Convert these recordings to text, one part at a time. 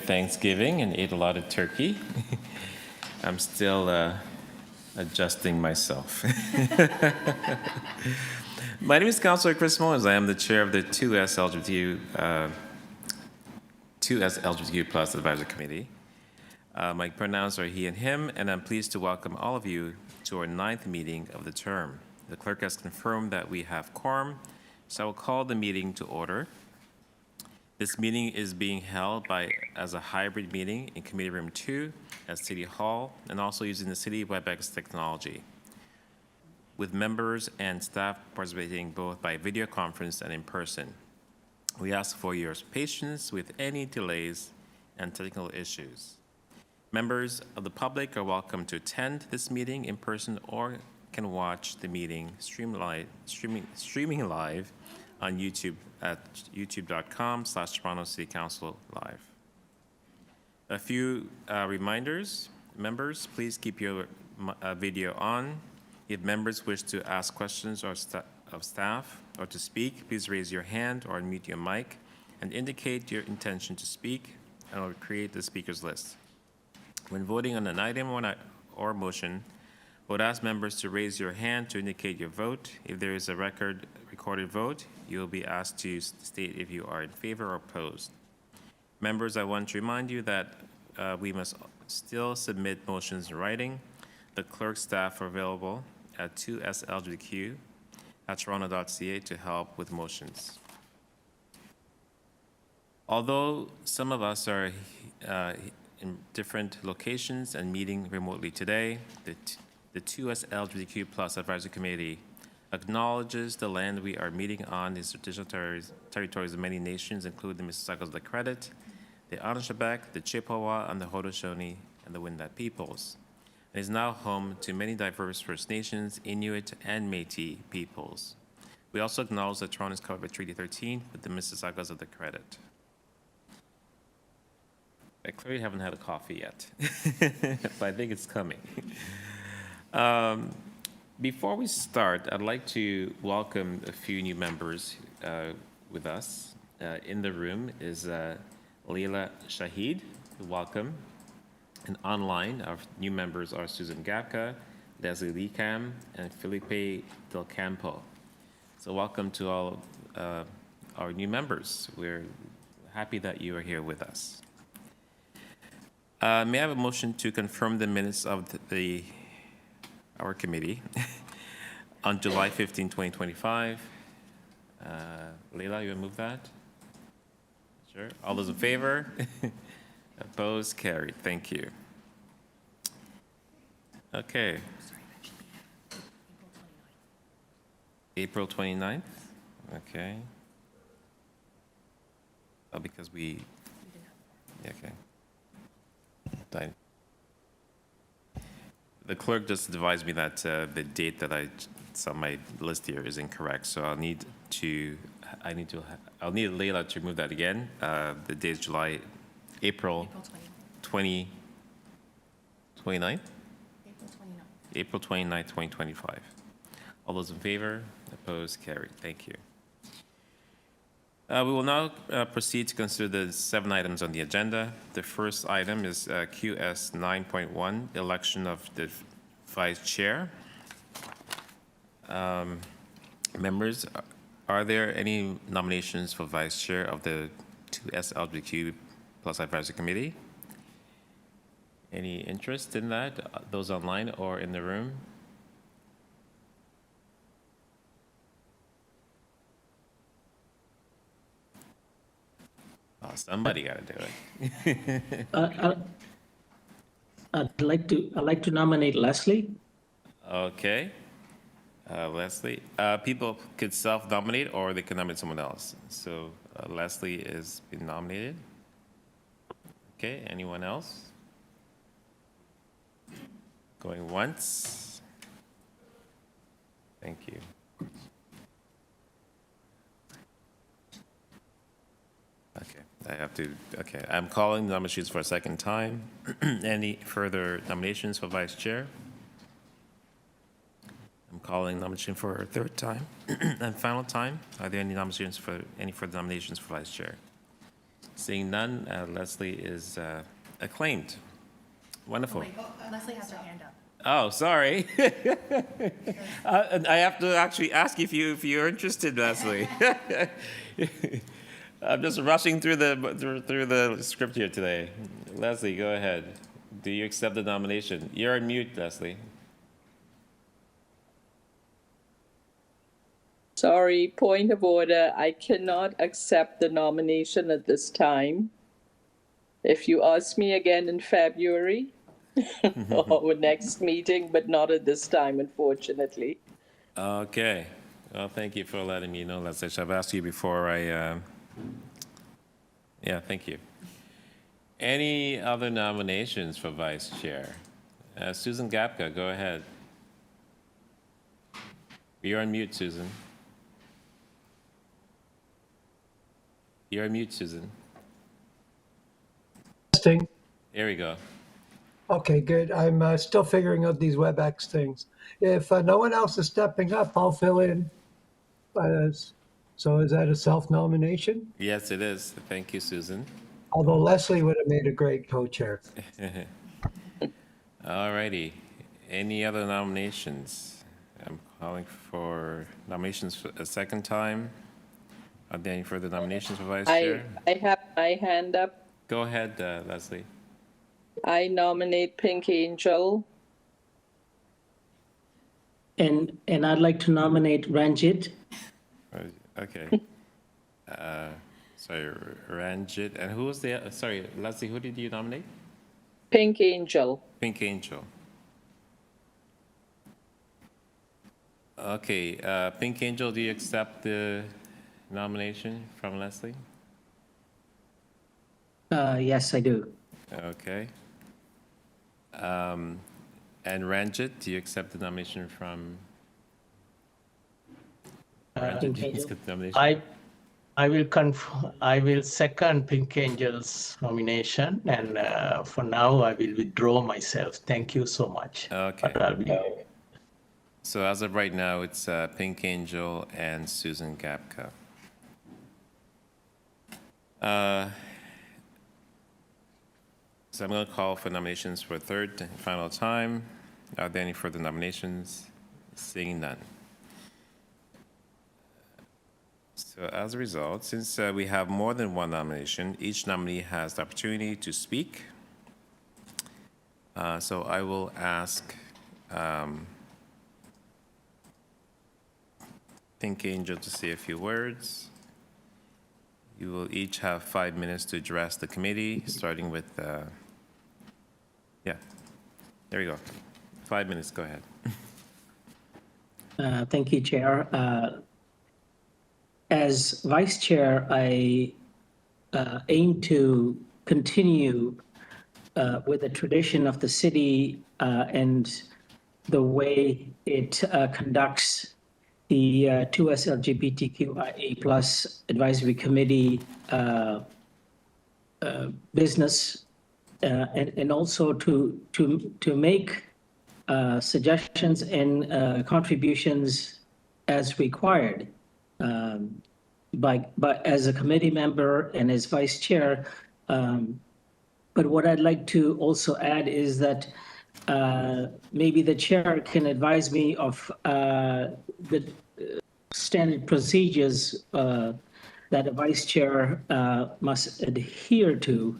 Thanksgiving and ate a lot of turkey. I'm still adjusting myself. My name is Councilor Chris Mullins. I am the chair of the 2S LGBTQ plus Advisory Committee. My pronouns are he and him, and I'm pleased to welcome all of you to our 9th meeting of the term. The clerk has confirmed that we have quorum, so I will call the meeting to order. This meeting is being held as a hybrid meeting in Committee Room 2 at City Hall and also using the City WebEx technology, with members and staff participating both by video conference and in person. We ask for your patience with any delays and technical issues. Members of the public are welcome to attend this meeting in person or can watch the meeting streaming live on YouTube at youtube.com/Toronto City Council Live. A few reminders. Members, please keep your video on. If members wish to ask questions of staff or to speak, please raise your hand or unmute your mic and indicate your intention to speak, and I will create the speakers list. When voting on an item or motion, I would ask members to raise your hand to indicate your vote. If there is a recorded vote, you will be asked to state if you are in favor or opposed. Members, I want to remind you that we must still submit motions in writing. The clerk staff are available at 2slgbq@toronto.ca to help with motions. Although some of us are in different locations and meeting remotely today, the 2S LGBTQ plus Advisory Committee acknowledges the land we are meeting on is traditional territories of many nations, including the Mississaugas of the Credit, the Anishinaabe, the Chippewa, and the Haudenosaunee, and the Wendat peoples. It is now home to many diverse First Nations, Inuit, and Métis peoples. We also acknowledge that Toronto is covered by Treaty 13 with the Mississaugas of the Credit. I clearly haven't had a coffee yet, but I think it's coming. Before we start, I'd like to welcome a few new members with us. In the room is Leila Shahid, welcome. And online, our new members are Susan Gapka, Leslie Lecam, and Felipe Del Campo. So welcome to all our new members. We're happy that you are here with us. May I have a motion to confirm the minutes of our committee on July 15, 2025. Leila, you want to move that? Sure. All those in favor? Opposed? Carried. Thank you. Okay. April 29th? Okay. Oh, because we... Okay. The clerk just advised me that the date that I saw on my list here is incorrect, so I'll need Leila to remove that again. The date is April 29th? April 29th, 2025. All those in favor? Opposed? Carried. Thank you. We will now proceed to consider the 7 items on the agenda. The first item is QS 9.1, election of the vice chair. Members, are there any nominations for vice chair of the 2S LGBTQ plus Advisory Committee? Any interest in that, those online or in the room? Oh, somebody got to do it. I'd like to nominate Leslie. Okay, Leslie. People could self-nominate or they can nominate someone else. So Leslie is been nominated. Okay, anyone else? Going once. Thank you. Okay, I'm calling nominations for a second time. Any further nominations for vice chair? I'm calling nomination for a third time and final time. Are there any nominations for any further nominations for vice chair? Seeing none, Leslie is acclaimed. Wonderful. Wait, Leslie has her hand up. Oh, sorry. And I have to actually ask if you're interested, Leslie. I'm just rushing through the script here today. Leslie, go ahead. Do you accept the nomination? You're on mute, Leslie. Sorry, point of order. I cannot accept the nomination at this time. If you ask me again in February or next meeting, but not at this time, unfortunately. Okay. Well, thank you for letting me know, Leslie. I've asked you before yeah, thank you. Any other nominations for vice chair? Susan Gapka, go ahead. You're on mute, Susan. You're on mute, Susan. Testing. There we go. Okay, good. I'm still figuring out these WebEx things. If no one else is stepping up, I'll fill in. So is that a self-nomination? Yes, it is. Thank you, Susan. Although Leslie would have made a great co-chair. All righty. Any other nominations? I'm calling for nominations for a second time. Are there any further nominations for vice chair? I have my hand up. Go ahead, Leslie. I nominate Pink Angel. And I'd like to nominate Ranjit. Okay. Sorry, Ranjit. And who was the, sorry, Leslie, who did you nominate? Pink Angel. Pink Angel. Okay, Pink Angel, do you accept the nomination from Leslie? Yes, I do. Okay. And Ranjit, do you accept the nomination from? Ranjit, do you accept the nomination? I will second Pink Angel's nomination, and for now I will withdraw myself. Thank you so much. Okay. But I'll be- So as of right now, it's Pink Angel and Susan Gapka. So I'm going to call for nominations for a third and final time. Are there any further nominations? Seeing none. So as a result, since we have more than one nomination, each nominee has the opportunity to speak. So I will ask Pink Angel to say a few words. You will each have 5 minutes to address the committee, starting with, yeah, there we go. 5 minutes, go ahead. Thank you, Chair. As Vice Chair, I aim to continue with the tradition of the city and the way it conducts the 2S LGBTQIA+ Advisory Committee business, and also to make suggestions and contributions as required. But as a committee member and as vice chair, but what I'd like to also add is that maybe the chair can advise me of the standard procedures that a vice chair must adhere to,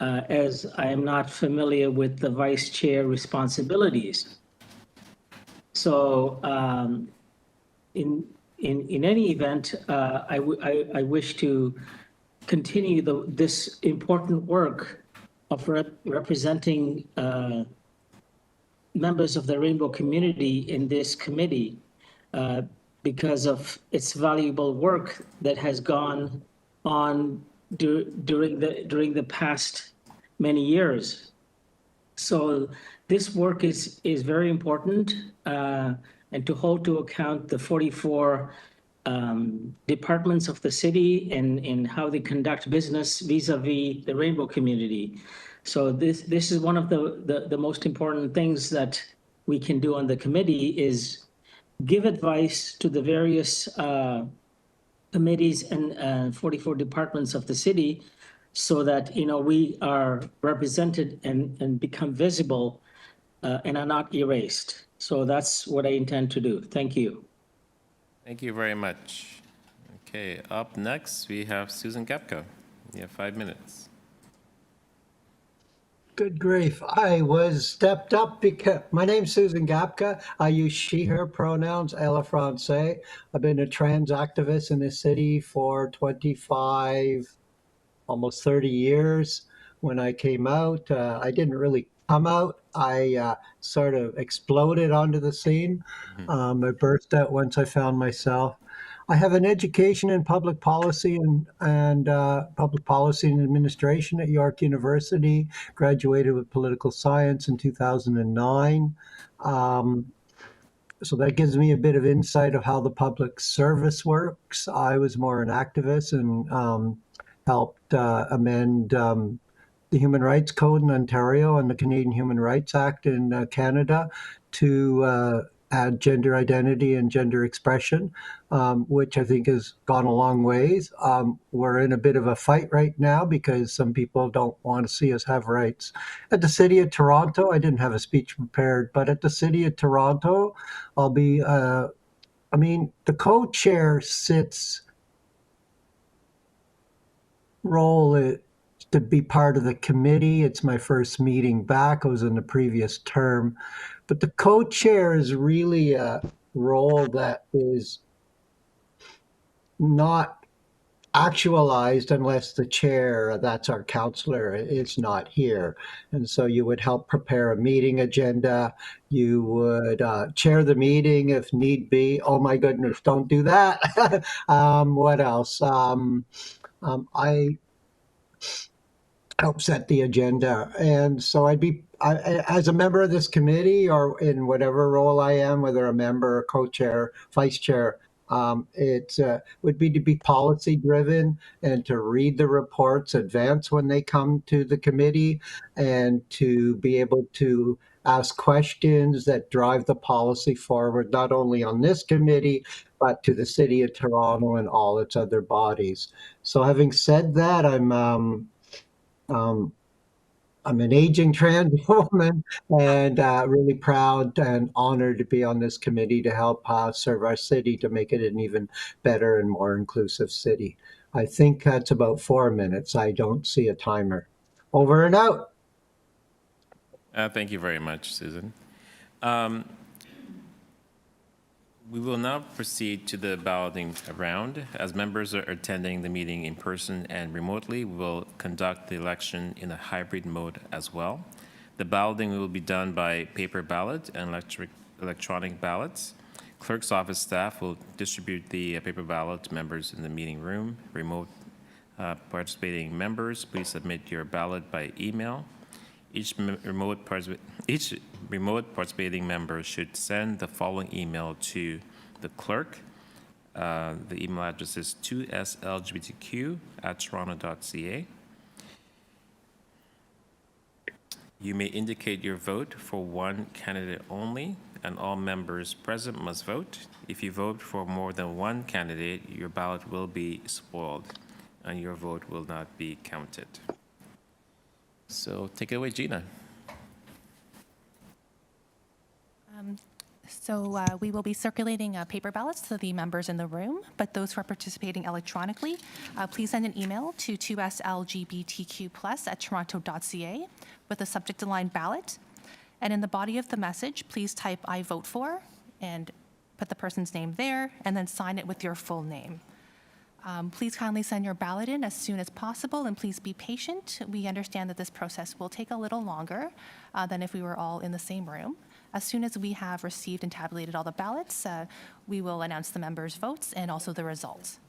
as I am not familiar with the vice chair responsibilities. So in any event, I wish to continue this important work of representing members of the rainbow community in this committee because of its valuable work that has gone on during the past many years. So this work is very important, and to hold to account the 44 departments of the city and how they conduct business vis-a-vis the rainbow community. So this is one of the most important things that we can do on the committee is give advice to the various committees and 44 departments of the city so that, we are represented and become visible and are not erased. So that's what I intend to do. Thank you. Thank you very much. Okay, up next, we have Susan Gepka. You have 5 minutes. Good grief. I was stepped up because my name's Susan Gapka. I use she, her pronouns, elle français. I've been a trans activist in this city for 25, almost 30 years. When I came out, I didn't really come out. I sort of exploded onto the scene. I burst out once I found myself. I have an education in public policy and public policy and administration at York University. Graduated with political science in 2009. So that gives me a bit of insight of how the public service works. I was more an activist and helped amend the Human Rights Code in Ontario and the Canadian Human Rights Act in Canada to add gender identity and gender expression, which I think has gone a long ways. We're in a bit of a fight right now because some people don't want to see us have rights. At the City of Toronto, I didn't have a speech prepared, but at the City of Toronto, I'll be, the co-chair sits role to be part of the committee. It's my first meeting back. I was in the previous term. But the co-chair is really a role that is not actualized unless the chair, that's our counselor, is not here. And so you would help prepare a meeting agenda. You would chair the meeting if need be. Oh my goodness, don't do that. What else? I help set the agenda. And so as a member of this committee or in whatever role I am, whether a member, co-chair, vice chair, it would be to be policy driven and to read the reports advance when they come to the committee and to be able to ask questions that drive the policy forward, not only on this committee, but to the City of Toronto and all its other bodies. So having said that, I'm an aging trans woman and really proud and honored to be on this committee to help serve our city to make it an even better and more inclusive city. I think that's about 4 minutes. I don't see a timer. Over and out. Thank you very much, Susan. We will now proceed to the balloting round. As members are attending the meeting in person and remotely, we will conduct the election in a hybrid mode as well. The balloting will be done by paper ballot and electronic ballots. Clerk's office staff will distribute the paper ballot to members in the meeting room. Remote participating members, please submit your ballot by email. Each remote participating member should send the following email to the clerk. The email address is 2slgbtq@toronto.ca. You may indicate your vote for one candidate only, and all members present must vote. If you vote for more than one candidate, your ballot will be spoiled, and your vote will not be counted. So take it away, Gina. We will be circulating paper ballots to the members in the room, but those who are participating electronically, please send an email to 2slgbtq+@toronto.ca with the subject line ballot. And in the body of the message, please type "I vote for" and put the person's name there, and then sign it with your full name. Please kindly send your ballot in as soon as possible, and please be patient. We understand that this process will take a little longer than if we were all in the same room. As soon as we have received and tabulated all the ballots, we will announce the members' votes and also the results.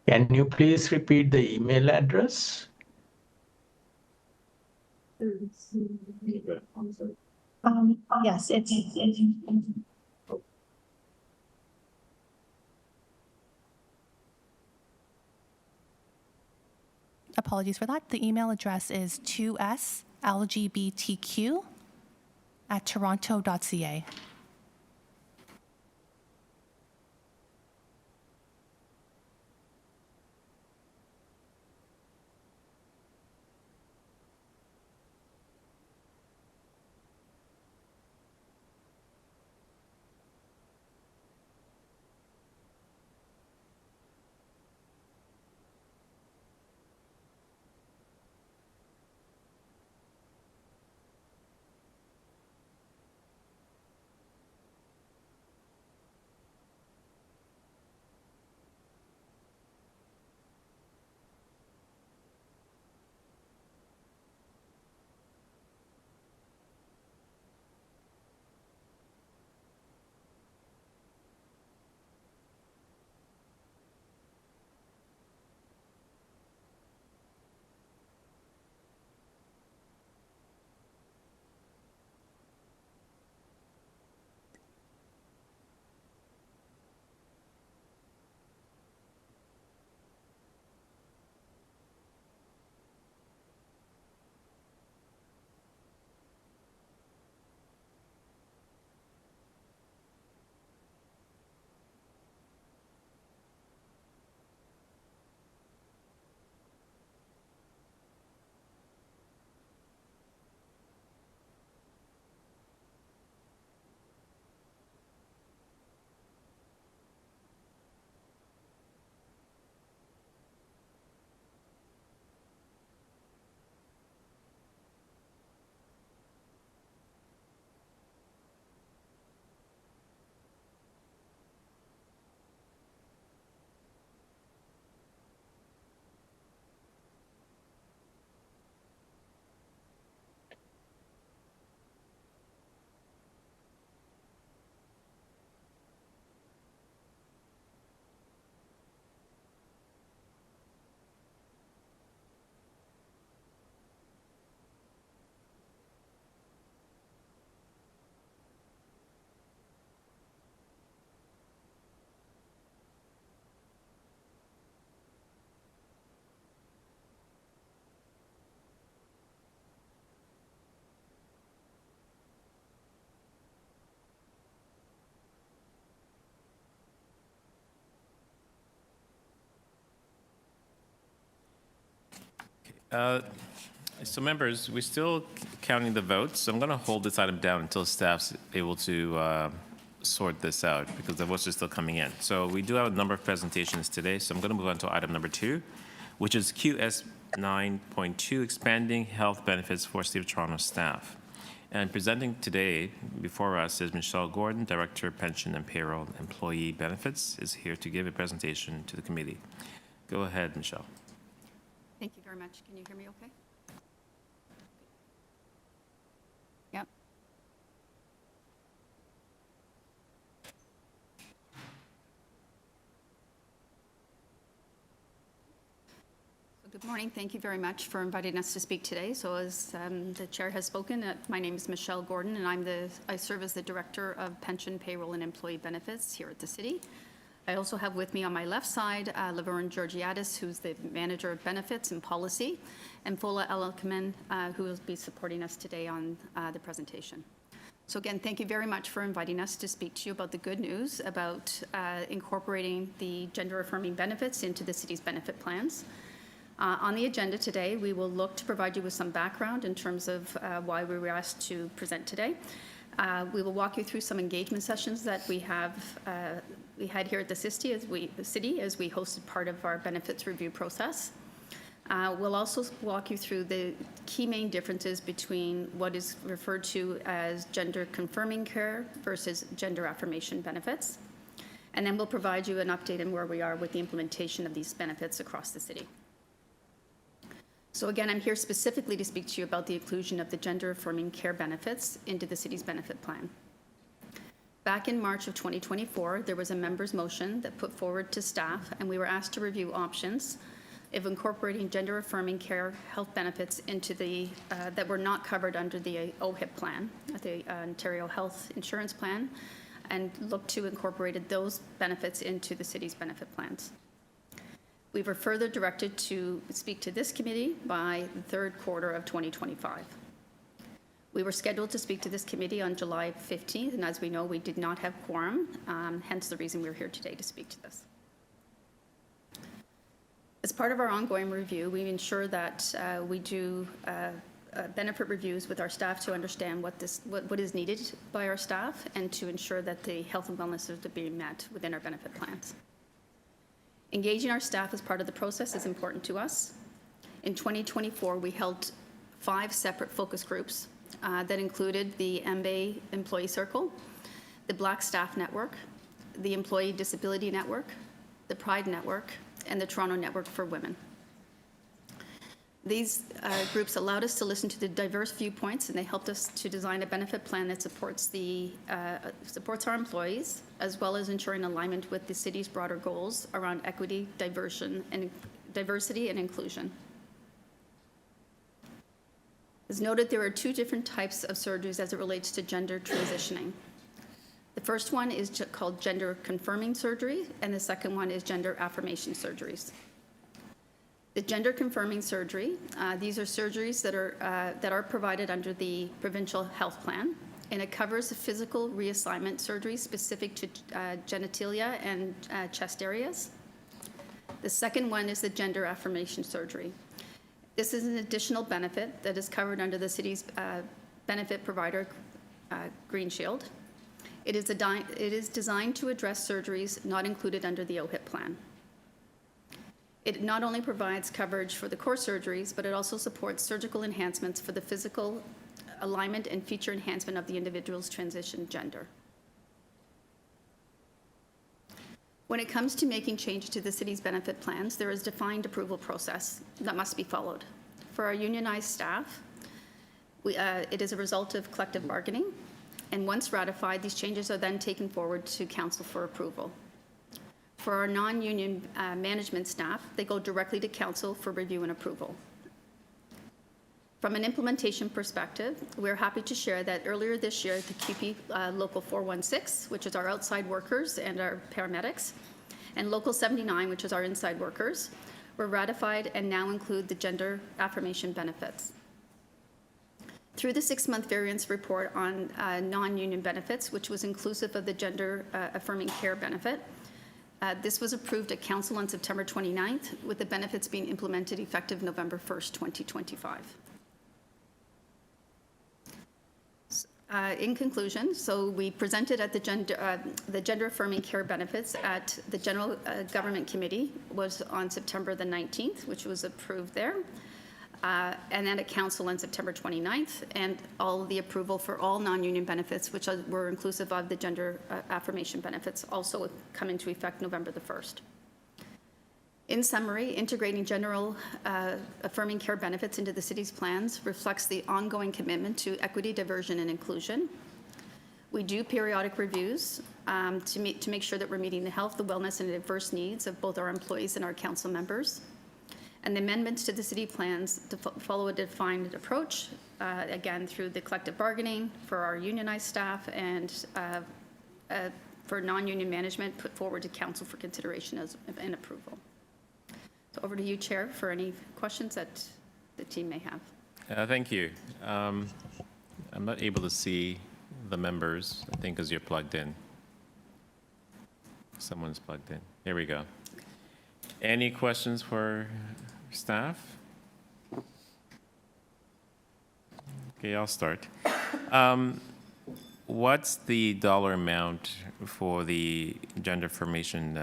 Can you please repeat the email address? Yes, it's Apologies for that. The email address is 2slgbtq@toronto.ca. So members, we're still counting the votes. So I'm going to hold this item down until staff's able to sort this out because the votes are still coming in. So we do have a number of presentations today. So I'm going to move on to item number 2, which is QS 9.2, expanding health benefits for City of Toronto staff. And presenting today before us is Michelle Gordon, Director of Pension and Payroll Employee Benefits, is here to give a presentation to the committee. Go ahead, Michelle. Thank you very much. Can you hear me okay? Yep. So good morning. Thank you very much for inviting us to speak today. So as the chair has spoken, my name is Michelle Gordon, and I serve as the Director of Pension, Payroll, and Employee Benefits here at the city. I also have with me on my left side, Laverne Georgiadis, who's the Manager of Benefits and Policy, and Fola Elakaman, who will be supporting us today on the presentation. So again, thank you very much for inviting us to speak to you about the good news about incorporating the gender-affirming benefits into the city's benefit plans. On the agenda today, we will look to provide you with some background in terms of why we were asked to present today. We will walk you through some engagement sessions that we had here at the city as we hosted part of our benefits review process. We'll also walk you through the key main differences between what is referred to as gender confirming care versus gender affirmation benefits. And then we'll provide you an update on where we are with the implementation of these benefits across the city. So again, I'm here specifically to speak to you about the inclusion of the gender-affirming care benefits into the city's benefit plan. Back in March of 2024, there was a member's motion that put forward to staff, and we were asked to review options of incorporating gender-affirming care health benefits into the that were not covered under the OHIP plan, the Ontario Health Insurance Plan, and look to incorporate those benefits into the city's benefit plans. We were further directed to speak to this committee by the third quarter of 2025. We were scheduled to speak to this committee on July 15th, and as we know, we did not have quorum, hence the reason we're here today to speak to this. As part of our ongoing review, we ensure that we do benefit reviews with our staff to understand what is needed by our staff and to ensure that the health and wellness are being met within our benefit plans. Engaging our staff as part of the process is important to us. In 2024, we held 5 separate focus groups that included the MBA Employee Circle, the Black Staff Network, the Employee Disability Network, the Pride Network, and the Toronto Network for Women. These groups allowed us to listen to the diverse viewpoints, and they helped us to design a benefit plan that supports our employees, as well as ensuring alignment with the city's broader goals around equity, diversity, and inclusion. As noted, there are 2 different types of surgeries as it relates to gender transitioning. The first one is called gender confirming surgery, and the second one is gender affirmation surgeries. The gender confirming surgery, these are surgeries that are provided under the provincial health plan, and it covers the physical reassignment surgery specific to genitalia and chest areas. The second one is the gender affirmation surgery. This is an additional benefit that is covered under the city's benefit provider, Green Shield. It is designed to address surgeries not included under the OHIP plan. It not only provides coverage for the core surgeries, but it also supports surgical enhancements for the physical alignment and feature enhancement of the individual's transition gender. When it comes to making changes to the city's benefit plans, there is a defined approval process that must be followed. For our unionized staff, it is a result of collective bargaining, and once ratified, these changes are then taken forward to council for approval. For our non-union management staff, they go directly to council for review and approval. From an implementation perspective, we're happy to share that earlier this year, the QP Local 416, which is our outside workers and our paramedics, and Local 79, which is our inside workers, were ratified and now include the gender affirmation benefits. Through the 6-month variance report on non-union benefits, which was inclusive of the gender affirming care benefit, this was approved at council on September 29th, with the benefits being implemented effective November 1st, 2025. In conclusion, so we presented at the gender affirming care benefits at the General Government Committee was on September the 19th, which was approved there. And then at council on September 29th, and all of the approval for all non-union benefits, which were inclusive of the gender affirmation benefits, also come into effect November the 1st. In summary, integrating general affirming care benefits into the city's plans reflects the ongoing commitment to equity, diversion, and inclusion. We do periodic reviews to make sure that we're meeting the health, the wellness, and the diverse needs of both our employees and our council members. And the amendments to the city plans to follow a defined approach, again, through the collective bargaining for our unionized staff and for non-union management put forward to council for consideration and approval. So over to you, Chair, for any questions that the team may have. Thank you. I'm not able to see the members, I think because you're plugged in. Someone's plugged in. Here we go. Any questions for staff? Okay, I'll start. What's the dollar amount for the gender affirmation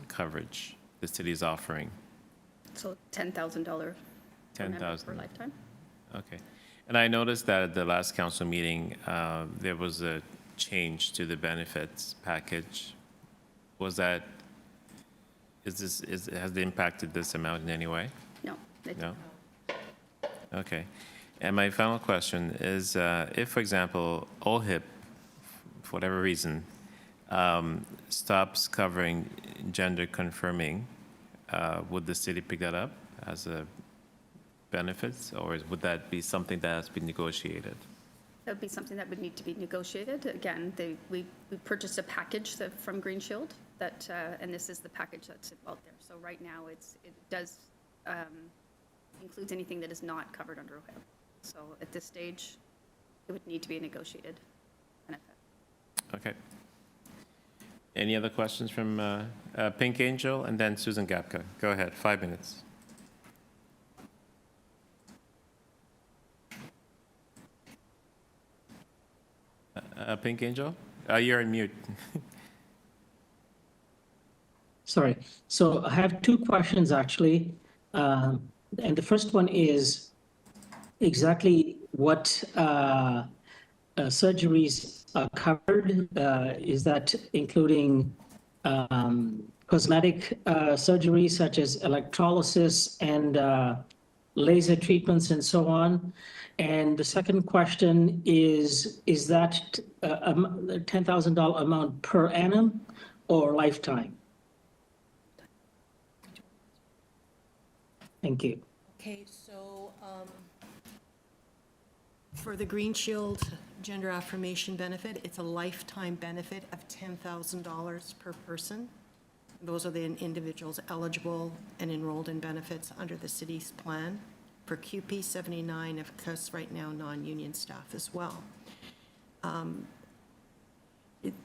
coverage the city is offering? So $10,000 per $10,000 lifetime. Okay. And I noticed that at the last council meeting, there was a change to the benefits package. Was that, has it impacted this amount in any way? No. No? Okay. And my final question is, if, for example, OHIP, for whatever reason, stops covering gender confirming, would the city pick that up as a benefits, or would that be something that has been negotiated? That would be something that would need to be negotiated. Again, we purchased a package from Green Shield that, and this is the package that's out there. So right now, it does includes anything that is not covered under OHIP. So at this stage, it would need to be a negotiated benefit. Okay. Any other questions from Pink Angel and then Susan Gapka? Go ahead, 5 minutes. Pink Angel? You're on mute. Sorry. So I have two questions actually. And the first one is exactly what surgeries are covered. Is that including cosmetic surgeries such as electrolysis and laser treatments and so on? And the second question is that $10,000 amount per annum or lifetime? Thank you. Okay, so for the Green Shield gender affirmation benefit, it's a lifetime benefit of $10,000 per person. Those are the individuals eligible and enrolled in benefits under the city's plan. For QP 79, of course, right now, non-union staff as well.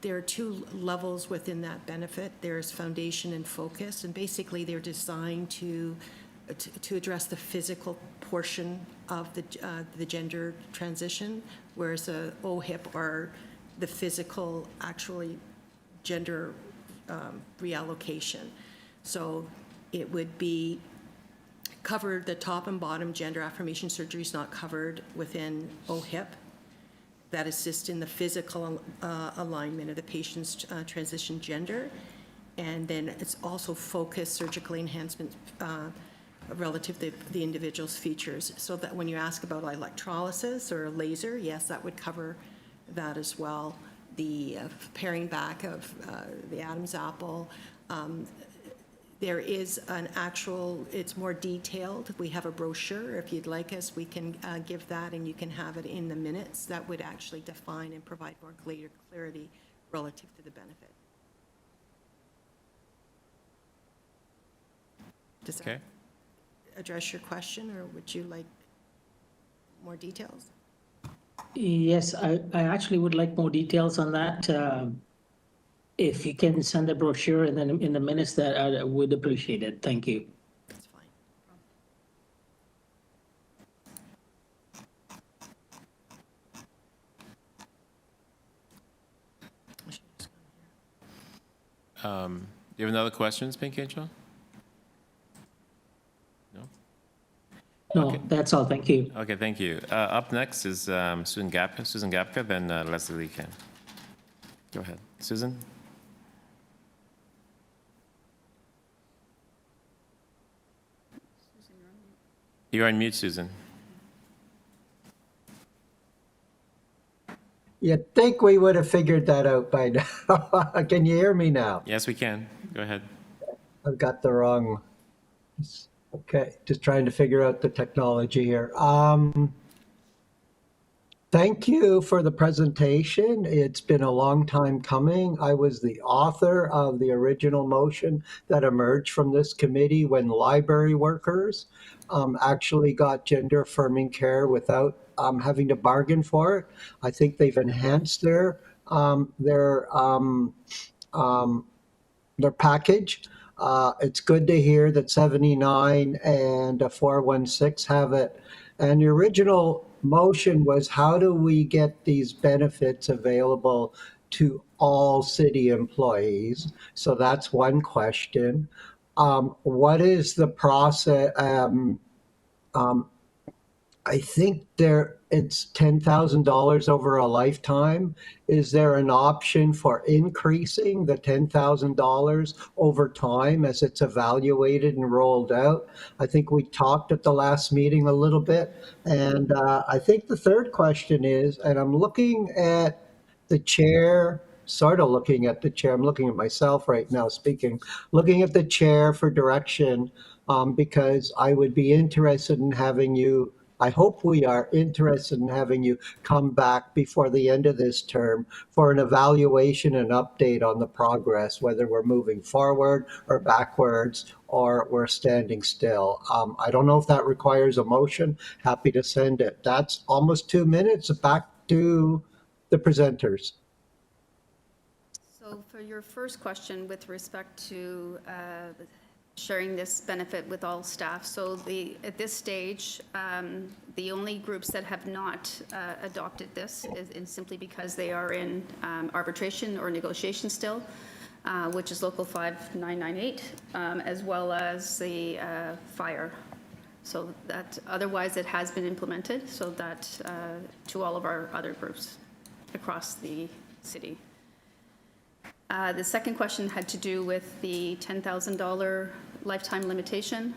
There are two levels within that benefit. There's foundation and focus, and basically they're designed to address the physical portion of the gender transition, whereas OHIP are the physical, actually, gender reallocation. So it would be covered, the top and bottom gender affirmation surgery is not covered within OHIP. That assists in the physical alignment of the patient's transition gender. And then it's also focused surgical enhancement relative to the individual's features. So that when you ask about electrolysis or laser, yes, that would cover that as well. The paring back of the Adam's apple. There is an actual, it's more detailed. We have a brochure. If you'd like us, we can give that and you can have it in the minutes. That would actually define and provide more clarity relative to the benefit. Does that address your question, or would you like more details? Yes, I actually would like more details on that. If you can send a brochure and then in the minutes, that I would appreciate it. Thank you. That's fine. You have another questions, Pink Angel? No? No, Okay. that's all. Thank you. Okay, thank you. Up next is Susan Gapka, then Leslie Lee Kim. Go ahead. Susan? You're on mute, Susan. You'd think we would have figured that out by now. Can you hear me now? Yes, we can. Go ahead. I've got the wrong. Okay, just trying to figure out the technology here. Thank you for the presentation. It's been a long time coming. I was the author of the original motion that emerged from this committee when library workers actually got gender affirming care without having to bargain for it. I think they've enhanced their package. It's good to hear that 79 and 416 have it. And the original motion was, how do we get these benefits available to all city employees? So that's one question. What is the process? I think it's $10,000 over a lifetime. Is there an option for increasing the $10,000 over time as it's evaluated and rolled out? I think we talked at the last meeting a little bit. And I think the third question is, and I'm looking at the chair, sort of looking at the chair, I'm looking at myself right now speaking, looking at the chair for direction, because I would be interested in having you, I hope we are interested in having you come back before the end of this term for an evaluation and update on the progress, whether we're moving forward or backwards or we're standing still. I don't know if that requires a motion. Happy to send it. That's almost 2 minutes. Back to the presenters. So for your first question with respect to sharing this benefit with all staff, so at this stage, the only groups that have not adopted this is simply because they are in arbitration or negotiation still, which is Local 5998, as well as the fire. So that otherwise it has been implemented, so that to all of our other groups across the city. The second question had to do with the $10,000 lifetime limitation.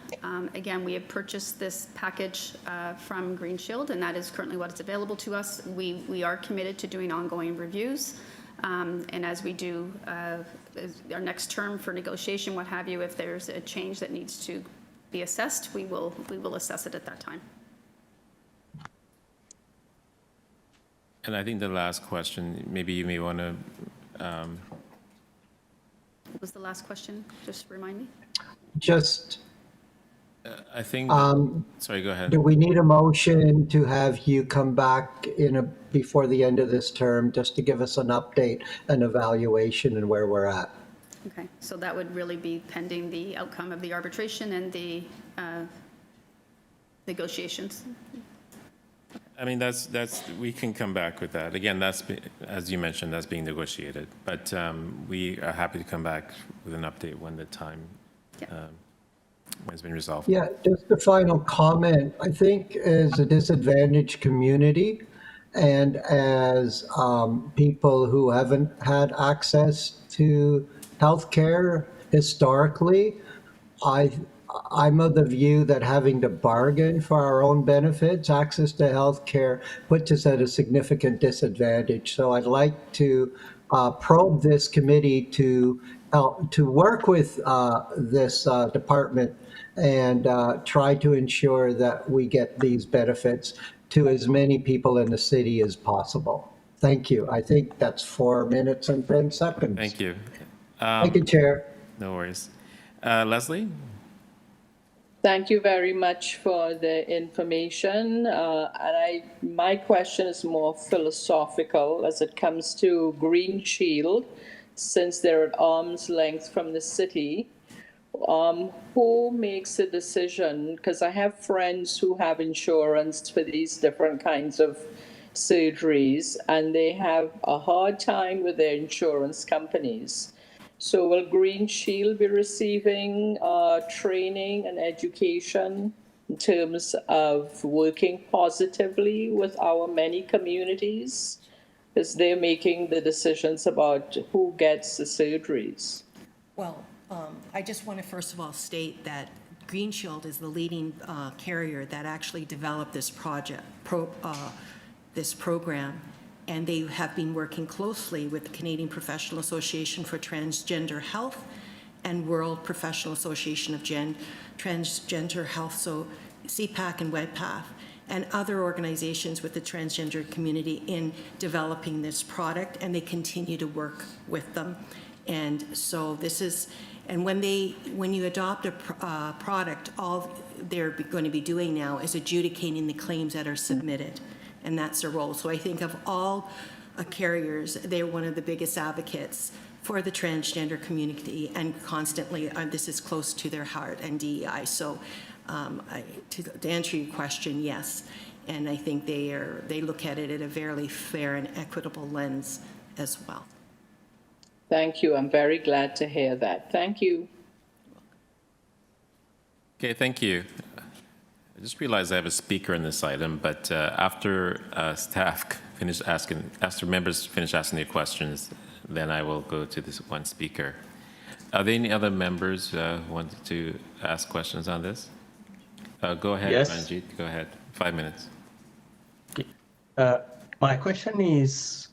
Again, we have purchased this package from Green Shield, and that is currently what is available to us. We are committed to doing ongoing reviews, and as we do our next term for negotiation, what have you, if there's a change that needs to be assessed, we will assess it at that time. And I think the last question, maybe you may want to. What was the last question? Just remind me. Just, I think. Sorry, go ahead. do we need a motion to have you come back before the end of this term just to give us an update and evaluation and where we're at? Okay, so that would really be pending the outcome of the arbitration and the negotiations. I mean, we can come back with that. Again, as you mentioned, that's being negotiated. But we are happy to come back with an update when the time when it's been resolved. Yeah, just a final comment. I think as a disadvantaged community and as people who haven't had access to healthcare historically, I'm of the view that having to bargain for our own benefits, access to healthcare, puts us at a significant disadvantage. So I'd like to probe this committee to work with this department and try to ensure that we get these benefits to as many people in the city as possible. Thank you. I think that's 4 minutes and 10 seconds. Thank you. Thank you, Chair. No worries. Leslie? Thank you very much for the information. My question is more philosophical as it comes to Green Shield, since they're at arm's length from the city. Who makes a decision? Because I have friends who have insurance for these different kinds of surgeries, and they have a hard time with their insurance companies. So will Green Shield be receiving training and education in terms of working positively with our many communities? Because they're making the decisions about who gets the surgeries. Well, I just want to first of all state that Green Shield is the leading carrier that actually developed this this program. And they have been working closely with the Canadian Professional Association for Transgender Health and World Professional Association of Transgender Health, so CPAC and WEDPATH. and other organizations with the transgender community in developing this product, and they continue to work with them. And so this is, and when you adopt a product, all they're going to be doing now is adjudicating the claims that are submitted, and that's their role. So I think of all carriers, they're one of the biggest advocates for the transgender community, and constantly this is close to their heart and DEI. So to answer your question, yes, and I think they look at it at a very fair and equitable lens as well. Thank you. I'm very glad to hear that. Thank you. Okay, thank you. I just realized I have a speaker in this item, but after after members finish asking their questions, then I will go to this one speaker. Are there any other members who wanted to ask questions on this? Go ahead, Yes. Ranjit, go ahead. 5 minutes. My question is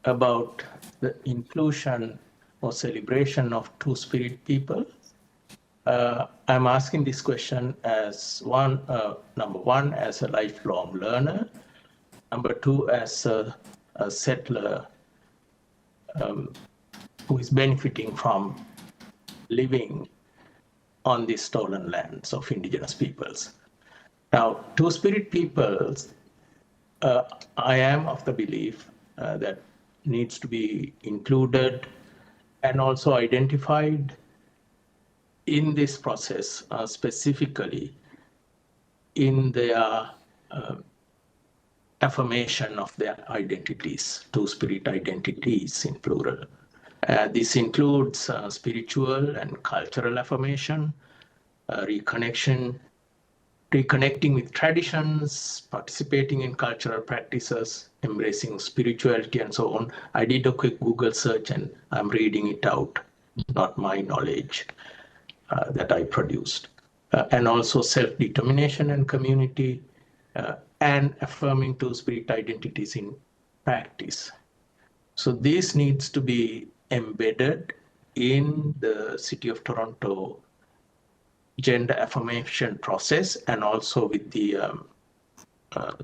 about the inclusion or celebration of two-spirit people. I'm asking this question as number one, as a lifelong learner, number two, as a settler who is benefiting from living on these stolen lands of indigenous peoples. Now, two-spirit peoples, I am of the belief that needs to be included and also identified in this process, specifically in their affirmation of their identities, two-spirit identities in plural. This includes spiritual and cultural affirmation, reconnecting with traditions, participating in cultural practices, embracing spirituality, and so on. I did a quick Google search and I'm reading it out, not my knowledge that I produced. And also self-determination and community, and affirming two-spirit identities in practice. So this needs to be embedded in the City of Toronto gender affirmation process and also with the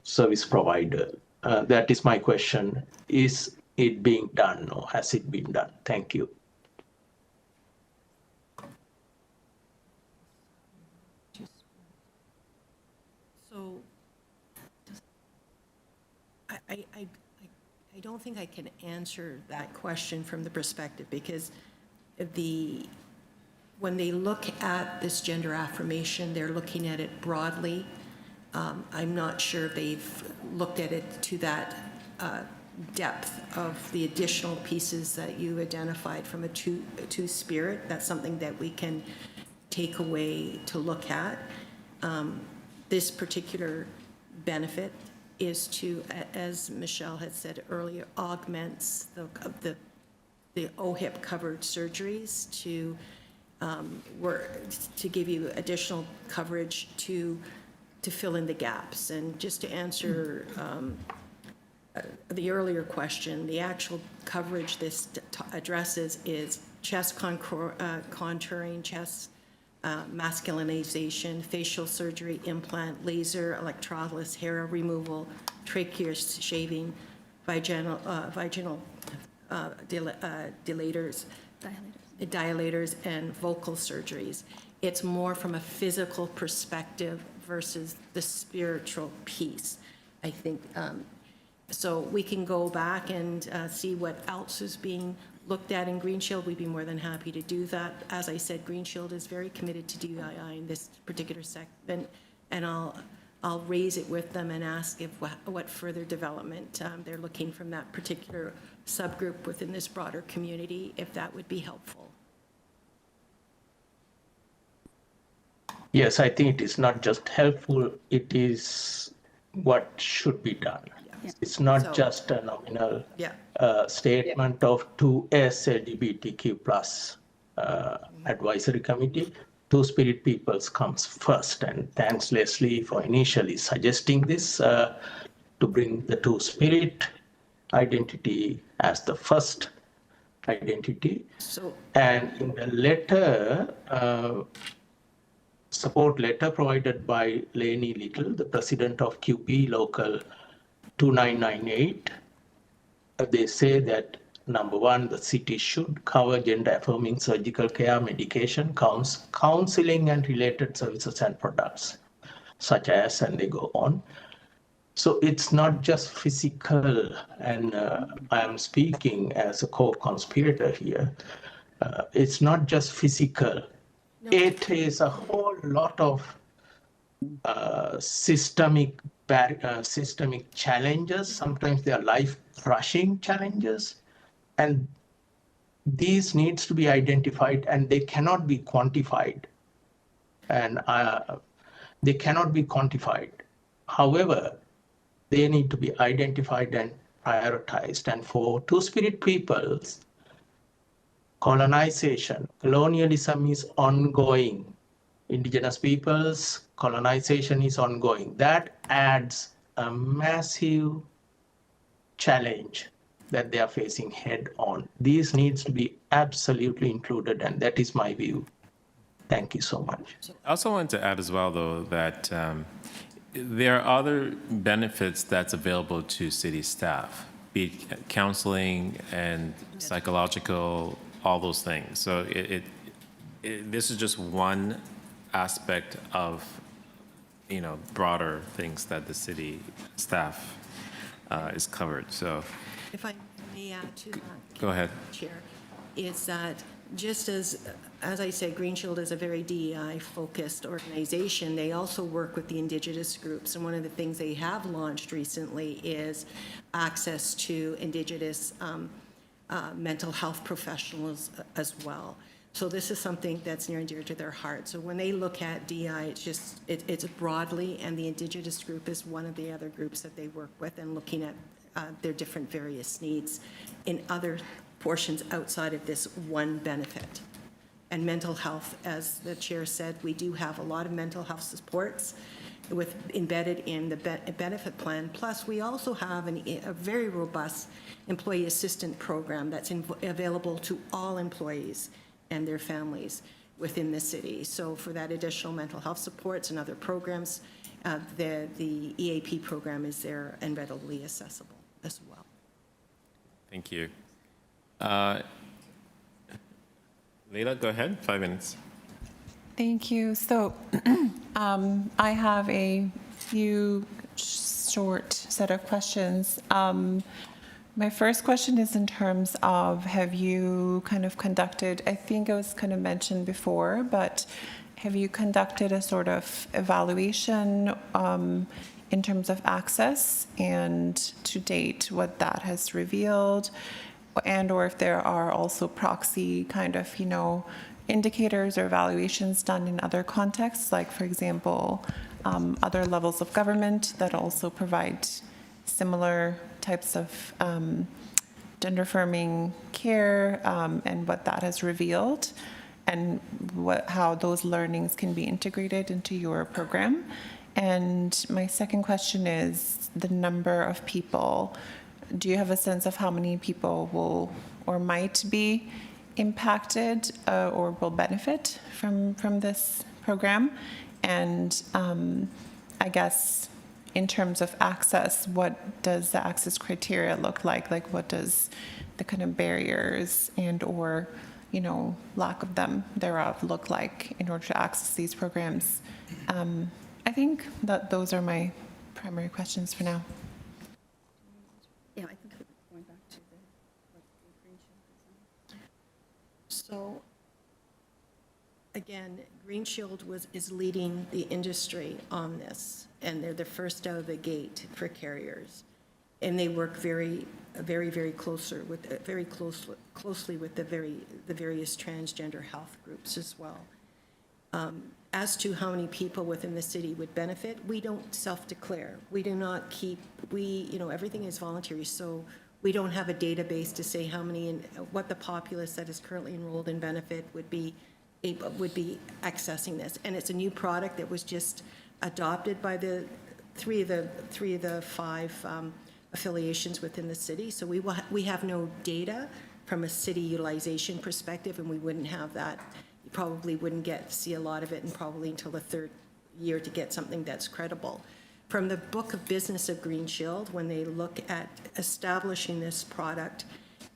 service provider. That is my question. Is it being done or has it been done? Thank you. So I don't think I can answer that question from the perspective, because when they look at this gender affirmation, they're looking at it broadly. I'm not sure they've looked at it to that depth of the additional pieces that you identified from a two-spirit. That's something that we can take away to look at. This particular benefit is to, as Michelle had said earlier, augments the OHIP covered surgeries to give you additional coverage to fill in the gaps. And just to answer the earlier question, the actual coverage this addresses is chest contouring, chest masculinization, facial surgery, implant, laser, electrolysis, hair removal, tracheal shaving, vaginal dilators, and vocal surgeries. It's more from a physical perspective versus the spiritual piece, I think. So we can go back and see what else is being looked at in Green Shield. We'd be more than happy to do that. As I said, Green Shield is very committed to DEI in this particular segment, and I'll raise it with them and ask if what further development they're looking from that particular subgroup within this broader community, if that would be helpful. Yes, I think it is not just helpful, it is what should be done. Yeah. It's not So- just a nominal Yeah. statement of 2S LGBTQ plus advisory committee. Two-spirit peoples comes first, and thanks Leslie for initially suggesting this to bring the two-spirit identity as the first identity. So And in the letter, support letter provided by Lainey Little, the president of QP Local 2998. They say that number one, the city should cover gender affirming surgical care, medication, counseling, and related services and products, such as, and they go on. So it's not just physical, and I am speaking as a co-conspirator here. It's not just physical. No. It is a whole lot of systemic challenges. Sometimes they are life-crushing challenges, and these needs to be identified, and they cannot be quantified. And they cannot be quantified. However, they need to be identified and prioritized. And for Two-Spirit peoples, colonialism is ongoing. Indigenous peoples, colonization is ongoing. That adds a massive challenge that they are facing head on. These needs to be absolutely included, and that is my view. Thank you so much. I also wanted to add as well, though, that there are other benefits that's available to city staff, be it counseling and psychological, all those things. So this is just one aspect of, broader things that the city staff is covered. So If I may add to that. Go ahead. Chair, is that just as I said, Green Shield is a very DEI-focused organization. They also work with the Indigenous groups, and one of the things they have launched recently is access to Indigenous mental health professionals as well. So this is something that's near and dear to their heart. So when they look at DEI, it's broadly, and the Indigenous group is one of the other groups that they work with, and looking at their different various needs in other portions outside of this one benefit. And mental health, as the chair said, we do have a lot of mental health supports embedded in the benefit plan. Plus, we also have a very robust employee assistant program that's available to all employees and their families within the city. So for that additional mental health supports and other programs, the EAP program is there and readily accessible as well. Thank you. Leila, go ahead, 5 minutes. Thank you. So I have a few short set of questions. My first question is in terms of, have you kind of conducted, I think it was kind of mentioned before, but have you conducted a sort of evaluation in terms of access, and to date what that has revealed, and or if there are also proxy kind of, indicators or evaluations done in other contexts, like for example, other levels of government that also provide similar types of gender affirming care, and what that has revealed, and how those learnings can be integrated into your program. And my second question is the number of people. Do you have a sense of how many people will or might be impacted or will benefit from this program? And I guess in terms of access, what does the access criteria look like? Like, what does the kind of barriers and or lack of them thereof look like in order to access these programs? I think that those are my primary questions for now. Yeah, I think going back to what the Green Shield is on. So again, Green Shield is leading the industry on this, and they're the first out of the gate for carriers, and they work very closely with the various transgender health groups as well. As to how many people within the city would benefit, we don't self-declare. We do not keep, everything is voluntary, so we don't have a database to say what the populace that is currently enrolled in benefit would be accessing this. And it's a new product that was just adopted by the three of the five affiliations within the city. So we have no data from a city utilization perspective, and we wouldn't have that you probably wouldn't see a lot of it, and probably until the third year to get something that's credible. From the book of business of Green Shield, when they look at establishing this product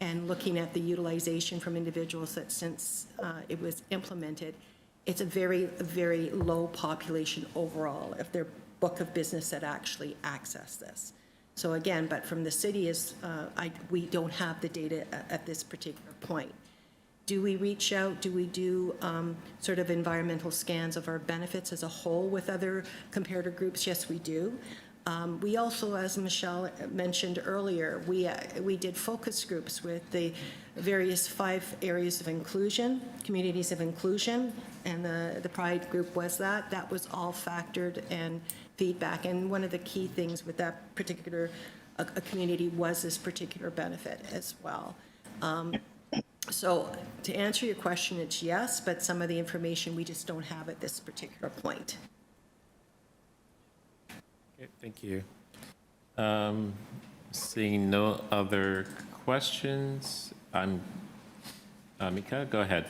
and looking at the utilization from individuals that since it was implemented, it's a very, very low population overall of their book of business that actually access this. So again, but from the city we don't have the data at this particular point. Do we reach out? Do we do sort of environmental scans of our benefits as a whole with other comparator groups? Yes, we do. We also, as Michelle mentioned earlier, we did focus groups with the various 5 areas of inclusion, communities of inclusion, and the Pride group was that. That was all factored and feedback. And one of the key things with that particular community was this particular benefit as well. So to answer your question, it's yes, but some of the information we just don't have at this particular point. Okay, thank you. Seeing no other questions, Mika, go ahead.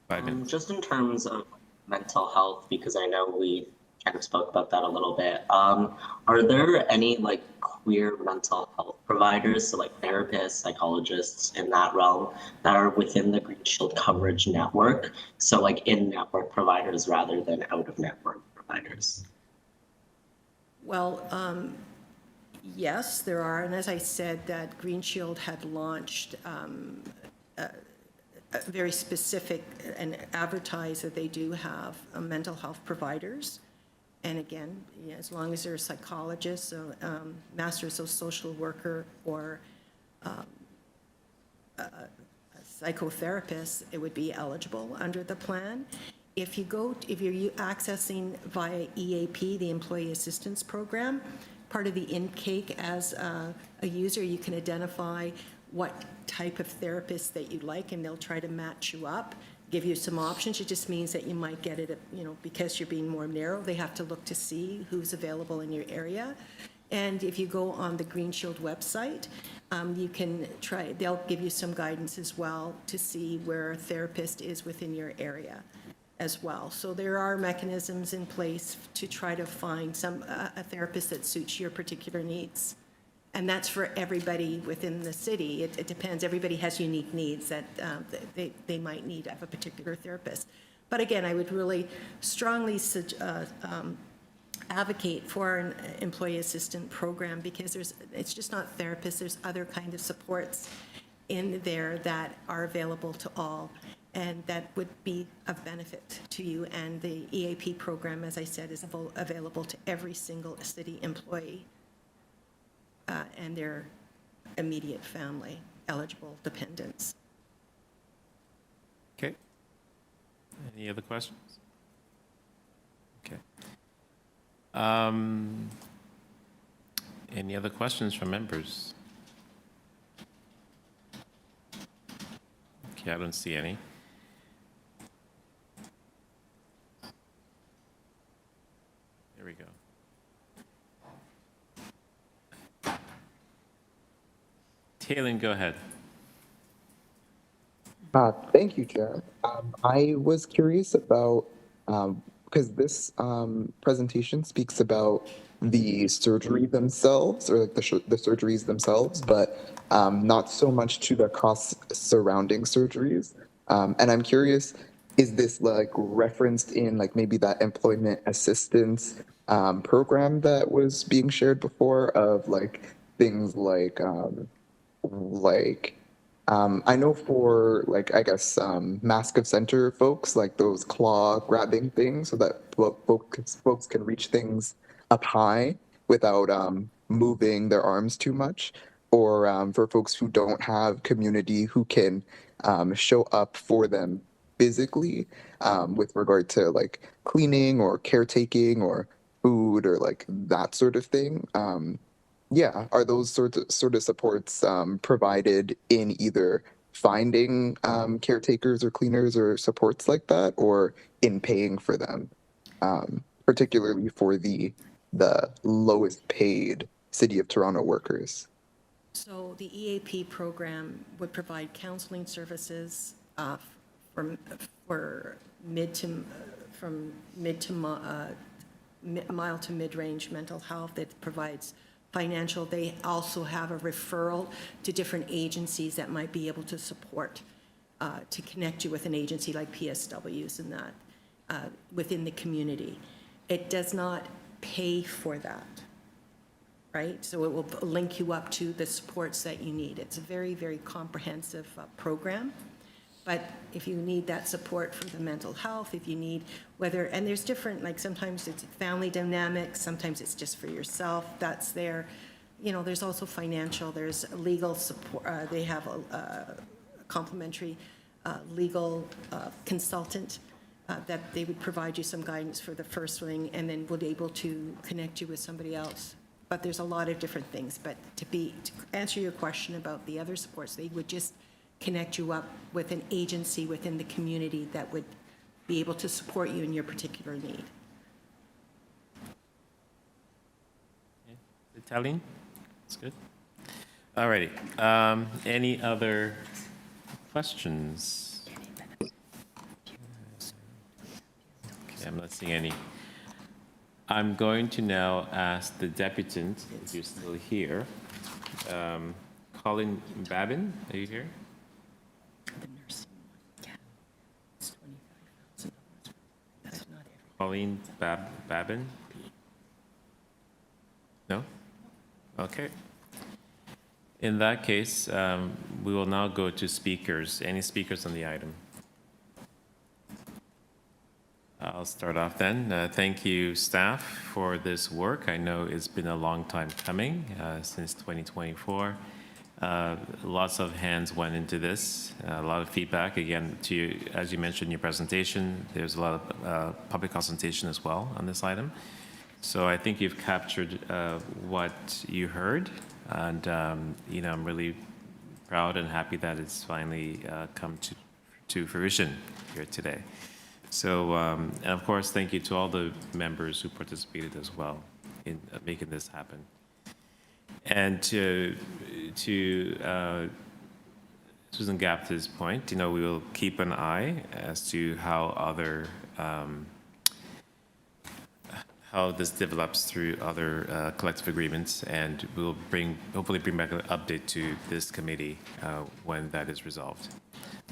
5 minutes. Just in terms of mental health, because I know we kind of spoke about that a little bit. Are there any like queer mental health providers, so like therapists, psychologists in that realm that are within the Green Shield coverage network? So like in-network providers rather than out-of-network providers? Well, yes, there are. And as I said, that Green Shield had launched a very specific and advertised that they do have mental health providers. And again, yeah, as long as they're a psychologist, so masters of social worker, or a psychotherapist, it would be eligible under the plan. If you're accessing via EAP, the Employee Assistance Program, part of the intake as a user, you can identify what type of therapist that you like, and they'll try to match you up, give you some options. It just means that you might get it, because you're being more narrow, they have to look to see who's available in your area. And if you go on the Green Shield website, you can they'll give you some guidance as well to see where a therapist is within your area as well. So there are mechanisms in place to try to find a therapist that suits your particular needs. And that's for everybody within the city. It depends. Everybody has unique needs that they might need of a particular therapist. But again, I would really strongly advocate for an employee assistant program, because it's just not therapists. There's other kind of supports in there that are available to all, and that would be of benefit to you. And the EAP program, as I said, is available to every single city employee and their immediate family, eligible dependents. Okay. Any other questions? Okay. Any other questions from members? Okay, I don't see any. There we go. Taylor, go ahead. Thank you, Chair. I was curious about, because this presentation speaks about the surgery themselves, or like the surgeries themselves, but not so much to the costs surrounding surgeries. And I'm curious, is this like referenced in like maybe that employment assistance program that was being shared before, of like things like I know for like, I guess, mask of center folks, like those claw grabbing things so that folks can reach things up high without moving their arms too much, or for folks who don't have community who can show up for them physically with regard to like cleaning or caretaking or food or like that sort of thing. Yeah, are those sort of supports provided in either finding caretakers or cleaners or supports like that, or in paying for them, particularly for the lowest paid City of Toronto workers? So the EAP program would provide counseling services for mild to mid-range mental health. It provides financial. They also have a referral to different agencies that might be able to support, to connect you with an agency like PSWs and that within the community. It does not pay for that, right? So it will link you up to the supports that you need. It's a very, very comprehensive program. But if you need that support for the mental health, if you need and there's different, like sometimes it's family dynamics, sometimes it's just for yourself, that's there. You know, there's also financial, there's legal support. They have a complimentary legal consultant that they would provide you some guidance for the first ring and then would be able to connect you with somebody else. But there's a lot of different things. But to answer your question about the other supports, they would just connect you up with an agency within the community that would be able to support you in your particular need. Talene? That's good. All righty. Any other questions? Okay, I'm not seeing any. I'm going to now ask the deputant, if you're still here. Colin Babin, are you here? Colleen Babin? No? Okay. In that case, we will now go to speakers. Any speakers on the item? I'll start off then. Thank you, staff, for this work. I know it's been a long time coming, since 2024. Lots of hands went into this, a lot of feedback. Again, as you mentioned in your presentation, there's a lot of public consultation as well on this item. So I think you've captured what you heard, and I'm really proud and happy that it's finally come to fruition here today. So, and of course, thank you to all the members who participated as well in making this happen. And to Susan Gapta's point, we will keep an eye as to how how this develops through other collective agreements, and we'll hopefully bring back an update to this committee when that is resolved.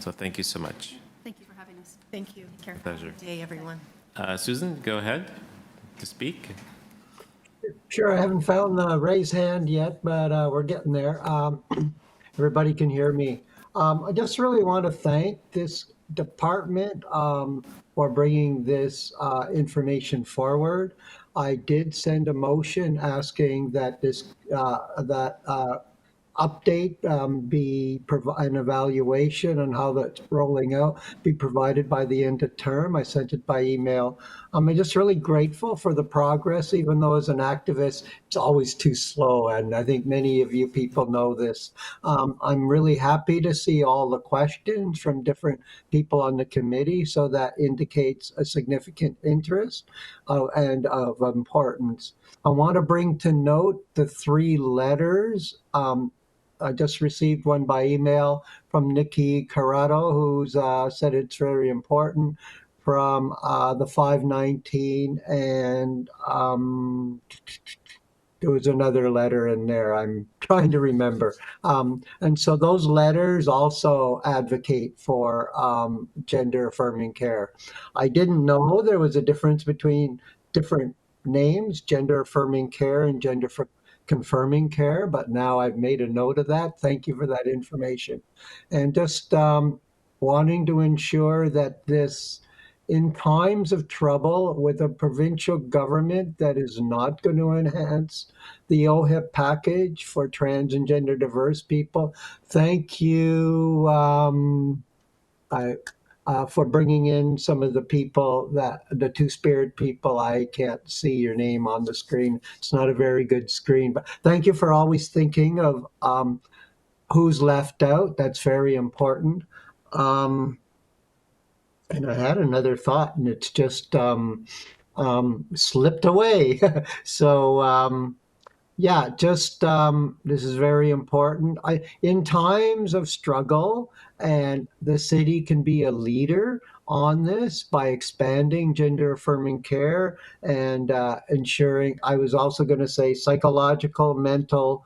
So thank you so much. Thank you for having us. Thank you. Pleasure. Good day, everyone. Susan, go ahead to speak. Sure, I haven't found the raise hand yet, but we're getting there. Everybody can hear me. I just really want to thank this department for bringing this information forward. I did send a motion asking that this update be an evaluation on how that's rolling out be provided by the end of term. I sent it by email. I'm just really grateful for the progress, even though as an activist, it's always too slow. And I think many of you people know this. I'm really happy to see all the questions from different people on the committee. So that indicates a significant interest and of importance. I want to bring to note the 3 letters. I just received one by email from Nikki Corrado, who's said it's very important, from the 519, and there was another letter in there I'm trying to remember. And so those letters also advocate for gender affirming care. I didn't know there was a difference between different names, gender affirming care and gender confirming care, but now I've made a note of that. Thank you for that information. And just wanting to ensure that this, in times of trouble with a provincial government that is not going to enhance the OHIP package for trans and gender diverse people, thank you for bringing in some of the people, the Two-Spirit people. I can't see your name on the screen. It's not a very good screen, but thank you for always thinking of who's left out. That's very important. And I had another thought, and it's just slipped away. So Yeah, just this is very important. In times of struggle, and the city can be a leader on this by expanding gender affirming care and ensuring. I was also going to say psychological, mental,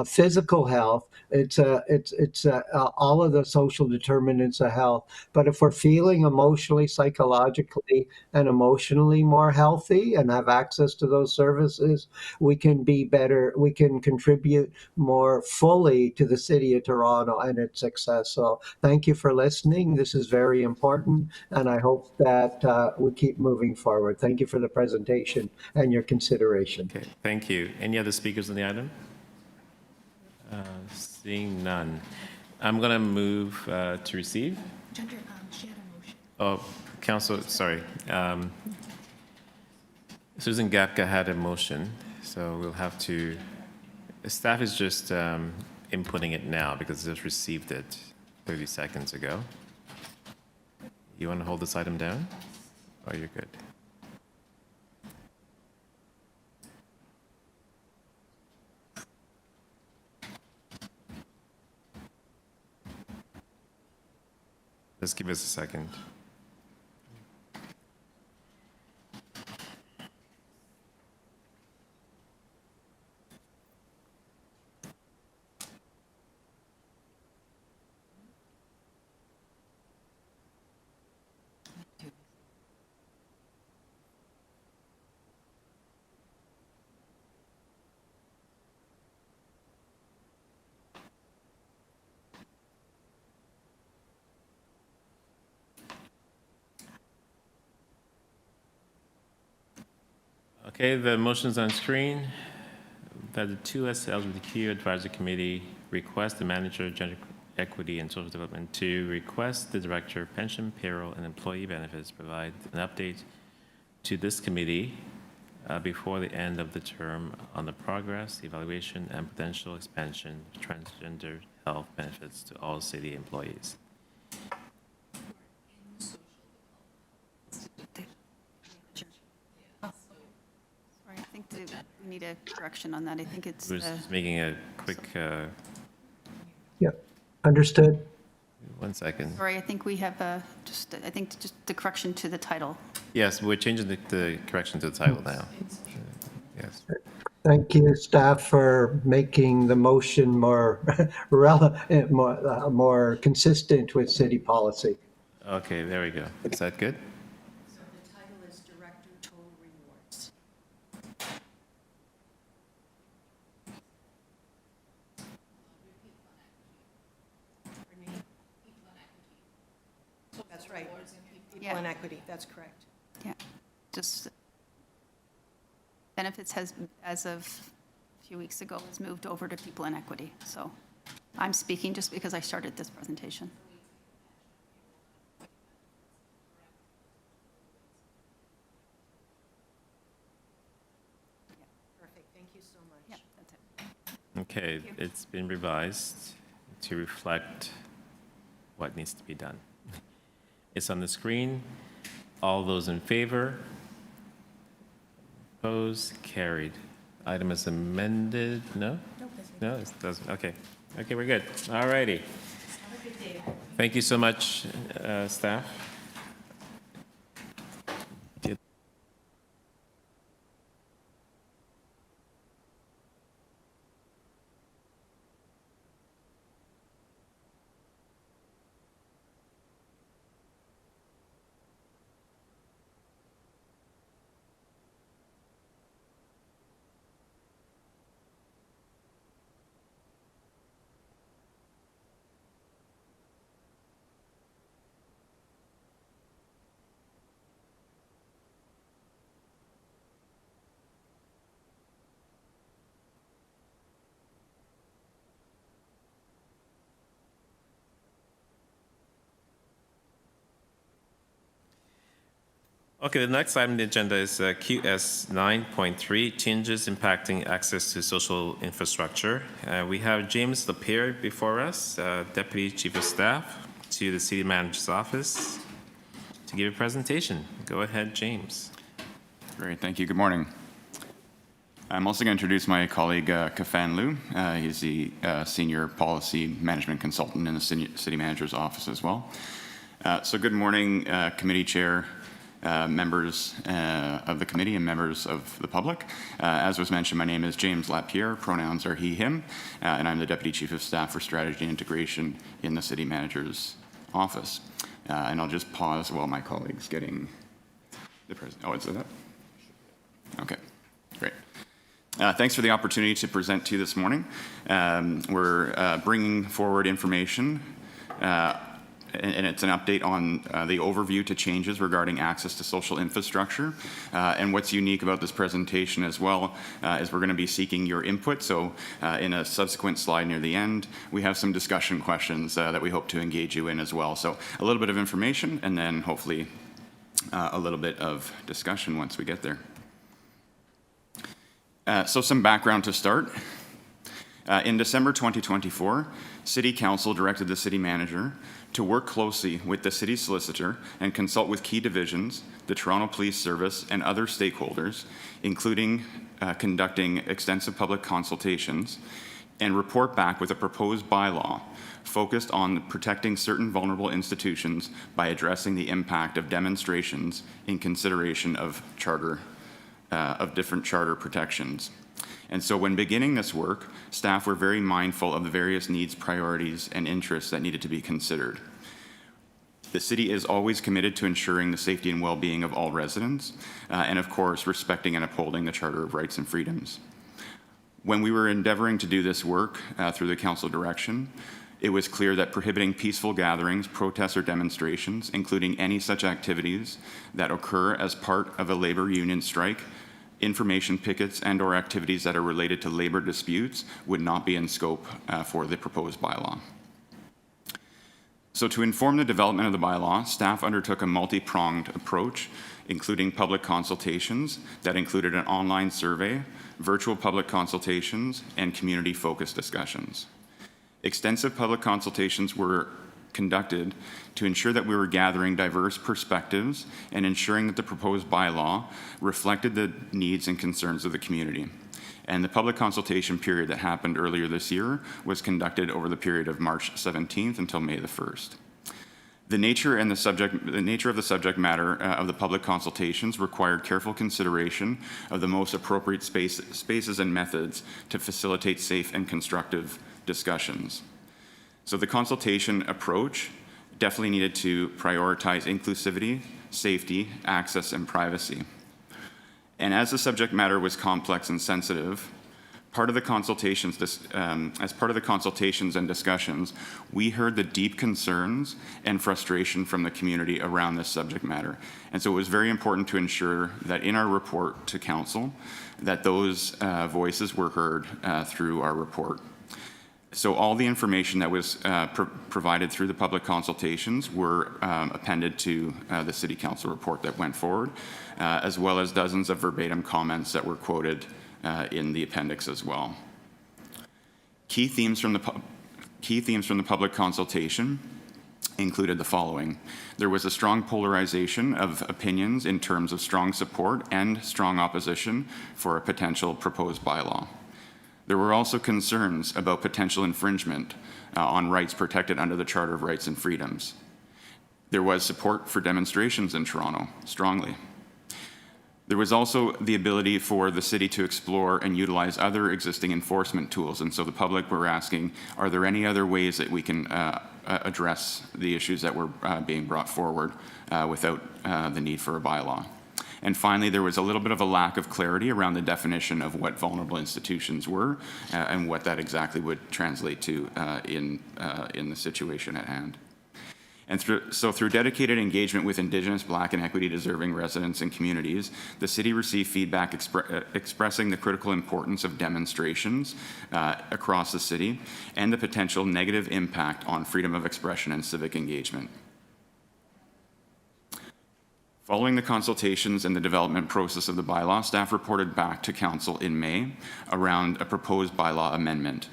physical health. It's all of the social determinants of health. But if we're feeling emotionally, psychologically, and emotionally more healthy and have access to those services, we can be better, we can contribute more fully to the city of Toronto and its success. So thank you for listening. This is very important, and I hope that we keep moving forward. Thank you for the presentation and your consideration. Okay, thank you. Any other speakers on the item? Seeing none. I'm going to move to receive. Gender, she had a motion. Oh, Council, sorry. Susan Gapka had a motion, so we'll have to, staff is just inputting it now because they just received it 30 seconds ago. You want to hold this item down? Or you're good? Just give us a second. Okay, the motion's on screen. That the 2S LGBTQ Advisory Committee requests the Manager of Gender Equity and Social Development to request the Director of Pension, Payroll, and Employee Benefits provide an update to this committee before the end of the term on the progress, evaluation, and potential expansion of transgender health benefits to all city employees. Sorry, I think we need a correction on that. I think it's. We're just making a quick, Yep, understood. 1 second. Sorry, I think we have just the correction to the title. Yes, we're changing the correction to the title now. Yes. Thank you, staff, for making the motion more relevant, more consistent with city policy. Okay, there we go. Is that good? So the title is Director Total Rewards. That's right. People Yeah. in equity, that's correct. Yeah, just benefits has, as of a few weeks ago, has moved over to people in equity. So I'm speaking just because I started this presentation. Yeah, perfect, thank you so much. Yeah, that's it. Okay, Thank you. it's been revised to reflect what needs to be done. It's on the screen. All those in favor? Opposed? Carried. Item is amended. No? No, it doesn't. Okay. Okay, we're good. All righty. Thank you so much, staff. Okay, the next item on the agenda is QS 9.3, changes impacting access to social infrastructure. We have James Lapierre before us, Deputy Chief of Staff to the City Manager's Office, to give a presentation. Go ahead, James. Great, thank you. Good morning. I'm also going to introduce my colleague, Kafan Liu. He's the Senior Policy Management Consultant in the City Manager's Office as well. So good morning, Committee Chair, members of the committee and members of the public. As was mentioned, my name is James Lapierre. Pronouns are he, him, and I'm the Deputy Chief of Staff for Strategy and Integration in the City Manager's Office. And I'll just pause while my colleague's getting the presentation. Oh, is it up? Okay, great. Thanks for the opportunity to present to you this morning. We're bringing forward information, and it's an update on the overview to changes regarding access to social infrastructure. And what's unique about this presentation as well is we're going to be seeking your input. So in a subsequent slide near the end, we have some discussion questions that we hope to engage you in as well. So a little bit of information and then hopefully a little bit of discussion once we get there. So some background to start. In December 2024, City Council directed the City Manager to work closely with the City Solicitor and consult with key divisions, the Toronto Police Service, and other stakeholders, including conducting extensive public consultations, and report back with a proposed bylaw focused on protecting certain vulnerable institutions by addressing the impact of demonstrations in consideration of different charter protections. And so when beginning this work, staff were very mindful of the various needs, priorities, and interests that needed to be considered. The city is always committed to ensuring the safety and well-being of all residents, and of course, respecting and upholding the Charter of Rights and Freedoms. When we were endeavoring to do this work through the council direction, it was clear that prohibiting peaceful gatherings, protests, or demonstrations, including any such activities that occur as part of a labor union strike, information pickets, and/or activities that are related to labor disputes would not be in scope for the proposed bylaw. So to inform the development of the bylaw, staff undertook a multi-pronged approach, including public consultations that included an online survey, virtual public consultations, and community-focused discussions. Extensive public consultations were conducted to ensure that we were gathering diverse perspectives and ensuring that the proposed bylaw reflected the needs and concerns of the community. And the public consultation period that happened earlier this year was conducted over the period of March 17th until May the 1st. The nature of the subject matter of the public consultations required careful consideration of the most appropriate spaces and methods to facilitate safe and constructive discussions. So the consultation approach definitely needed to prioritize inclusivity, safety, access, and privacy. And as the subject matter was complex and sensitive, as part of the consultations and discussions, we heard the deep concerns and frustration from the community around this subject matter. And so it was very important to ensure that in our report to council, that those voices were heard through our report. So all the information that was provided through the public consultations were appended to the City Council report that went forward, as well as dozens of verbatim comments that were quoted in the appendix as well. Key themes from the public consultation included the following. There was a strong polarization of opinions in terms of strong support and strong opposition for a potential proposed bylaw. There were also concerns about potential infringement on rights protected under the Charter of Rights and Freedoms. There was support for demonstrations in Toronto, strongly. There was also the ability for the city to explore and utilize other existing enforcement tools. And so the public were asking, are there any other ways that we can address the issues that were being brought forward without the need for a bylaw? And finally, there was a little bit of a lack of clarity around the definition of what vulnerable institutions were and what that exactly would translate to in the situation at hand. And through dedicated engagement with Indigenous, Black, and equity-deserving residents and communities, the city received feedback expressing the critical importance of demonstrations across the city and the potential negative impact on freedom of expression and civic engagement. Following the consultations and the development process of the bylaw, staff reported back to council in May around a proposed bylaw amendment.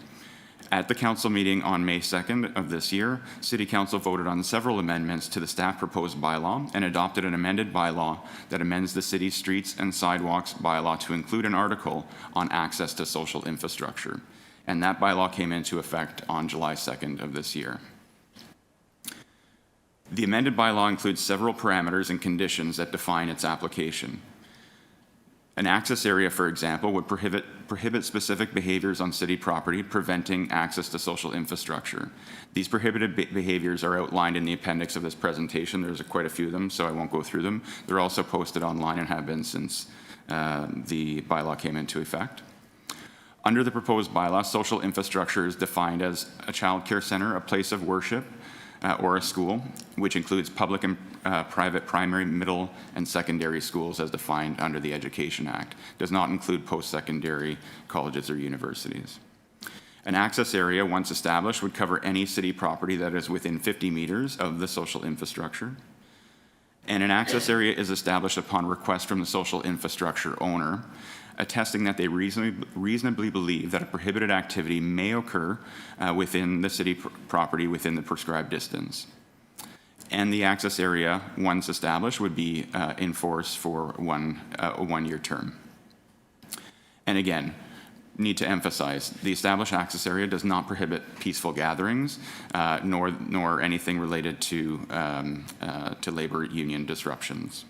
At the council meeting on May 2nd of this year, City Council voted on several amendments to the staff proposed bylaw and adopted an amended bylaw that amends the city's streets and sidewalks bylaw to include an article on access to social infrastructure. And that bylaw came into effect on July 2nd of this year. The amended bylaw includes several parameters and conditions that define its application. An access area, for example, would prohibit specific behaviors on city property, preventing access to social infrastructure. These prohibited behaviors are outlined in the appendix of this presentation. There's quite a few of them, so I won't go through them. They're also posted online and have been since the bylaw came into effect. Under the proposed bylaw, social infrastructure is defined as a child care center, a place of worship, or a school, which includes public and private primary, middle, and secondary schools as defined under the Education Act. Does not include post-secondary colleges or universities. An access area, once established, would cover any city property that is within 50 meters of the social infrastructure. And an access area is established upon request from the social infrastructure owner, attesting that they reasonably believe that a prohibited activity may occur within the city property within the prescribed distance. And the access area, once established, would be in force for a one-year term. And again, need to emphasize, the established access area does not prohibit peaceful gatherings, nor anything related to labor union disruptions.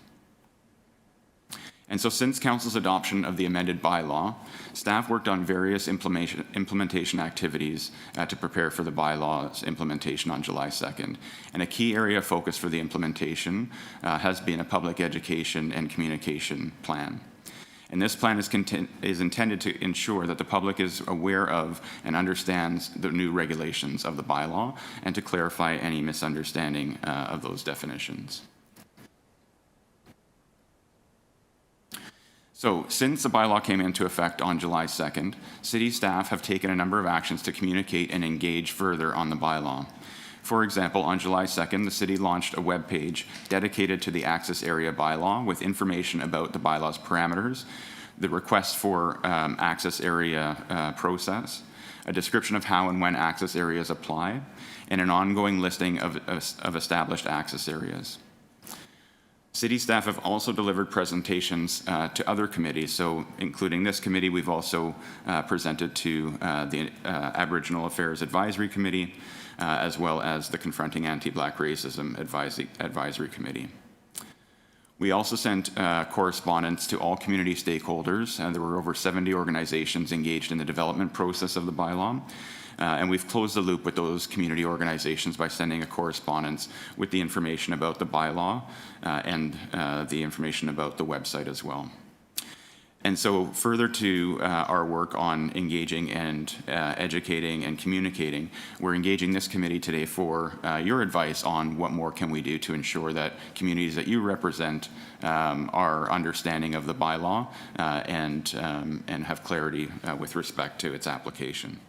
And so since Council's adoption of the amended bylaw, staff worked on various implementation activities to prepare for the bylaw's implementation on July 2nd. And a key area of focus for the implementation has been a public education and communication plan. And this plan is intended to ensure that the public is aware of and understands the new regulations of the bylaw and to clarify any misunderstanding of those definitions. So, since the bylaw came into effect on July 2nd, city staff have taken a number of actions to communicate and engage further on the bylaw. For example, on July 2nd, the city launched a webpage dedicated to the access area bylaw with information about the bylaw's parameters, the request for access area process, a description of how and when access areas apply, and an ongoing listing of established access areas. City staff have also delivered presentations to other committees, so including this committee, we've also presented to the Aboriginal Affairs Advisory Committee, as well as the Confronting Anti-Black Racism Advisory Committee. We also sent correspondence to all community stakeholders, and there were over 70 organizations engaged in the development process of the bylaw. And we've closed the loop with those community organizations by sending a correspondence with the information about the bylaw and the information about the website as well. And so further to our work on engaging and educating and communicating, we're engaging this committee today for your advice on what more can we do to ensure that communities that you represent are understanding of the bylaw and have clarity with respect to its application.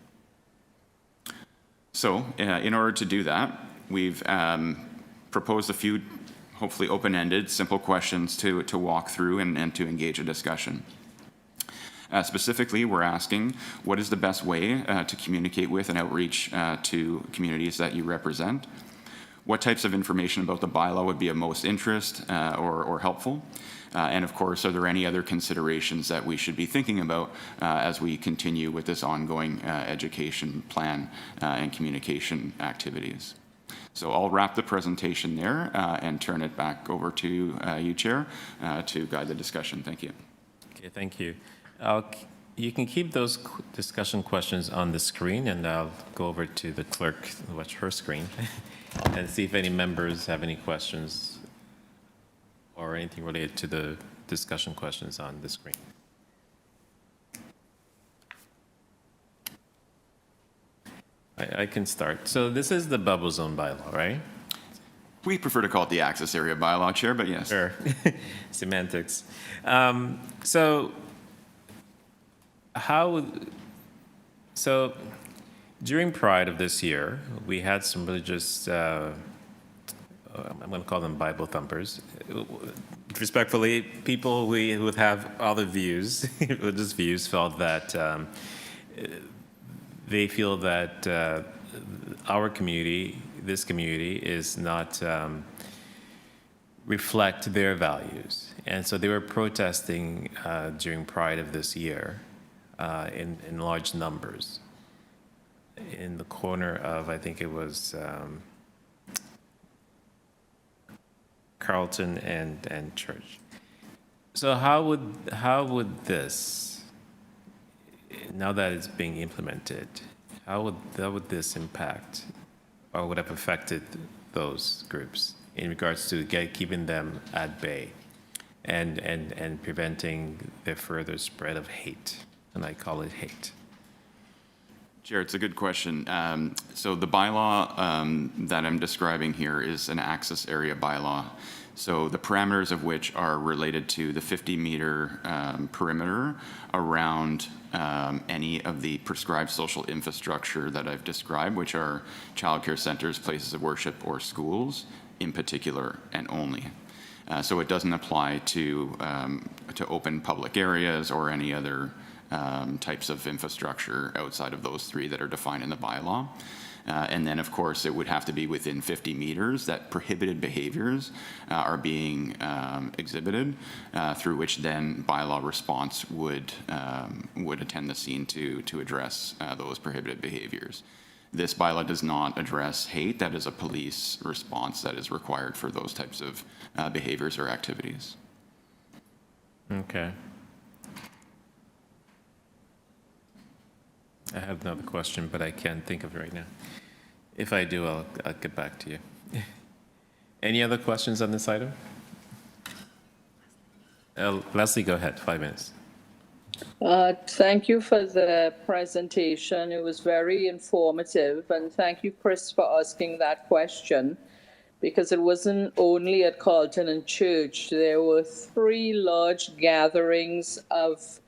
So in order to do that, we've proposed a few hopefully open-ended, simple questions to walk through and to engage a discussion. Specifically, we're asking, what is the best way to communicate with and outreach to communities that you represent? What types of information about the bylaw would be of most interest or helpful? And of course, are there any other considerations that we should be thinking about as we continue with this ongoing education plan and communication activities? So I'll wrap the presentation there and turn it back over to you, Chair, to guide the discussion. Thank you. Okay, thank you. You can keep those discussion questions on the screen, and I'll go over to the clerk, watch her screen, and see if any members have any questions or anything related to the discussion questions on the screen. I can start. So this is the bubble zone bylaw, right? We prefer to call it the access area bylaw, Chair, but yes. Sure. Semantics. So during Pride of this year, we had some religious, I'm going to call them Bible thumpers. Respectfully, people who would have other views, religious views, felt that they feel that our community, this community, is not reflect their values. And so they were protesting during Pride of this year in large numbers in the corner of, I think it was Carlton and Church. So how would this, now that it's being implemented, how would this impact or would have affected those groups in regards to keeping them at bay and preventing the further spread of hate? And I call it hate. Chair, it's a good question. So the bylaw that I'm describing here is an access area bylaw. So the parameters of which are related to the 50-meter perimeter around any of the prescribed social infrastructure that I've described, which are childcare centers, places of worship, or schools in particular and only. So it doesn't apply to open public areas or any other types of infrastructure outside of those three that are defined in the bylaw. And then, of course, it would have to be within 50 meters that prohibited behaviors are being exhibited, through which then bylaw response would attend the scene to address those prohibited behaviors. This bylaw does not address hate. That is a police response that is required for those types of behaviors or activities. Okay. I have another question, but I can't think of it right now. If I do, I'll get back to you. Any other questions on this item? Leslie, go ahead, 5 minutes. Thank you for the presentation. It was very informative, and thank you, Chris, for asking that question, because it wasn't only at Carlton and Church. There were 3 large gatherings of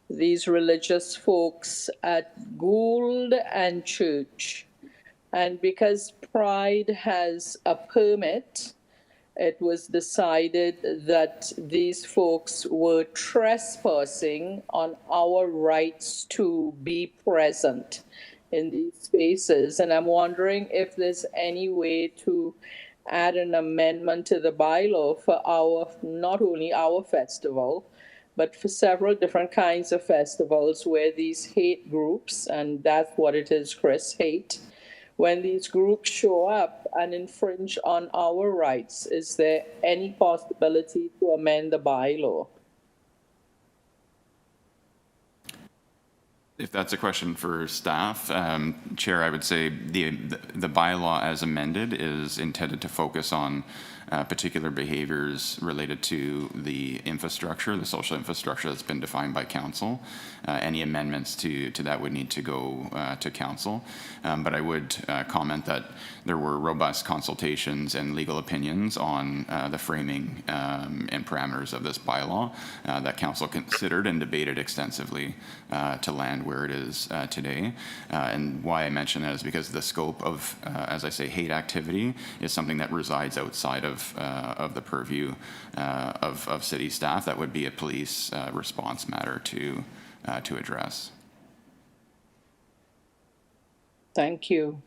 these religious folks at Gould and Church. And because Pride has a permit, it was decided that these folks were trespassing on our rights to be present in these spaces. And I'm wondering if there's any way to add an amendment to the bylaw for not only our festival, but for several different kinds of festivals where these hate groups, and that's what it is, Chris, hate, when these groups show up and infringe on our rights, is there any possibility to amend the bylaw? If that's a question for staff, Chair, I would say the bylaw as amended is intended to focus on particular behaviors related to the infrastructure, the social infrastructure that's been defined by council. Any amendments to that would need to go to council. But I would comment that there were robust consultations and legal opinions on the framing and parameters of this bylaw that council considered and debated extensively to land where it is today. And why I mention that is because the scope of, as I say, hate activity is something that resides outside of the purview of city staff. That would be a police response matter to address. Thank you.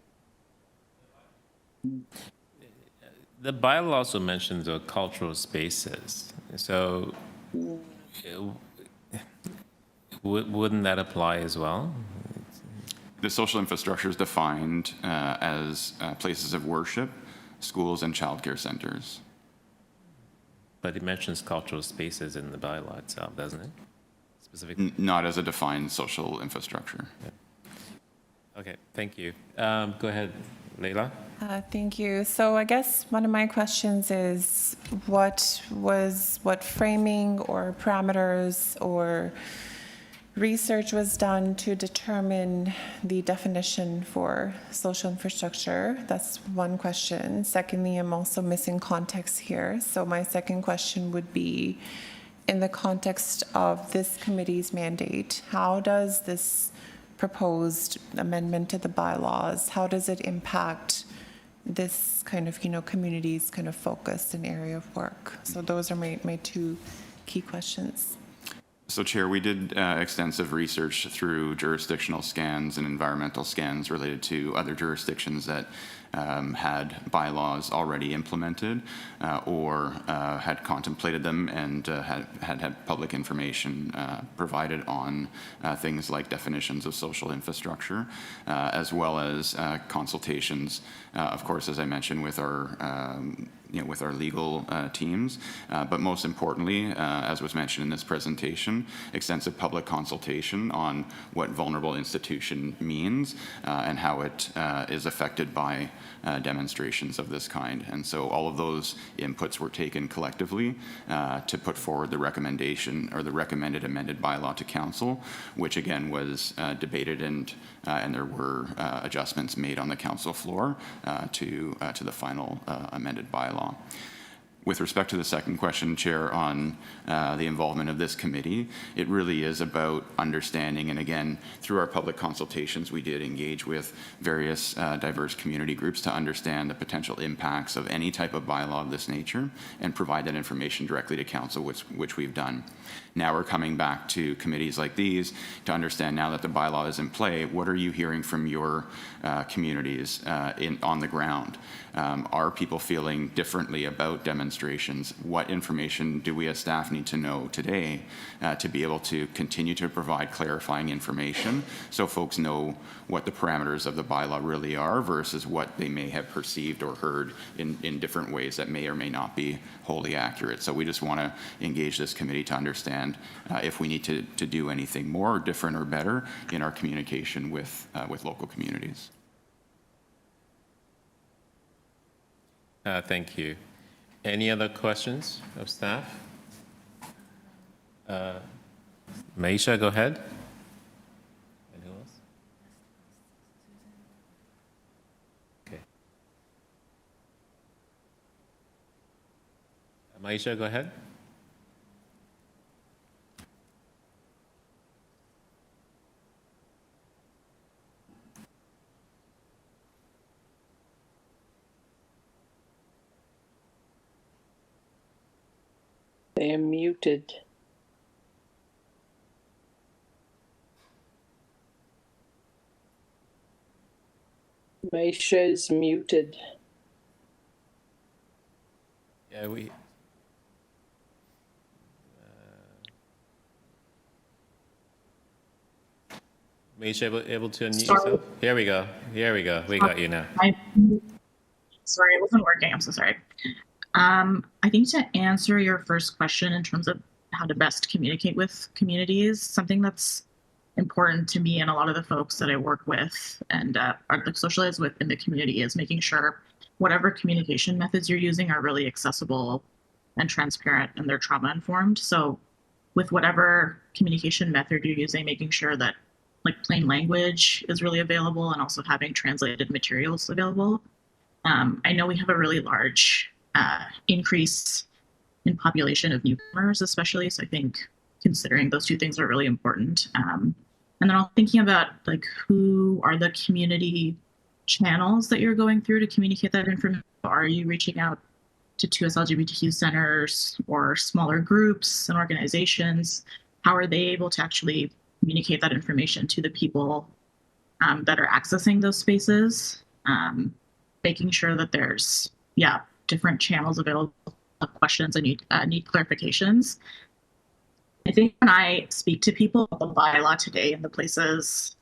The bylaw also mentions the cultural spaces. So wouldn't that apply as well? The social infrastructure is defined as places of worship, schools, and childcare centers. But it mentions cultural spaces in the bylaw itself, doesn't it? Specifically? Not as a defined social infrastructure. Yeah. Okay, thank you. Go ahead, Leila. Thank you. So I guess one of my questions is what framing or parameters or research was done to determine the definition for social infrastructure? That's one question. Secondly, I'm also missing context here. So my second question would be, in the context of this committee's mandate, how does this proposed amendment to the bylaws, how does it impact this kind of, community's kind of focus and area of work? So those are my 2 key questions. So, Chair, we did extensive research through jurisdictional scans and environmental scans related to other jurisdictions that had bylaws already implemented or had contemplated them and had public information provided on things like definitions of social infrastructure, as well as consultations, of course, as I mentioned, with our with our legal teams, but most importantly, as was mentioned in this presentation, extensive public consultation on what vulnerable institution means and how it is affected by demonstrations of this kind. And so all of those inputs were taken collectively to put forward the recommendation or the recommended amended bylaw to council, which again was debated and there were adjustments made on the council floor to the final amended bylaw. With respect to the second question, Chair, on the involvement of this committee, it really is about understanding, and again, through our public consultations, we did engage with various diverse community groups to understand the potential impacts of any type of bylaw of this nature and provide that information directly to council, which we've done. Now we're coming back to committees like these to understand, now that the bylaw is in play, what are you hearing from your communities on the ground? Are people feeling differently about demonstrations? What information do we as staff need to know today to be able to continue to provide clarifying information so folks know what the parameters of the bylaw really are versus what they may have perceived or heard in different ways that may or may not be wholly accurate. So we just want to engage this committee to understand if we need to do anything more or different or better in our communication with local communities. Thank you. Any other questions of staff? Maisha, go ahead. And who else? Okay. Maisha, go ahead. They are muted. Maisha is muted. Yeah, we. Maisha, able to unmute yourself? Here we go. Here we go. We got you now. Sorry, it wasn't working. I'm so sorry. I think to answer your first question in terms of how to best communicate with communities, something that's important to me and a lot of the folks that I work with and socialize with in the community is making sure whatever communication methods you're using are really accessible and transparent and they're trauma informed. So with whatever communication method you're using, making sure that like plain language is really available and also having translated materials available. I know we have a really large increase in population of newcomers, especially. So I think considering those two things are really important. And then I'm thinking about like who are the community channels that you're going through to communicate that information. Are you reaching out to 2S LGBTQ centers or smaller groups and organizations? How are they able to actually communicate that information to the people that are accessing those spaces? Making sure that there's, different channels available of questions and need clarifications. I think when I speak to people about the bylaw today in the places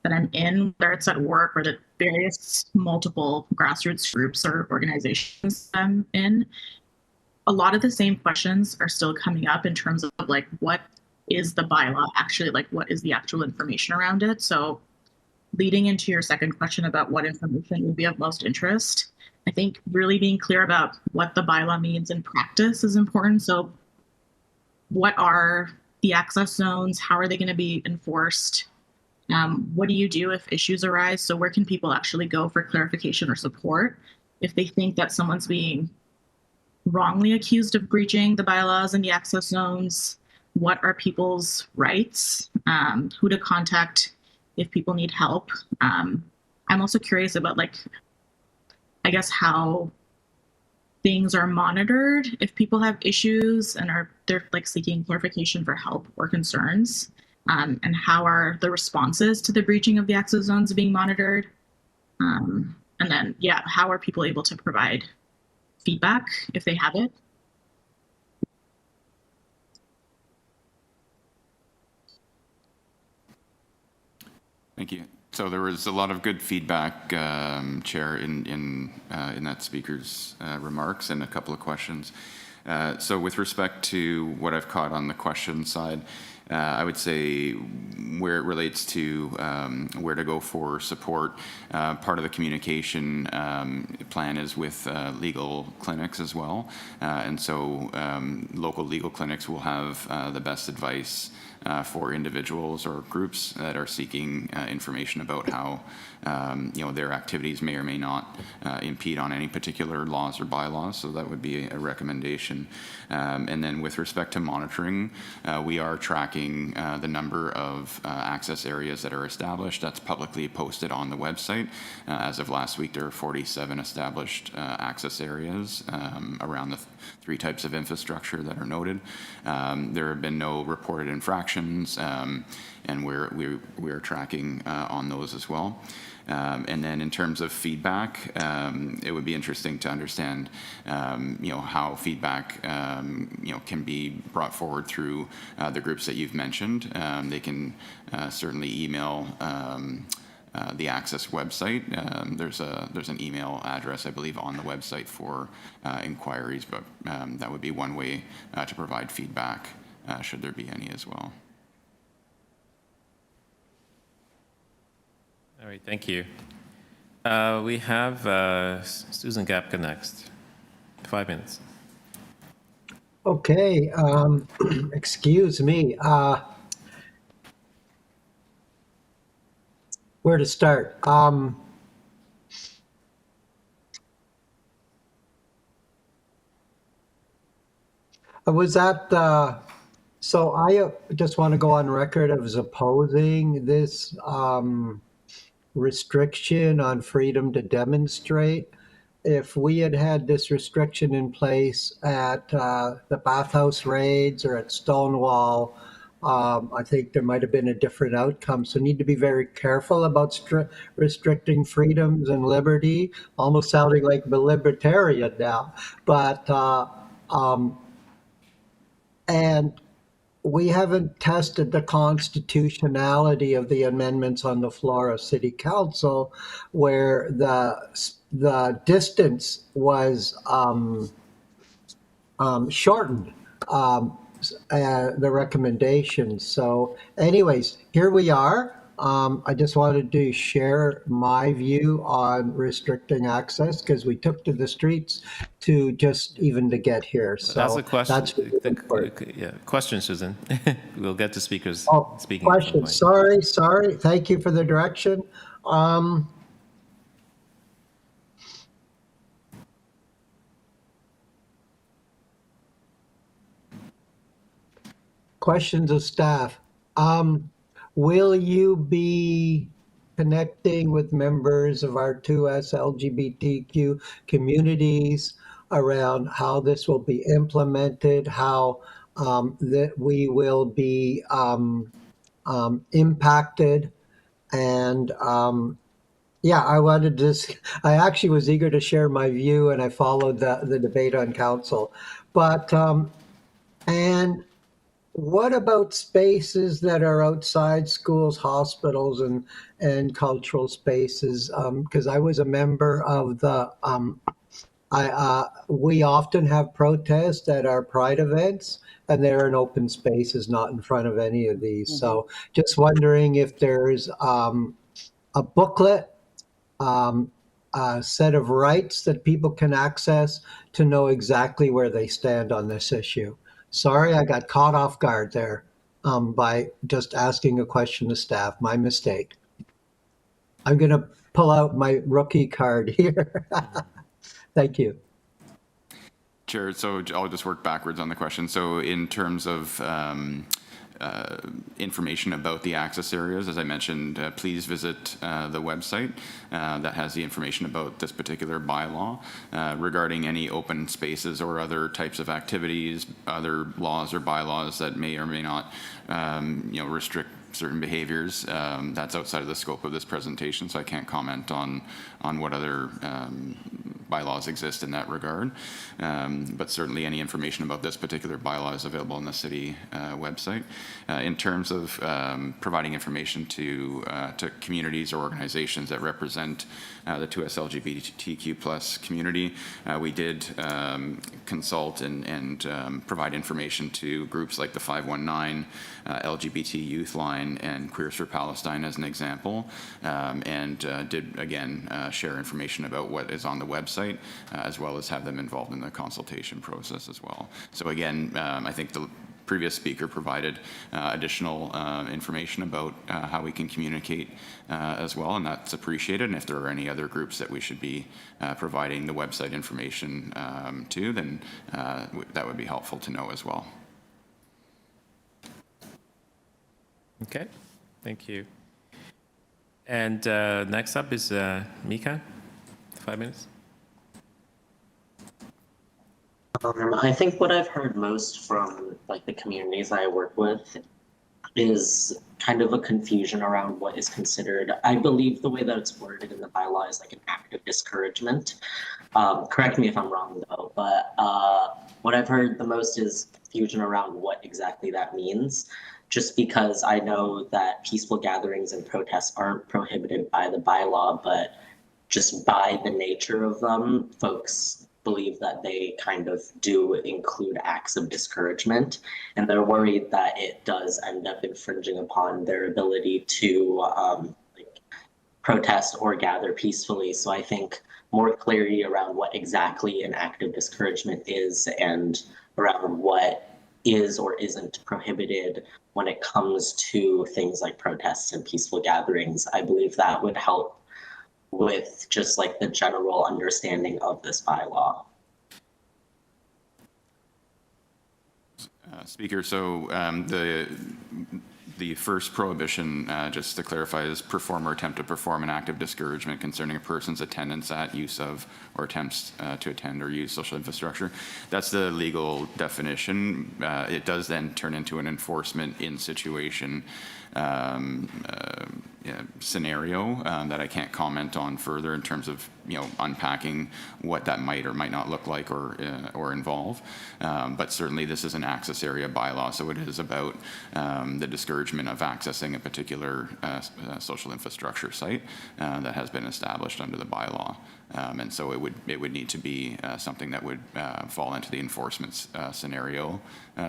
that I'm in, whether it's at work or the various multiple grassroots groups or organizations I'm in, a lot of the same questions are still coming up in terms of like, what is the bylaw actually, like what is the actual information around it? So leading into your second question about what information would be of most interest, I think really being clear about what the bylaw means in practice is important. So what are the access zones? How are they going to be enforced? What do you do if issues arise? So where can people actually go for clarification or support if they think that someone's being wrongly accused of breaching the bylaws and the access zones? What are people's rights? Who to contact if people need help? I'm also curious about how things are monitored if people have issues and they're like seeking clarification for help or concerns, and how are the responses to the breaching of the access zones being monitored, and then how are people able to provide feedback if they have it. Thank you. So there was a lot of good feedback, Chair, in that speaker's remarks and a couple of questions. So with respect to what I've caught on the question side, I would say where it relates to where to go for support, part of the communication plan is with legal clinics as well. And so local legal clinics will have the best advice for individuals or groups that are seeking information about how their activities may or may not impede on any particular laws or bylaws. So that would be a recommendation. And then with respect to monitoring, we are tracking the number of access areas that are established. That's publicly posted on the website. As of last week, there are 47 established access areas around the three types of infrastructure that are noted. There have been no reported infractions, and we're tracking on those as well. And then in terms of feedback, it would be interesting to understand, how feedback, can be brought forward through the groups that you've mentioned. They can certainly email the Access website. There's an email address, I believe, on the website for inquiries, but that would be one way to provide feedback, should there be any as well. All right, thank you. We have Susan Gapka next. 5 minutes. Okay, excuse me. Where to start? Was that, so I just want to go on record as opposing this restriction on freedom to demonstrate. If we had had this restriction in place at the bathhouse raids or at Stonewall, I think there might have been a different outcome. So need to be very careful about restricting freedoms and liberty, almost sounding like a libertarian now. But, and we haven't tested the constitutionality of the amendments on the floor of City Council, where the distance was shortened, the recommendations. So anyways, here we are. I just wanted to share my view on restricting access because we took to the streets to just even to get here. So that's a question. That's question, Susan. We'll get to speakers speaking. Question. Sorry. Thank you for the direction. Questions of staff. Will you be connecting with members of our 2S LGBTQ communities around how this will be implemented, how that we will be impacted? And I actually was eager to share my view, and I followed the debate on council. But, and what about spaces that are outside schools, hospitals, and cultural spaces? Because I was a member of the, we often have protests at our Pride events, and they're in open spaces, not in front of any of these. Mm-hmm. So just wondering if there's a booklet, a set of rights that people can access to know exactly where they stand on this issue. Sorry, I got caught off guard there by just asking a question to staff. My mistake. I'm going to pull out my rookie card here. Thank you. Chair, so I'll just work backwards on the question. So in terms of information about the access areas. As I mentioned, please visit the website that has the information about this particular bylaw regarding any open spaces or other types of activities, other laws or bylaws that may or may not restrict certain behaviors. That's outside of the scope of this presentation, so I can't comment on what other bylaws exist in that regard. But certainly any information about this particular bylaw is available on the city website. In terms of providing information to communities or organizations that represent the 2S LGBTQ+ community, we did consult and provide information to groups like the 519, LGBT Youth Line, and Queers for Palestine as an example, and did again share information about what is on the website, as well as have them involved in the consultation process as well. So again, I think the previous speaker provided additional information about how we can communicate as well, and that's appreciated. And if there are any other groups that we should be providing the website information to, then that would be helpful to know as well. Okay, thank you. And next up is Mika, 5 minutes. I think what I've heard most from the communities I work with is kind of a confusion around what is considered. I believe the way that it's worded in the bylaw is an active discouragement. Correct me if I'm wrong though, but what I've heard the most is confusion around what exactly that means. Just because I know that peaceful gatherings and protests aren't prohibited by the bylaw, but just by the nature of them, folks believe that they kind of do include acts of discouragement, and they're worried that it does end up infringing upon their ability to protest or gather peacefully. So I think more clarity around what exactly an act of discouragement is and around what is or isn't prohibited when it comes to things like protests and peaceful gatherings, I believe that would help with just the general understanding of this bylaw. Speaker, so the first prohibition, just to clarify, is perform or attempt to perform an act of discouragement concerning a person's attendance at, use of, or attempts to attend or use social infrastructure. That's the legal definition. It does then turn into an enforcement in situation scenario that I can't comment on further in terms of unpacking what that might or might not look like or involve. But certainly this is an access area bylaw, so it is about the discouragement of accessing a particular social infrastructure site that has been established under the bylaw. And so it would need to be something that would fall into the enforcement scenario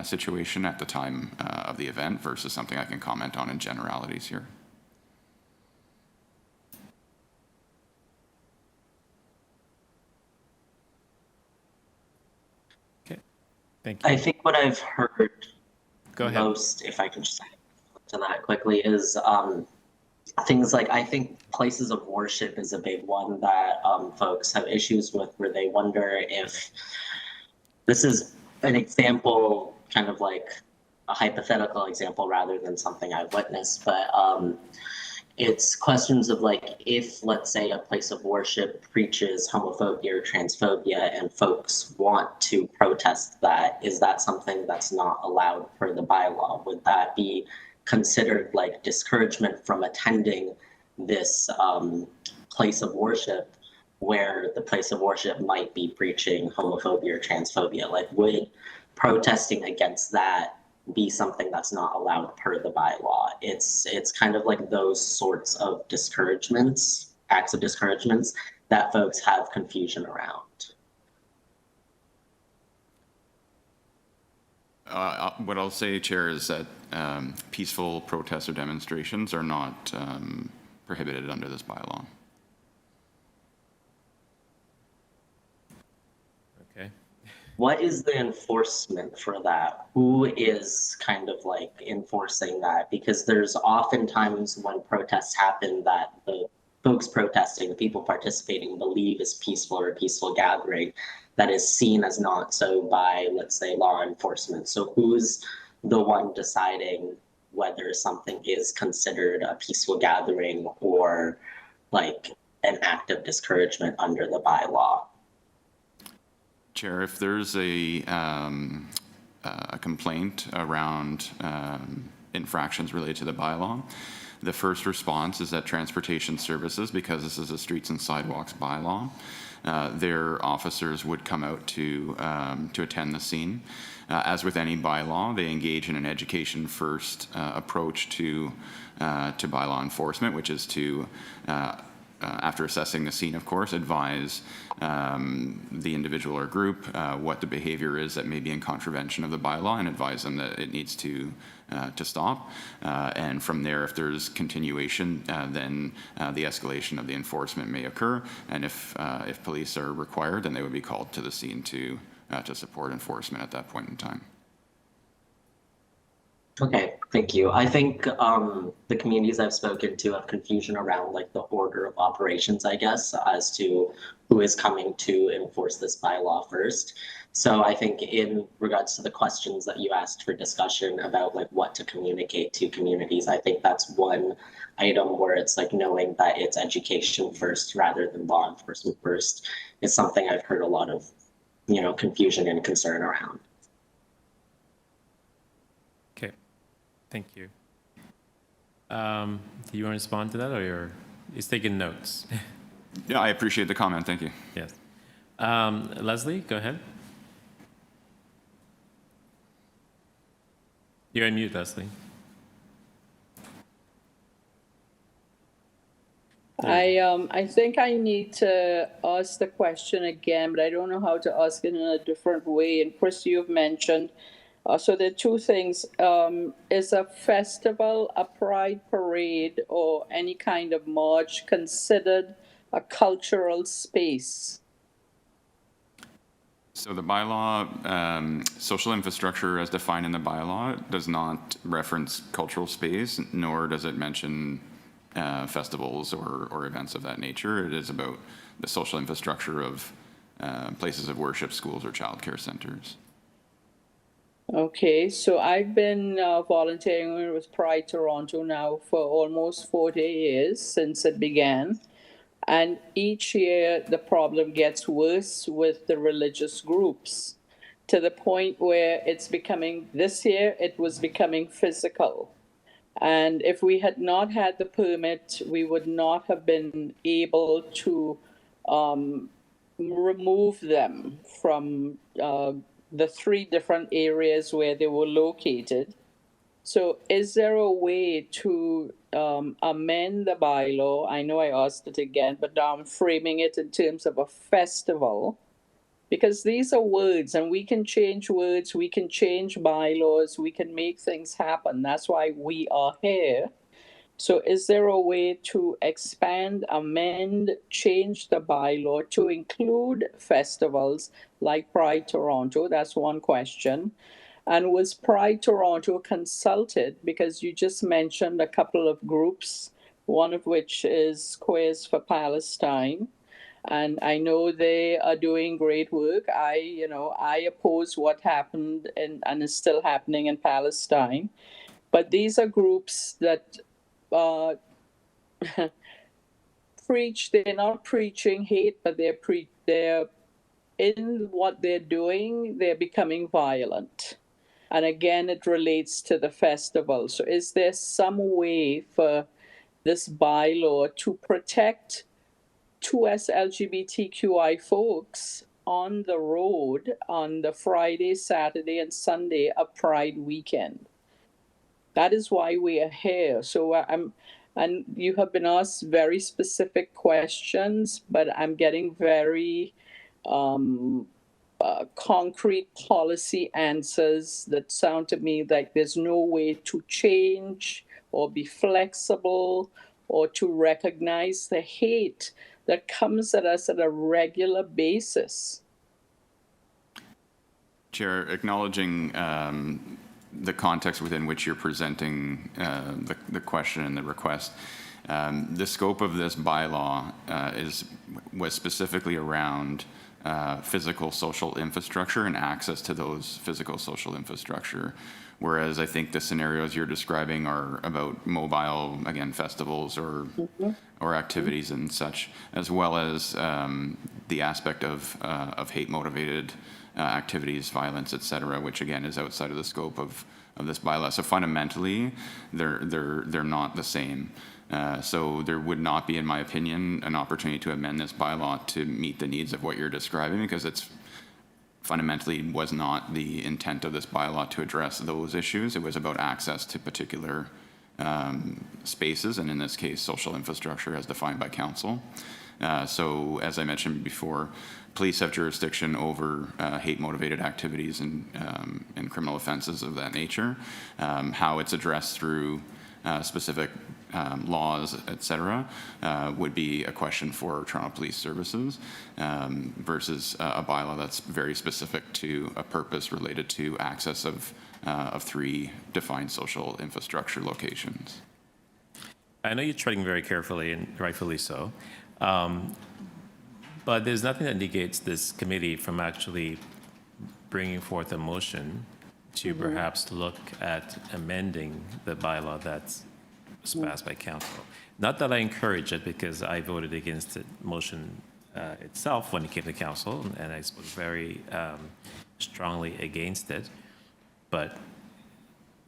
situation at the time of the event versus something I can comment on in generalities here. Okay, thank you. I think what I've heard most, if I can just add to that quickly, is things like, I think places of worship is a big one that folks have issues with, where they wonder if this is an example, kind of like a hypothetical example rather than something I've witnessed, but it's questions of if, let's say, a place of worship preaches homophobia or transphobia and folks want to protest that, is that something that's not allowed per the bylaw? Would that be considered discouragement from attending this place of worship where the place of worship might be preaching homophobia or transphobia? Would protesting against that be something that's not allowed per the bylaw? It's kind of those sorts of discouragements, acts of discouragements, that folks have confusion around. What I'll say, Chair, is that peaceful protests or demonstrations are not prohibited under this bylaw. Okay. What is the enforcement for that? Who is kind of enforcing that? Because there's oftentimes when protests happen that the folks protesting, the people participating, believe is peaceful or a peaceful gathering that is seen as not so by, let's say, law enforcement. So who's the one deciding whether something is considered a peaceful gathering or like an act of discouragement under the bylaw. Chair, if there's a complaint around infractions related to the bylaw, the first response is that Transportation Services, because this is a streets and sidewalks bylaw, their officers would come out to attend the scene. As with any bylaw, they engage in an education first approach to bylaw enforcement, which is to after assessing the scene, of course, advise the individual or group what the behavior is that may be in contravention of the bylaw and advise them that it needs to stop. And from there, if there's continuation, then the escalation of the enforcement may occur. And if police are required, then they would be called to the scene to support enforcement at that point in time. Okay, thank you. I think the communities I've spoken to have confusion around like the order of operations, I guess, as to who is coming to enforce this bylaw first. So I think in regards to the questions that you asked for discussion about like what to communicate to communities, I think that's one item where it's like knowing that it's education first rather than law enforcement first is something I've heard a lot of, confusion and concern around. Okay, thank you. Do you want to respond to that, or he's taking notes? Yeah, I appreciate the comment. Thank you. Yes. Leslie, go ahead. You're on mute, Leslie. I think I need to ask the question again, but I don't know how to ask it in a different way. And Chris, you've mentioned, so there are two things. Is a festival, a pride parade, or any kind of march considered a cultural space? So the bylaw, social infrastructure as defined in the bylaw does not reference cultural space, nor does it mention festivals or events of that nature. It is about the social infrastructure of places of worship, schools, or childcare centers. Okay, so I've been volunteering with Pride Toronto now for almost 40 years since it began. And each year the problem gets worse with the religious groups to the point where this year it was becoming physical. And if we had not had the permit, we would not have been able to remove them from the 3 different areas where they were located. So is there a way to amend the bylaw? I know I asked it again, but now I'm framing it in terms of a festival, because these are words and we can change words, we can change bylaws, we can make things happen. That's why we are here. So is there a way to expand, amend, change the bylaw to include festivals like Pride Toronto? That's one question. And was Pride Toronto consulted? Because you just mentioned a couple of groups, one of which is Queers for Palestine. And I know they are doing great work. I oppose what happened and is still happening in Palestine. But these are groups that preach, they're not preaching hate, but they're in what they're doing, they're becoming violent. And again, it relates to the festival. So is there some way for this bylaw to protect 2S LGBTQI folks on the road on the Friday, Saturday, and Sunday of Pride weekend? That is why we are here. So and you have been asked very specific questions, but I'm getting very concrete policy answers that sound to me like there's no way to change or be flexible or to recognize the hate that comes at us at a regular basis. Chair, acknowledging the context within which you're presenting the question and the request, the scope of this bylaw is was specifically around physical social infrastructure and access to those physical social infrastructure. Whereas I think the scenarios you're describing are about mobile, again, festivals or activities and such, as well as the aspect of hate-motivated activities, violence, et cetera, which again is outside of the scope of this bylaw. So fundamentally, they're not the same. So there would not be, in my opinion, an opportunity to amend this bylaw to meet the needs of what you're describing, because it's fundamentally was not the intent of this bylaw to address those issues. It was about access to particular spaces, and in this case, social infrastructure as defined by council. So as I mentioned before, police have jurisdiction over hate-motivated activities and criminal offenses of that nature. How it's addressed through specific laws, et cetera, would be a question for Toronto Police Services versus a bylaw that's very specific to a purpose related to access of 3 defined social infrastructure locations. I know you're treading very carefully, and rightfully so, but there's nothing that negates this committee from actually bringing forth a motion to perhaps look at amending the bylaw that's passed by council. Not that I encourage it, because I voted against the motion itself when it came to council, and I spoke very strongly against it, but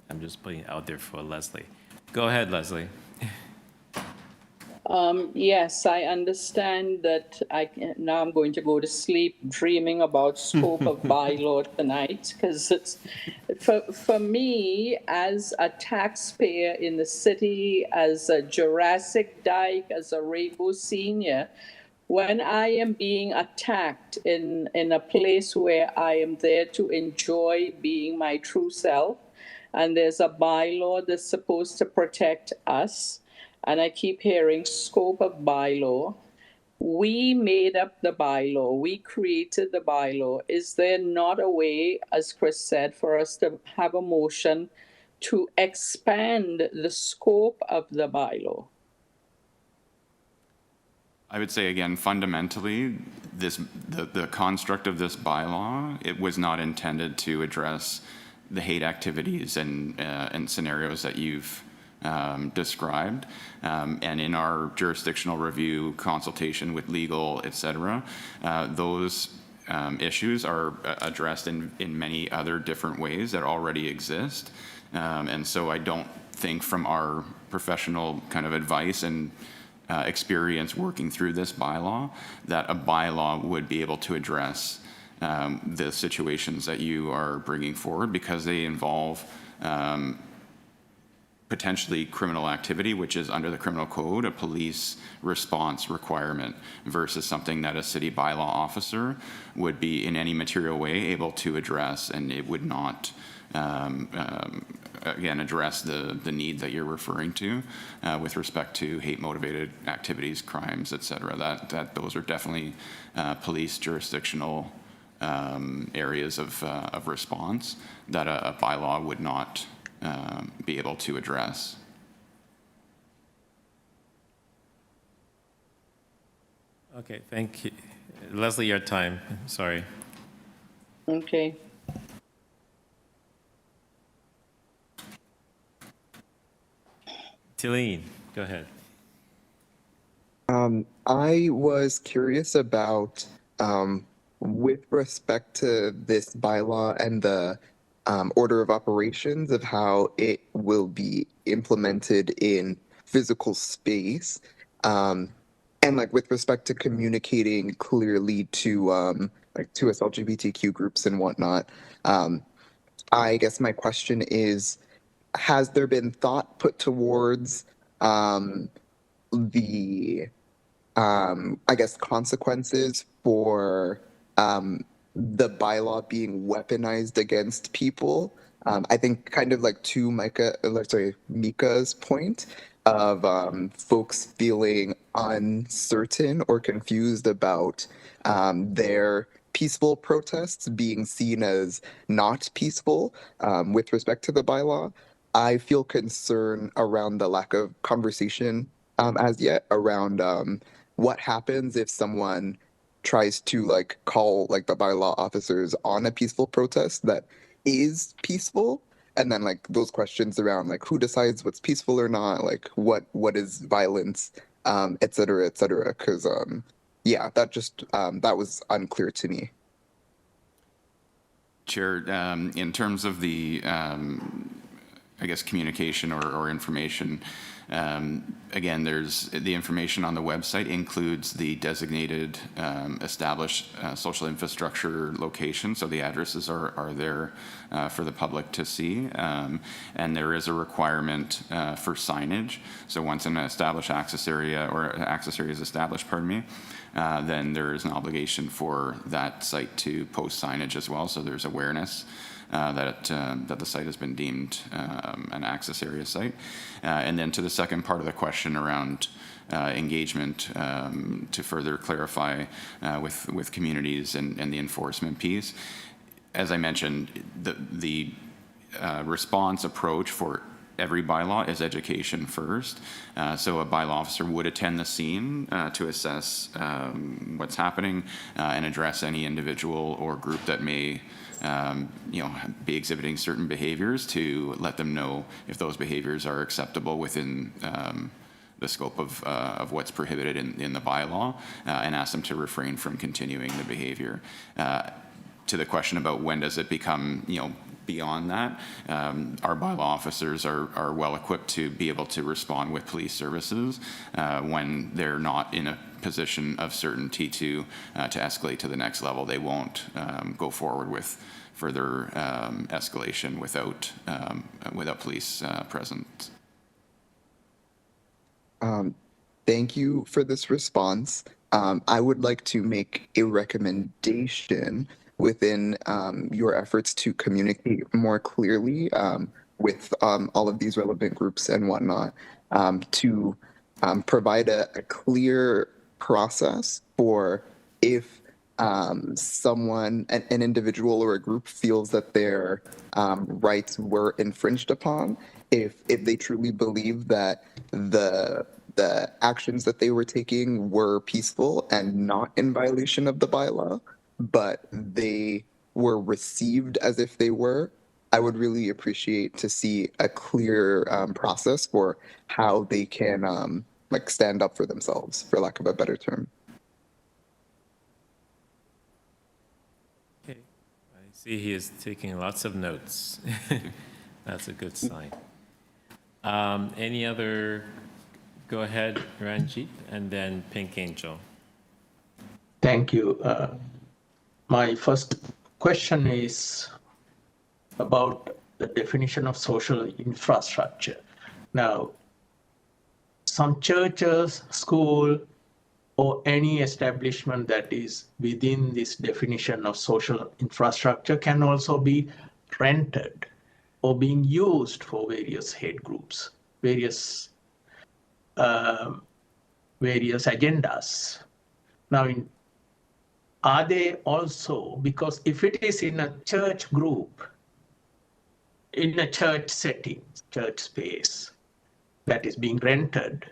I'm just putting it out there for Leslie. Go ahead, Leslie. Yes, I understand that now I'm going to go to sleep dreaming about scope of bylaw tonight, because it's for me as a taxpayer in the city, as a Jurassic Dyke, as a Rainbow Senior, when I am being attacked in a place where I am there to enjoy being my true self, and there's a bylaw that's supposed to protect us, and I keep hearing scope of bylaw. We made up the bylaw. We created the bylaw. Is there not a way, as Chris said, for us to have a motion to expand the scope of the bylaw? I would say, again, fundamentally, the construct of this bylaw, it was not intended to address the hate activities and scenarios that you've described. And in our jurisdictional review, consultation with legal, et cetera, those issues are addressed in many other different ways that already exist. And so I don't think, from our professional kind of advice and experience working through this bylaw, that a bylaw would be able to address the situations that you are bringing forward, because they involve potentially criminal activity, which is under the criminal code, a police response requirement, versus something that a city bylaw officer would be in any material way able to address, and it would not again address the need that you're referring to with respect to hate-motivated activities, crimes, et cetera. That those are definitely police jurisdictional areas of response that a bylaw would not be able to address. Okay, thank you. Leslie, your time. Sorry. Okay. Tilleen, go ahead. I was curious about, with respect to this bylaw and the order of operations of how it will be implemented in physical space, and like with respect to communicating clearly to to us LGBTQ groups and whatnot. I guess my question is, has there been thought put towards the I guess consequences for the bylaw being weaponized against people? I think kind of like to Mika's point of folks feeling uncertain or confused about their peaceful protests being seen as not peaceful with respect to the bylaw. I feel concern around the lack of conversation as yet around what happens if someone tries to like call like the bylaw officers on a peaceful protest that is peaceful, and then like those questions around like who decides what's peaceful or not, like what is violence, et cetera, et cetera. Because yeah, that was unclear to me. Chair, in terms of the, I guess, communication or information, again, there's the information on the website includes the designated established social infrastructure location, so the addresses are there for the public to see, and there is a requirement for signage. So once an established access area or access area is established, pardon me, then there is an obligation for that site to post signage as well. So there's awareness that the site has been deemed an access area site. And then to the second part of the question around engagement, to further clarify with communities and the enforcement piece, as I mentioned, the response approach for every bylaw is education first. So a bylaw officer would attend the scene to assess what's happening and address any individual or group that may be exhibiting certain behaviors, to let them know if those behaviors are acceptable within the scope of what's prohibited in the bylaw, and ask them to refrain from continuing the behavior. To the question about when does it become, beyond that, our bylaw officers are well equipped to be able to respond with police services when they're not in a position of certainty to escalate to the next level. They won't go forward with further escalation without police presence. Thank you for this response. I would like to make a recommendation within your efforts to communicate more clearly with all of these relevant groups and whatnot, to provide a clear process for if someone, an individual or a group feels that their rights were infringed upon, if they truly believe that the actions that they were taking were peaceful and not in violation of the bylaw, but they were received as if they were, I would really appreciate to see a clear process for how they can stand up for themselves, for lack of a better term. Okay, I see he is taking lots of notes. That's a good sign. Any other? Go ahead, Ranjit, and then Pink Angel. Thank you. My first question is about the definition of social infrastructure. Now, some churches, school, or any establishment that is within this definition of social infrastructure can also be rented or being used for various hate groups, various agendas. Now, are they also, because if it is in a church group, in a church setting, church space that is being rented,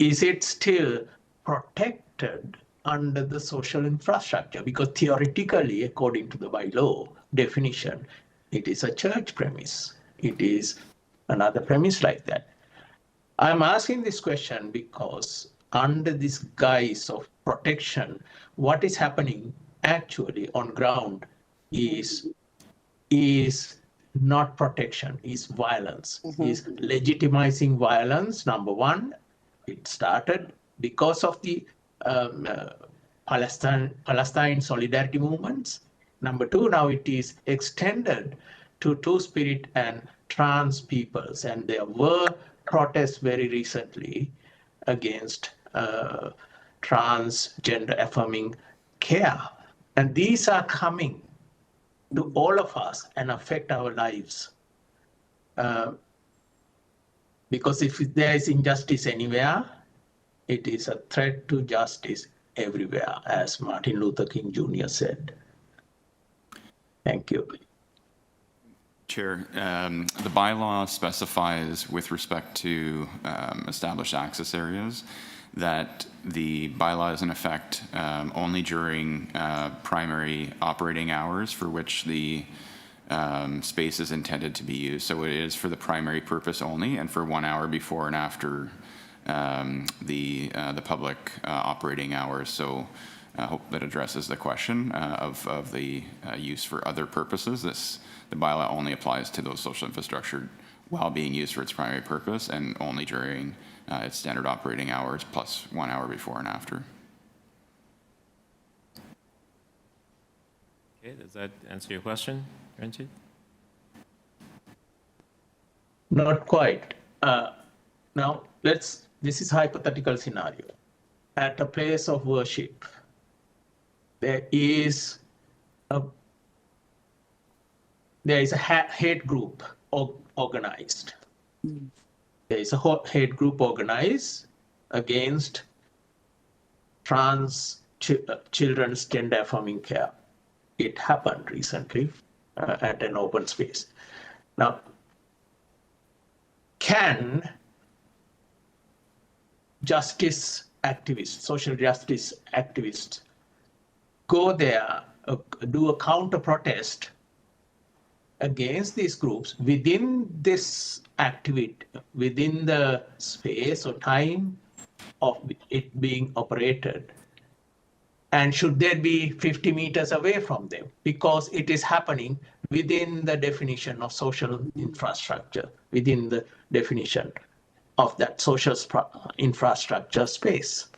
is it still protected under the social infrastructure? Because theoretically, according to the bylaw definition, it is a church premise. It is another premise like that. I'm asking this question because under this guise of protection, what is happening actually on ground is not protection, is violence, is legitimizing violence. Number one, it started because of the Palestine solidarity movements. Number two, now it is extended to Two-Spirit and trans peoples, and there were protests very recently against transgender affirming care. And these are coming to all of us and affect our lives. Because if there is injustice anywhere, it is a threat to justice everywhere, as Martin Luther King Jr. said. Thank you. Chair, the bylaw specifies with respect to established access areas that the bylaw is in effect only during primary operating hours for which the space is intended to be used. So it is for the primary purpose only and for 1 hour before and after the public operating hours. So I hope that addresses the question of the use for other purposes. The bylaw only applies to those social infrastructure while being used for its primary purpose and only during its standard operating hours plus 1 hour before and after. Okay, does that answer your question, Ranjit? Not quite. Now, this is hypothetical scenario. At a place of worship, there is a hate group organized. There is a hate group organized against trans children's gender affirming care. It happened recently at an open space. Now, can justice activists, social justice activists, go there, do a counter protest against these groups within this activity, within the space or time of it being operated? And should they be 50 meters away from them? Because it is happening within the definition of social infrastructure, within the definition of that social infrastructure space.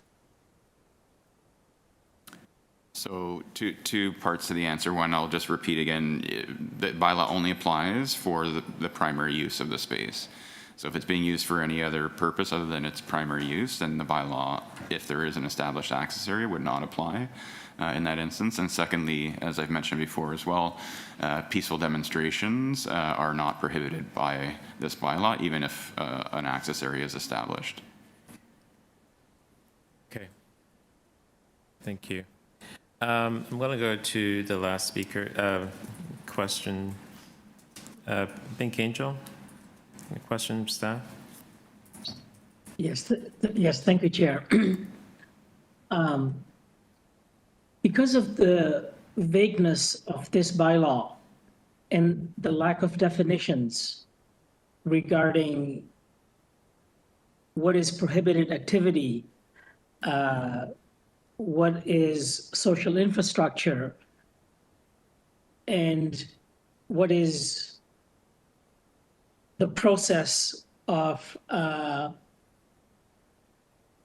So two parts to the answer. One, I'll just repeat again, the bylaw only applies for the primary use of the space. So if it's being used for any other purpose other than its primary use, then the bylaw, if there is an established access area, would not apply in that instance. And secondly, as I've mentioned before as well, peaceful demonstrations are not prohibited by this bylaw, even if an access area is established. Okay. Thank you. I'm going to go to the last speaker question. Pink Angel, any question, staff? Yes, yes, thank you, Chair. Because of the vagueness of this bylaw and the lack of definitions regarding what is prohibited activity, what is social infrastructure, and what is the process of,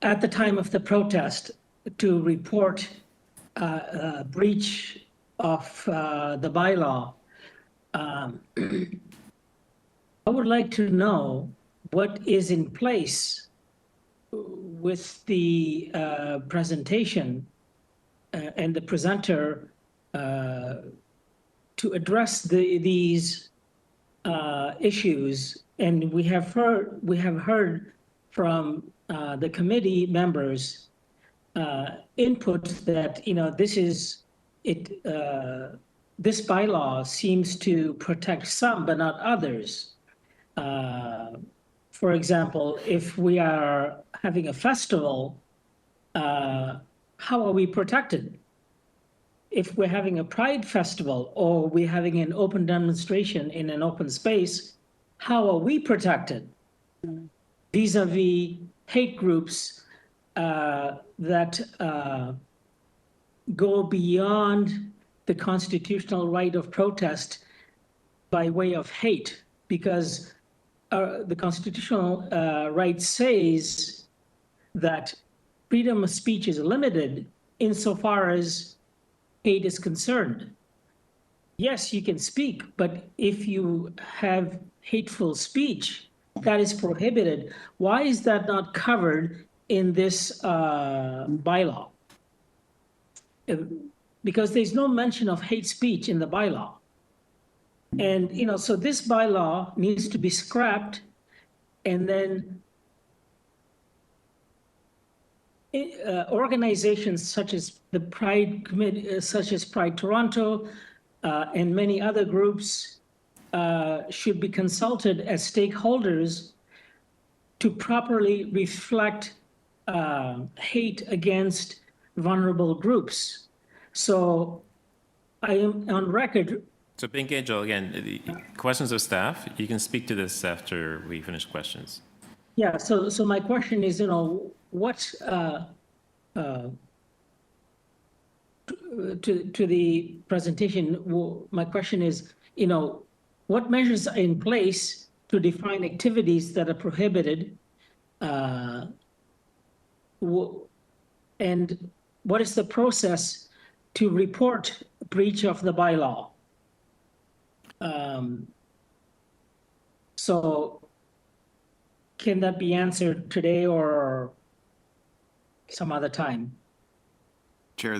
at the time of the protest, to report a breach of the bylaw. I would like to know what is in place with the presentation and the presenter to address these issues. And we have heard from the committee members input that this bylaw seems to protect some but not others. For example, if we are having a festival, how are we protected? If we're having a pride festival or we're having an open demonstration in an open space, how are we protected vis-a-vis hate groups that go beyond the constitutional right of protest by way of hate? Because the constitutional right says that freedom of speech is limited insofar as hate is concerned. Yes, you can speak, but if you have hateful speech, that is prohibited. Why is that not covered in this bylaw? Because there's no mention of hate speech in the bylaw. And, so this bylaw needs to be scrapped, and then organizations such as the Pride Committee, such as Pride Toronto, and many other groups should be consulted as stakeholders to properly reflect hate against vulnerable groups. So I am on record. So Pink Angel, again, the questions of staff, you can speak to this after we finish questions. Yeah, so my question is, what to the presentation, my question is, what measures are in place to define activities that are prohibited? And what is the process to report breach of the bylaw? So can that be answered today or some other time? Chair,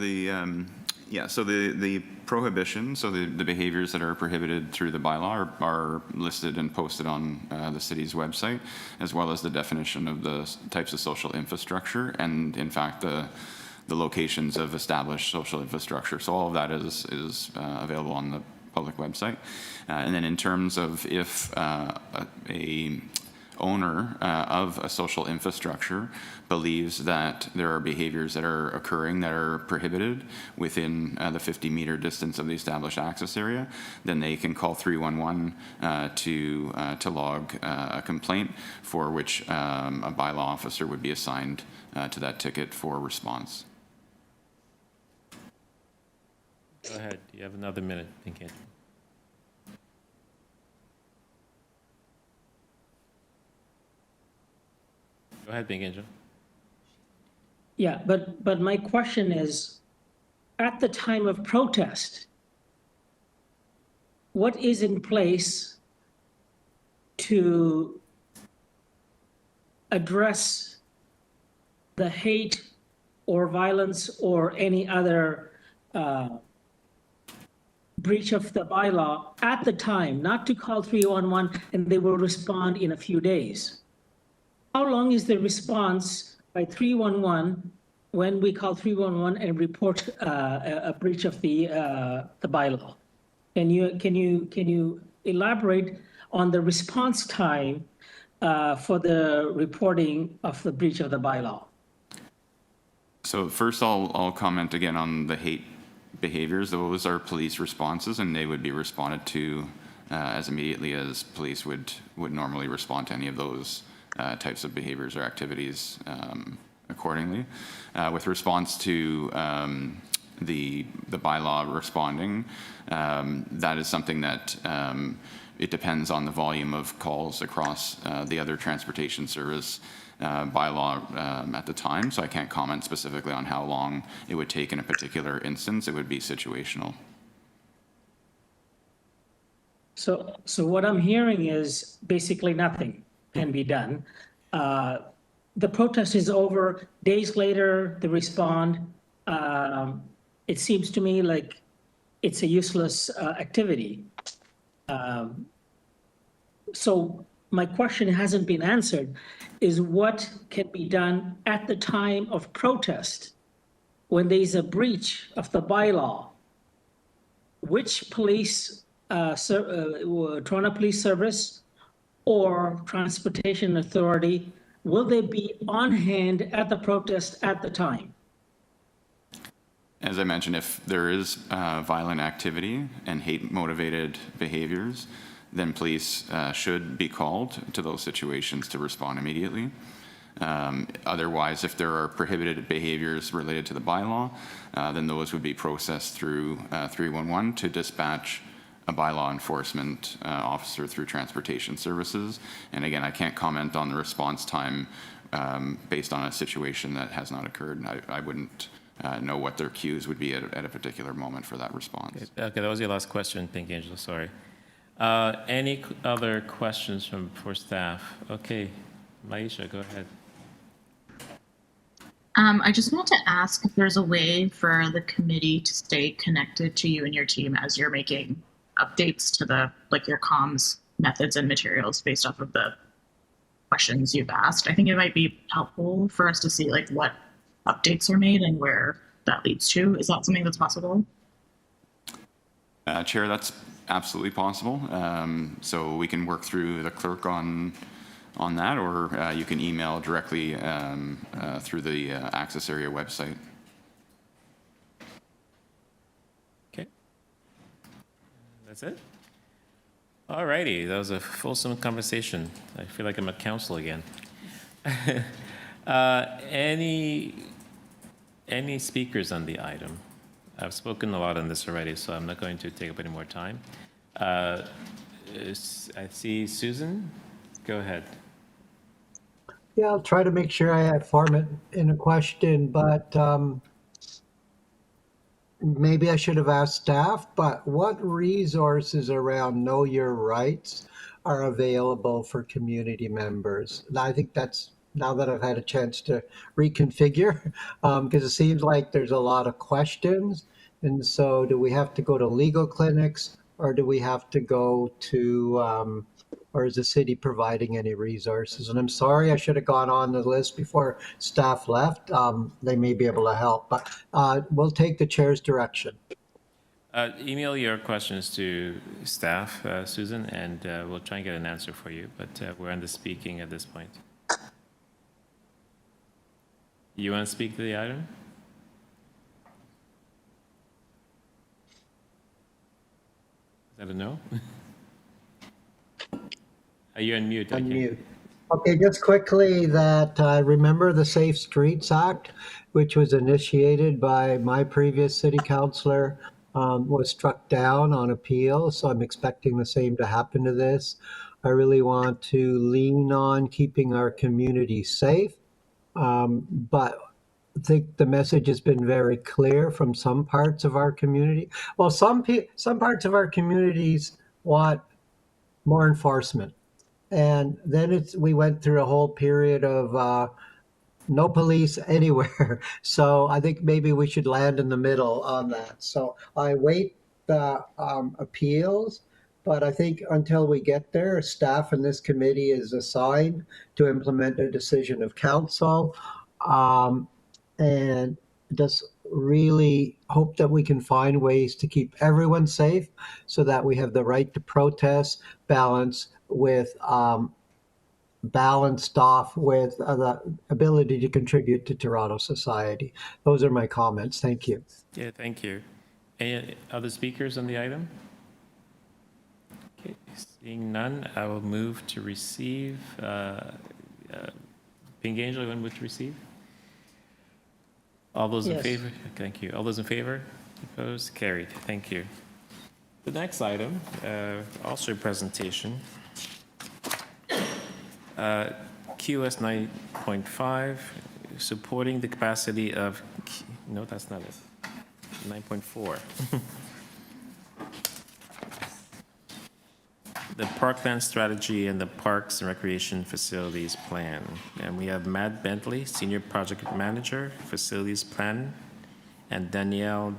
so the prohibition, so the behaviors that are prohibited through the bylaw are listed and posted on the city's website, as well as the definition of the types of social infrastructure, and in fact the locations of established social infrastructure. So all of that is available on the public website. And then in terms of if a owner of a social infrastructure believes that there are behaviors that are occurring that are prohibited within the 50-meter distance of the established access area, then they can call 311 to log a complaint, for which a bylaw officer would be assigned to that ticket for response. Go ahead, you have another minute, Pink Angel. Go ahead, Pink Angel. Yeah, but my question is, at the time of protest, what is in place to address the hate or violence or any other breach of the bylaw at the time, not to call 311 and they will respond in a few days? How long is the response by 311 when we call 311 and report a breach of the bylaw? Can you elaborate on the response time for the reporting of the breach of the bylaw? So first I'll comment again on the hate behaviors. Those are police responses, and they would be responded to as immediately as police would normally respond to any of those types of behaviors or activities accordingly. With response to the bylaw responding, that is something that it depends on the volume of calls across the other transportation service bylaw at the time, so I can't comment specifically on how long it would take in a particular instance. It would be situational. So what I'm hearing is basically nothing can be done. The protest is over. Days later, they respond. It seems to me like it's a useless activity. So my question hasn't been answered, is what can be done at the time of protest when there is a breach of the bylaw? Which police, Toronto Police Service or Transportation Authority, will they be on hand at the protest at the time? As I mentioned, if there is violent activity and hate-motivated behaviors, then police should be called to those situations to respond immediately. Otherwise, if there are prohibited behaviors related to the bylaw, then those would be processed through 311 to dispatch a bylaw enforcement officer through transportation services. And again, I can't comment on the response time based on a situation that has not occurred. I wouldn't know what their cues would be at a particular moment for that response. Okay, that was your last question. Thank you, Angela. Sorry. Any other questions for staff? Okay, Maisha, go ahead. I just want to ask if there's a way for the committee to stay connected to you and your team as you're making updates to your comms methods and materials based off of the questions you've asked. I think it might be helpful for us to see what updates are made and where that leads to. Is that something that's possible? Chair, that's absolutely possible. So we can work through the clerk on on that, or you can email directly through the Access Area website. Okay. That's it? All righty, that was a fulsome conversation. I feel like I'm at council again. Any speakers on the item? I've spoken a lot on this already, so I'm not going to take up any more time. I see Susan. Go ahead. Yeah, I'll try to make sure I form it in a question, but maybe I should have asked staff, but what resources around Know Your Rights are available for community members? And I think that's now that I've had a chance to reconfigure, because it seems like there's a lot of questions. And so do we have to go to legal clinics, or do we have to go to, or is the city providing any resources? And I'm sorry, I should have gone on the list before staff left. They may be able to help, but we'll take the chair's direction. Email your questions to staff, Susan, and we'll try and get an answer for you, but we're on the speaking at this point. You want to speak to the item? Is that a no? Are you on mute? Unmute. Okay, just quickly that I remember the Safe Streets Act, which was initiated by my previous city councillor, was struck down on appeal. So I'm expecting the same to happen to this. I really want to lean on keeping our community safe. But I think the message has been very clear from some parts of our community. Well, some parts of our communities want more enforcement. And then we went through a whole period of no police anywhere. So I think maybe we should land in the middle on that. So I wait the appeals, but I think until we get there, staff in this committee is assigned to implement a decision of council. And just really hope that we can find ways to keep everyone safe so that we have the right to protest balanced off with the ability to contribute to Toronto society. Those are my comments. Thank you. Yeah, thank you. Any other speakers on the item? Okay, seeing none, I will move to receive. Pink Angel, you want to move to receive? All those in Yes. favor? Thank you. All those in favor? Opposed? Carried. Thank you. The next item, also a presentation. QS 9.5, supporting the capacity of, no, that's not it. 9.4. The Parkland strategy and the Parks and Recreation Facilities Plan. And we have Matt Bentley, Senior Project Manager, Facilities Plan, and Danielle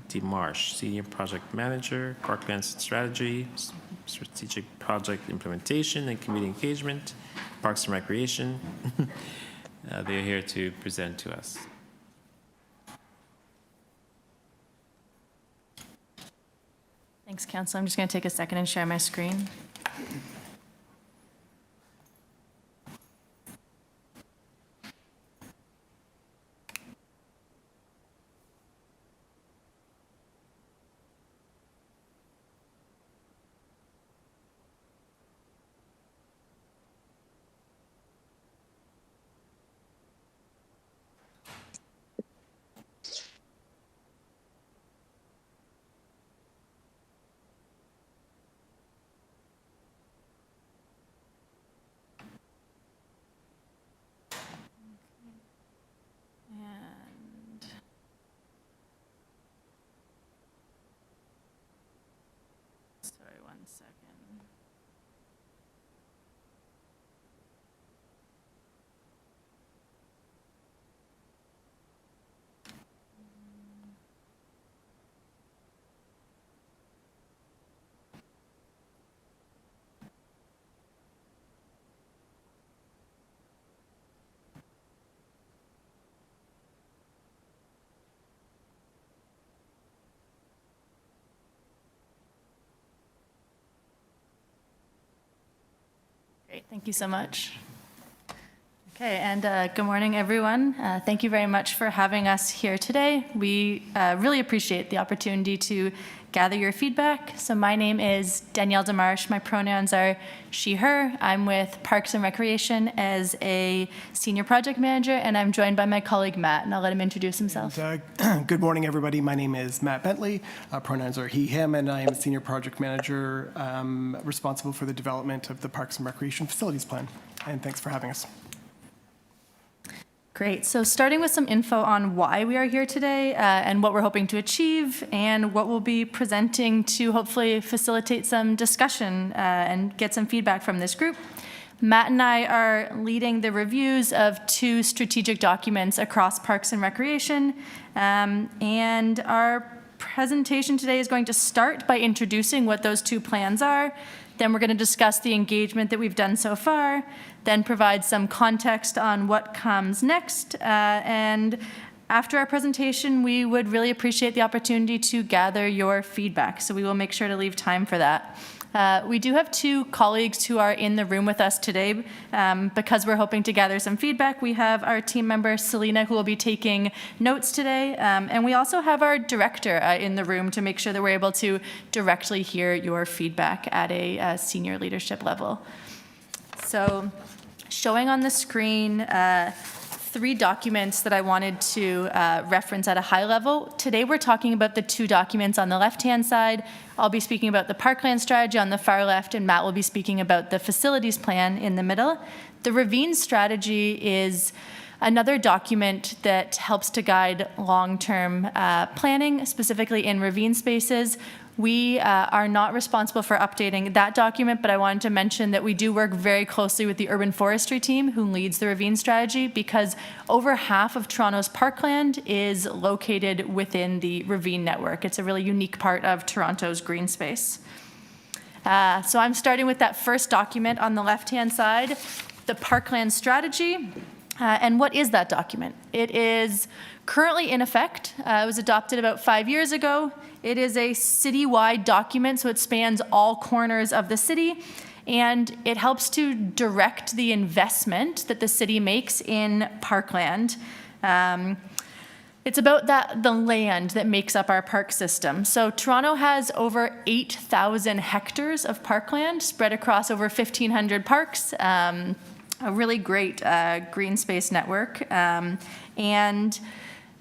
Demarche, Senior Project Manager, Parkland Strategy, Strategic Project Implementation and Community Engagement, Parks and Recreation. They're here to present to us. Thanks, Council. I'm just going to take a second and share my screen. And sorry, 1 second. Thank you so much. Okay, and good morning, everyone. Thank you very much for having us here today. We really appreciate the opportunity to gather your feedback. So my name is Danielle Demarche. My pronouns are she, her. I'm with Parks and Recreation as a senior project manager, and I'm joined by my colleague, Matt, and I'll let him introduce himself. And, good morning, everybody. My name is Matt Bentley. Pronouns are he, him, and I am a senior project manager responsible for the development of the Parks and Recreation Facilities Plan. And thanks for having us. Great. So starting with some info on why we are here today and what we're hoping to achieve and what we'll be presenting to hopefully facilitate some discussion and get some feedback from this group. Matt and I are leading the reviews of 2 strategic documents across Parks and Recreation. And our presentation today is going to start by introducing what those 2 plans are. Then we're going to discuss the engagement that we've done so far, then provide some context on what comes next. And after our presentation, we would really appreciate the opportunity to gather your feedback. So we will make sure to leave time for that. We do have 2 colleagues who are in the room with us today because we're hoping to gather some feedback. We have our team member, Selena, who will be taking notes today. And we also have our director in the room to make sure that we're able to directly hear your feedback at a senior leadership level. So showing on the screen 3 documents that I wanted to reference at a high level. Today we're talking about the 2 documents on the left-hand side. I'll be speaking about the Parkland strategy on the far left, and Matt will be speaking about the facilities plan in the middle. The ravine strategy is another document that helps to guide long-term planning, specifically in ravine spaces. We are not responsible for updating that document, but I wanted to mention that we do work very closely with the urban forestry team who leads the ravine strategy because over half of Toronto's parkland is located within the ravine network. It's a really unique part of Toronto's green space. So I'm starting with that first document on the left-hand side, the Parkland strategy. And what is that document? It is currently in effect. It was adopted about 5 years ago. It is a citywide document, so it spans all corners of the city, and it helps to direct the investment that the city makes in parkland. It's about the land that makes up our park system. So Toronto has over 8,000 hectares of parkland spread across over 1,500 parks. A really great green space network. And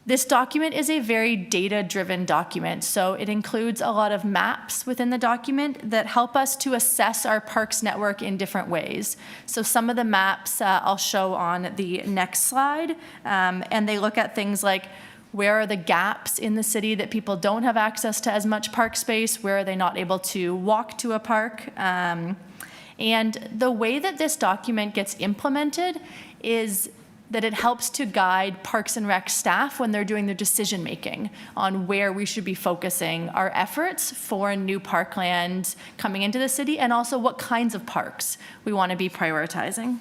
this document is a very data-driven document. So it includes a lot of maps within the document that help us to assess our parks network in different ways. So some of the maps I'll show on the next slide, and they look at things like where are the gaps in the city that people don't have access to as much park space, where are they not able to walk to a park. And the way that this document gets implemented is that it helps to guide Parks and Rec staff when they're doing their decision making on where we should be focusing our efforts for new parkland coming into the city and also what kinds of parks we want to be prioritizing.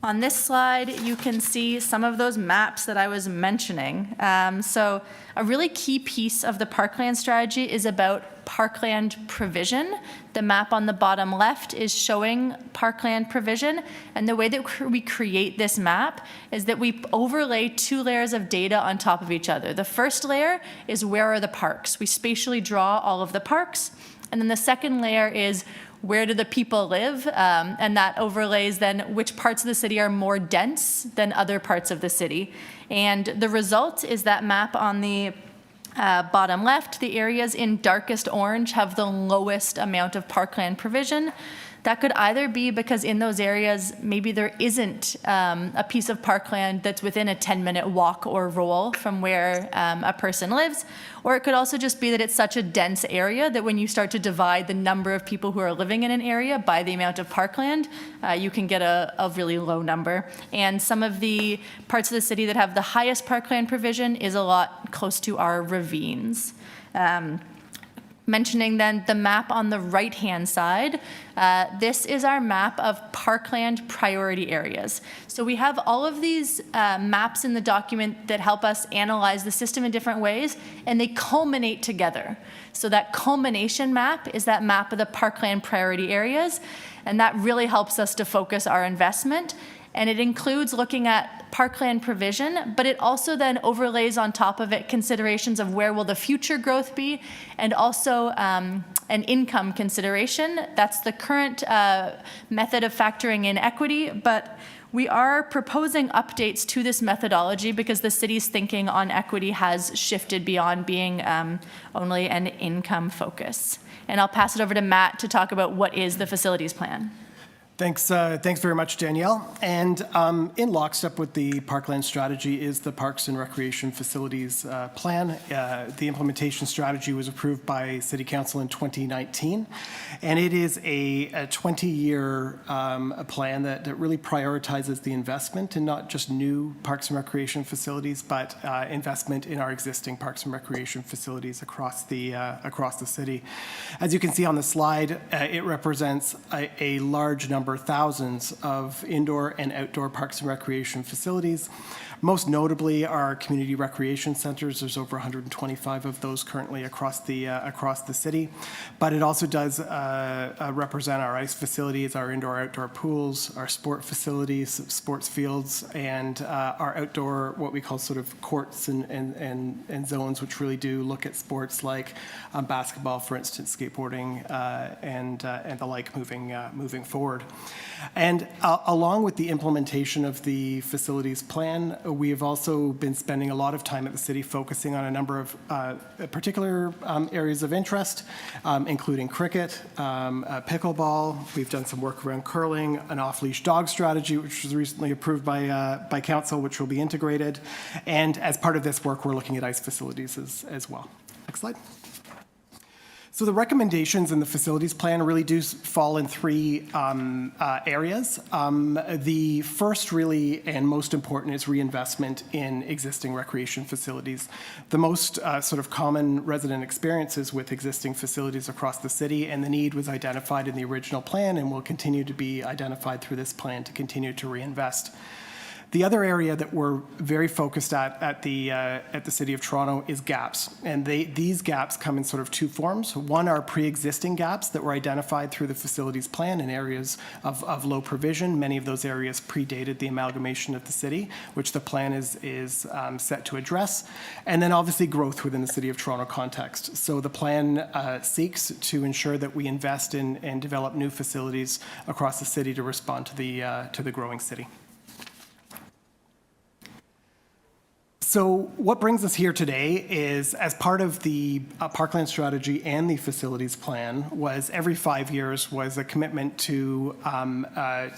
On this slide, you can see some of those maps that I was mentioning. So a really key piece of the parkland strategy is about parkland provision. The map on the bottom left is showing parkland provision. And the way that we create this map is that we overlay 2 layers of data on top of each other. The first layer is where are the parks? We spatially draw all of the parks. And then the second layer is where do the people live? And that overlays then which parts of the city are more dense than other parts of the city. And the result is that map on the bottom left. The areas in darkest orange have the lowest amount of parkland provision. That could either be because in those areas, maybe there isn't a piece of parkland that's within a 10-minute walk or roll from where a person lives, or it could also just be that it's such a dense area that when you start to divide the number of people who are living in an area by the amount of parkland, you can get a really low number. And some of the parts of the city that have the highest parkland provision is a lot close to our ravines. Mentioning then the map on the right-hand side, this is our map of Parkland priority areas. So we have all of these maps in the document that help us analyze the system in different ways, and they culminate together. So that culmination map is that map of the Parkland priority areas, and that really helps us to focus our investment. And it includes looking at parkland provision, but it also then overlays on top of it considerations of where will the future growth be, and also an income consideration. That's the current method of factoring in equity, but we are proposing updates to this methodology because the city's thinking on equity has shifted beyond being only an income focus. And I'll pass it over to Matt to talk about what is the facilities plan. Thanks very much, Danielle. And in lockstep with the Parkland strategy is the Parks and Recreation Facilities Plan. The implementation strategy was approved by City Council in 2019, and it is a 20-year plan that really prioritizes the investment in not just new parks and recreation facilities, but investment in our existing parks and recreation facilities across the city. As you can see on the slide, it represents a large number, thousands of indoor and outdoor parks and recreation facilities. Most notably, our community recreation centers. There's over 125 of those currently across the city. But it also does represent our ice facilities, our indoor-outdoor pools, our sport facilities, sports fields, and our outdoor, what we call sort of courts and zones, which really do look at sports like basketball, for instance, skateboarding, and the like moving forward. And along with the implementation of the facilities plan, we have also been spending a lot of time at the city focusing on a number of particular areas of interest, including cricket, pickleball. We've done some work around curling, an off-leash dog strategy, which was recently approved by council, which will be integrated. And as part of this work, we're looking at ice facilities as well. Next slide. So the recommendations in the facilities plan really do fall in three areas. The first really and most important is reinvestment in existing recreation facilities. The most sort of common resident experiences with existing facilities across the city, and the need was identified in the original plan and will continue to be identified through this plan to continue to reinvest. The other area that we're very focused at the City of Toronto is gaps. And these gaps come in sort of two forms. One are pre-existing gaps that were identified through the facilities plan in areas of low provision. Many of those areas predated the amalgamation of the city, which the plan is set to address. And then obviously growth within the City of Toronto context. So the plan seeks to ensure that we invest in and develop new facilities across the city to respond to the growing city. So what brings us here today is, as part of the Parkland strategy and the facilities plan, was every 5 years was a commitment to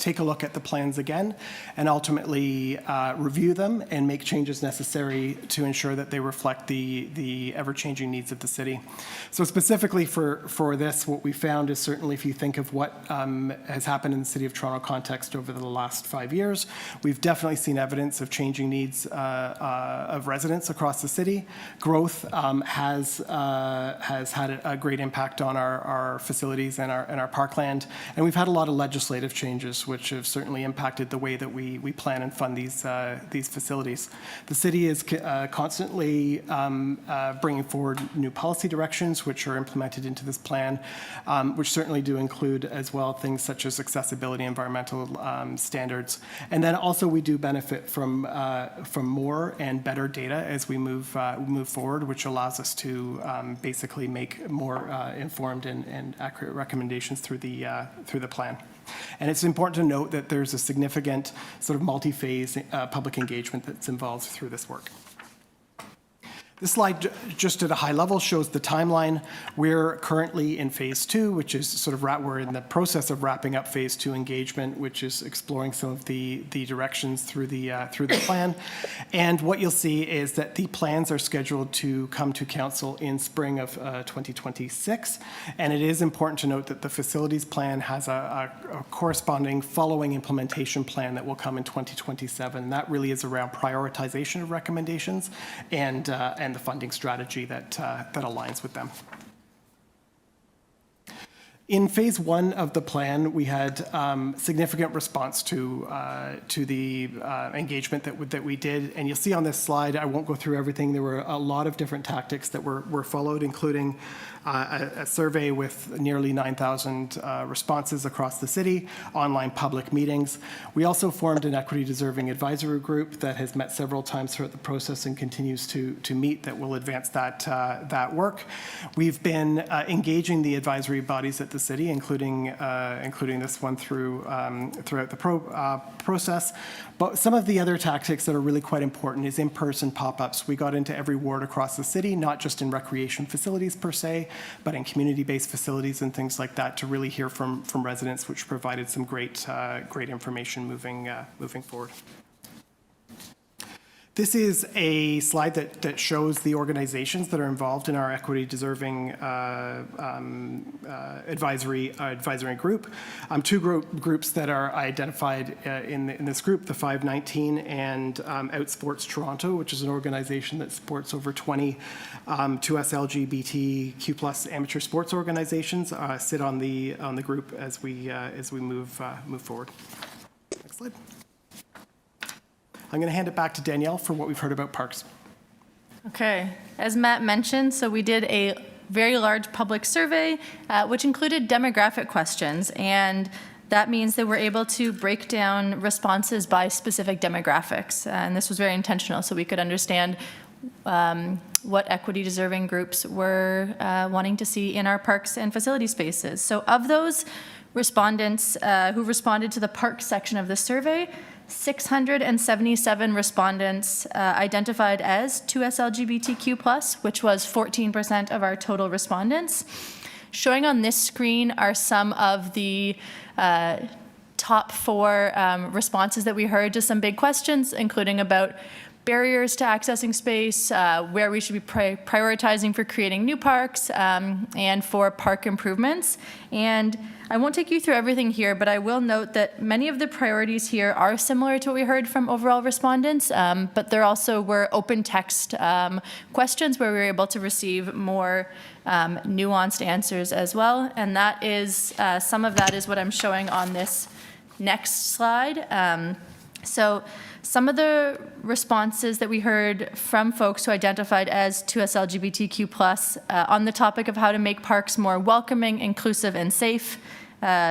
take a look at the plans again and ultimately review them and make changes necessary to ensure that they reflect the ever-changing needs of the city. So specifically for this, what we found is certainly if you think of what has happened in the City of Toronto context over the last 5 years, we've definitely seen evidence of changing needs of residents across the city. Growth has had a great impact on our facilities and our parkland, and we've had a lot of legislative changes which have certainly impacted the way that we plan and fund these facilities. The city is constantly bringing forward new policy directions which are implemented into this plan, which certainly do include as well things such as accessibility, environmental standards, and then also we do benefit from more and better data as we move forward, which allows us to basically make more informed and accurate recommendations through the plan. And it's important to note that there's a significant sort of multi-phase public engagement that's involved through this work. This slide, just at a high level, shows the timeline. We're currently in phase 2, which is sort of we're in the process of wrapping up phase 2 engagement, which is exploring some of the directions through the plan. And what you'll see is that the plans are scheduled to come to council in spring of 2026. And it is important to note that the facilities plan has a corresponding following implementation plan that will come in 2027. And that really is around prioritization of recommendations and the funding strategy that aligns with them. In phase one of the plan, we had significant response to the engagement that we did. And you'll see on this slide, I won't go through everything. There were a lot of different tactics that were followed, including a survey with nearly 9,000 responses across the city, online public meetings. We also formed an equity deserving advisory group that has met several times throughout the process and continues to meet that will advance that work. We've been engaging the advisory bodies at the city, including this one throughout the process. But some of the other tactics that are really quite important is in-person pop-ups. We got into every ward across the city, not just in recreation facilities per se, but in community-based facilities and things like that to really hear from residents, which provided some great information moving forward. This is a slide that shows the organizations that are involved in our equity deserving advisory group. Two groups that are identified in this group, the 519 and Outsports Toronto, which is an organization that supports over 20 2S LGBTQ+ amateur sports organizations, sit on the group as we move forward. Next slide. I'm going to hand it back to Danielle for what we've heard about parks. Okay, as Matt mentioned, so we did a very large public survey, which included demographic questions, and that means that we're able to break down responses by specific demographics, and this was very intentional, so we could understand what equity deserving groups were wanting to see in our parks and facility spaces. So of those respondents who responded to the park section of the survey, 677 respondents identified as 2S LGBTQ+, which was 14% of our total respondents. Showing on this screen are some of the top 4 responses that we heard to some big questions, including about barriers to accessing space, where we should be prioritizing for creating new parks, and for park improvements. And I won't take you through everything here, but I will note that many of the priorities here are similar to what we heard from overall respondents, but there also were open text questions where we were able to receive more nuanced answers as well. And that is, some of that is what I'm showing on this next slide. So some of the responses that we heard from folks who identified as 2S LGBTQ+, on the topic of how to make parks more welcoming, inclusive, and safe.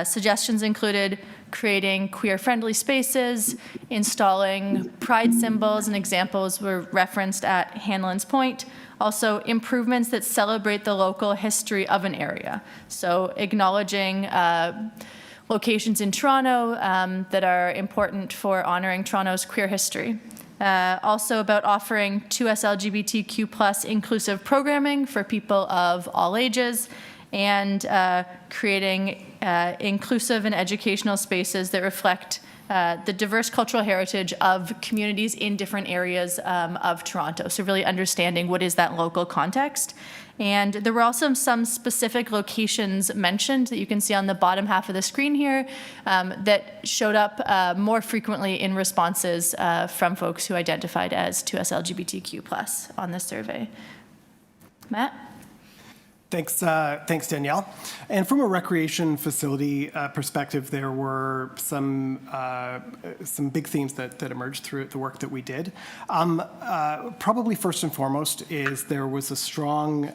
Suggestions included creating queer-friendly spaces, installing pride symbols, and examples were referenced at Hanlon's Point. Also, improvements that celebrate the local history of an area. So acknowledging locations in Toronto that are important for honoring Toronto's queer history. Also about offering 2S LGBTQ+ inclusive programming for people of all ages, and creating inclusive and educational spaces that reflect the diverse cultural heritage of communities in different areas of Toronto. So really understanding what is that local context. And there were also some specific locations mentioned that you can see on the bottom half of the screen here that showed up more frequently in responses from folks who identified as 2S LGBTQ+ on this survey. Matt? Thanks, Danielle. And from a recreation facility perspective, there were some big themes that emerged through the work that we did. Probably first and foremost is there was a strong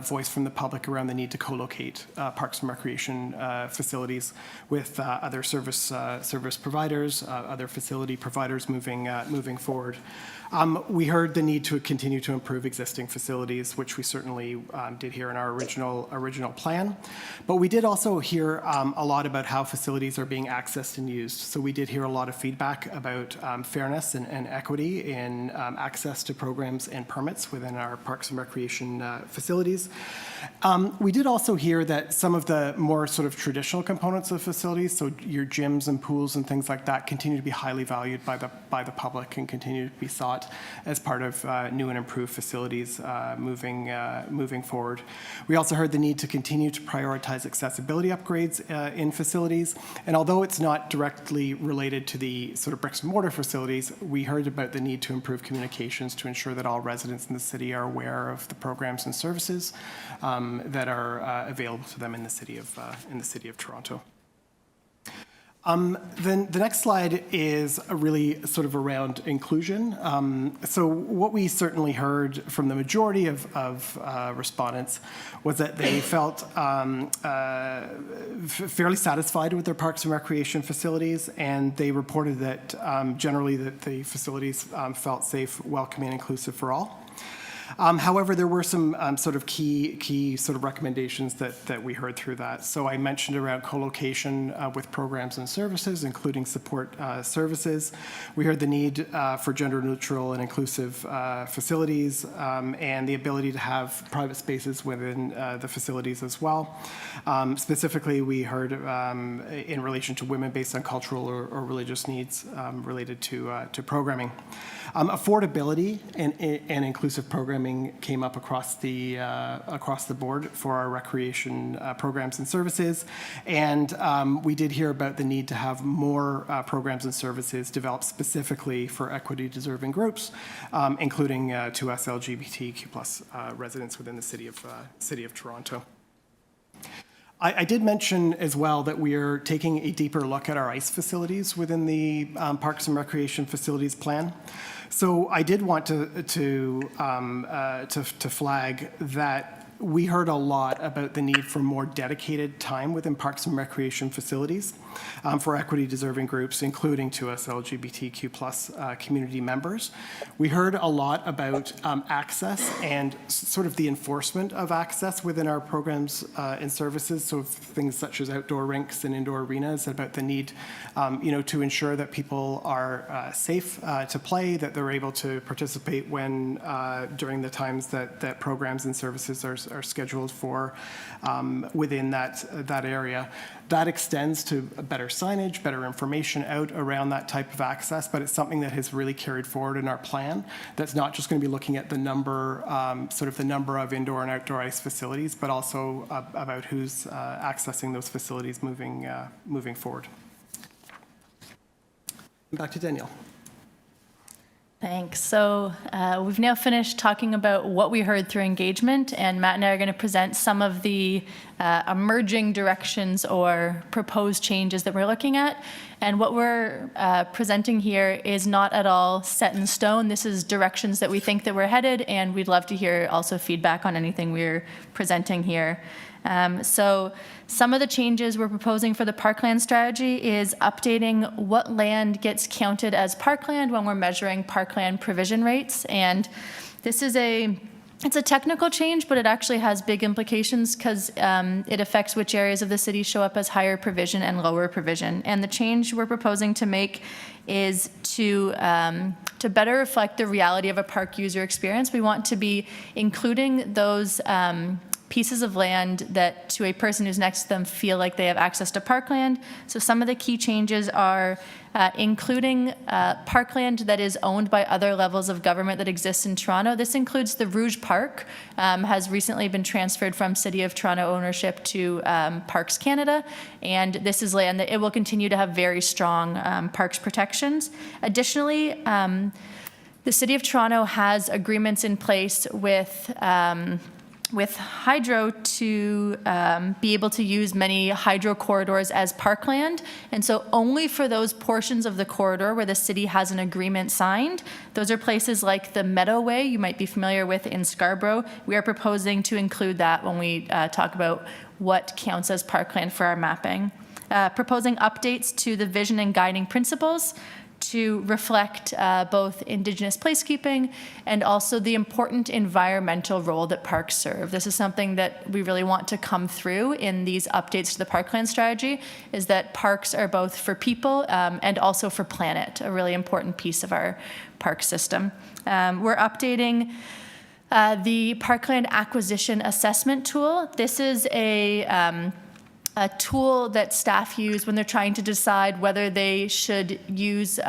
voice from the public around the need to co-locate parks and recreation facilities with other service providers, other facility providers moving forward. We heard the need to continue to improve existing facilities, which we certainly did here in our original plan. But we did also hear a lot about how facilities are being accessed and used. So we did hear a lot of feedback about fairness and equity in access to programs and permits within our parks and recreation facilities. We did also hear that some of the more sort of traditional components of facilities, so your gyms and pools and things like that, continue to be highly valued by the public and continue to be sought lot as part of new and improved facilities moving forward. We also heard the need to continue to prioritize accessibility upgrades in facilities. And although it's not directly related to the sort of bricks and mortar facilities, we heard about the need to improve communications to ensure that all residents in the city are aware of the programs and services that are available to them in the city of Toronto. Then the next slide is really sort of around inclusion. So what we certainly heard from the majority of respondents was that they felt fairly satisfied with their parks and recreation facilities, and they reported that generally that the facilities felt safe, welcoming, and inclusive for all. However, there were some sort of key sort of recommendations that we heard through that. So I mentioned around co-location with programs and services, including support services. We heard the need for gender neutral and inclusive facilities and the ability to have private spaces within the facilities as well. Specifically, we heard in relation to women based on cultural or religious needs related to programming. Affordability and inclusive programming came up across the board for our recreation programs and services, and we did hear about the need to have more programs and services developed specifically for equity-deserving groups, including to us LGBTQ+ residents within the city of Toronto. I did mention as well that we are taking a deeper look at our ICE facilities within the Parks and Recreation Facilities Plan. So I did want to flag that we heard a lot about the need for more dedicated time within parks and recreation facilities for equity-deserving groups, including to us LGBTQ+ community members. We heard a lot about access and sort of the enforcement of access within our programs and services, so things such as outdoor rinks and indoor arenas, about the need to ensure that people are safe to play, that they're able to participate when during the times that programs and services are scheduled for within that area. That extends to better signage, better information out around that type of access, but it's something that has really carried forward in our plan. That's not just going to be looking at the number, the number of indoor and outdoor ICE facilities, but also about who's accessing those facilities moving forward. Back to Danielle. Thanks. So we've now finished talking about what we heard through engagement, and Matt and I are going to present some of the emerging directions or proposed changes that we're looking at. And what we're presenting here is not at all set in stone. This is directions that we think that we're headed, and we'd love to hear also feedback on anything we're presenting here. So some of the changes we're proposing for the Parkland strategy is updating what land gets counted as parkland when we're measuring parkland provision rates. And this is it's a technical change, but it actually has big implications because it affects which areas of the city show up as higher provision and lower provision. And the change we're proposing to make is to better reflect the reality of a park user experience. We want to be including those pieces of land that to a person who's next to them feel like they have access to parkland. So some of the key changes are including parkland that is owned by other levels of government that exists in Toronto. This includes the Rouge Park, has recently been transferred from City of Toronto ownership to Parks Canada, and this is land that it will continue to have very strong parks protections. Additionally, the City of Toronto has agreements in place with hydro to be able to use many hydro corridors as parkland. And so only for those portions of the corridor where the city has an agreement signed, those are places like the Meadowway you might be familiar with in Scarborough. We are proposing to include that when we talk about what counts as parkland for our mapping. Proposing updates to the vision and guiding principles to reflect both Indigenous placekeeping and also the important environmental role that parks serve. This is something that we really want to come through in these updates to the Parkland strategy, is that parks are both for people and also for planet, a really important piece of our park system. We're updating the Parkland Acquisition Assessment Tool. This is a tool that staff use when they're trying to decide whether they should use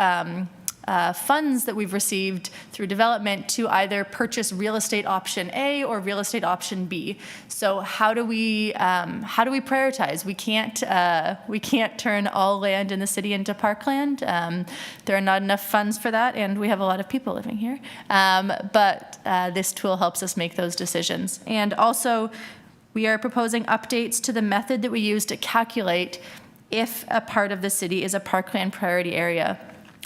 funds that we've received through development to either purchase real estate option A or real estate option B. So how do we prioritize? We can't turn all land in the city into parkland. There are not enough funds for that, and we have a lot of people living here. But this tool helps us make those decisions. And also, we are proposing updates to the method that we use to calculate if a part of the city is a parkland priority area.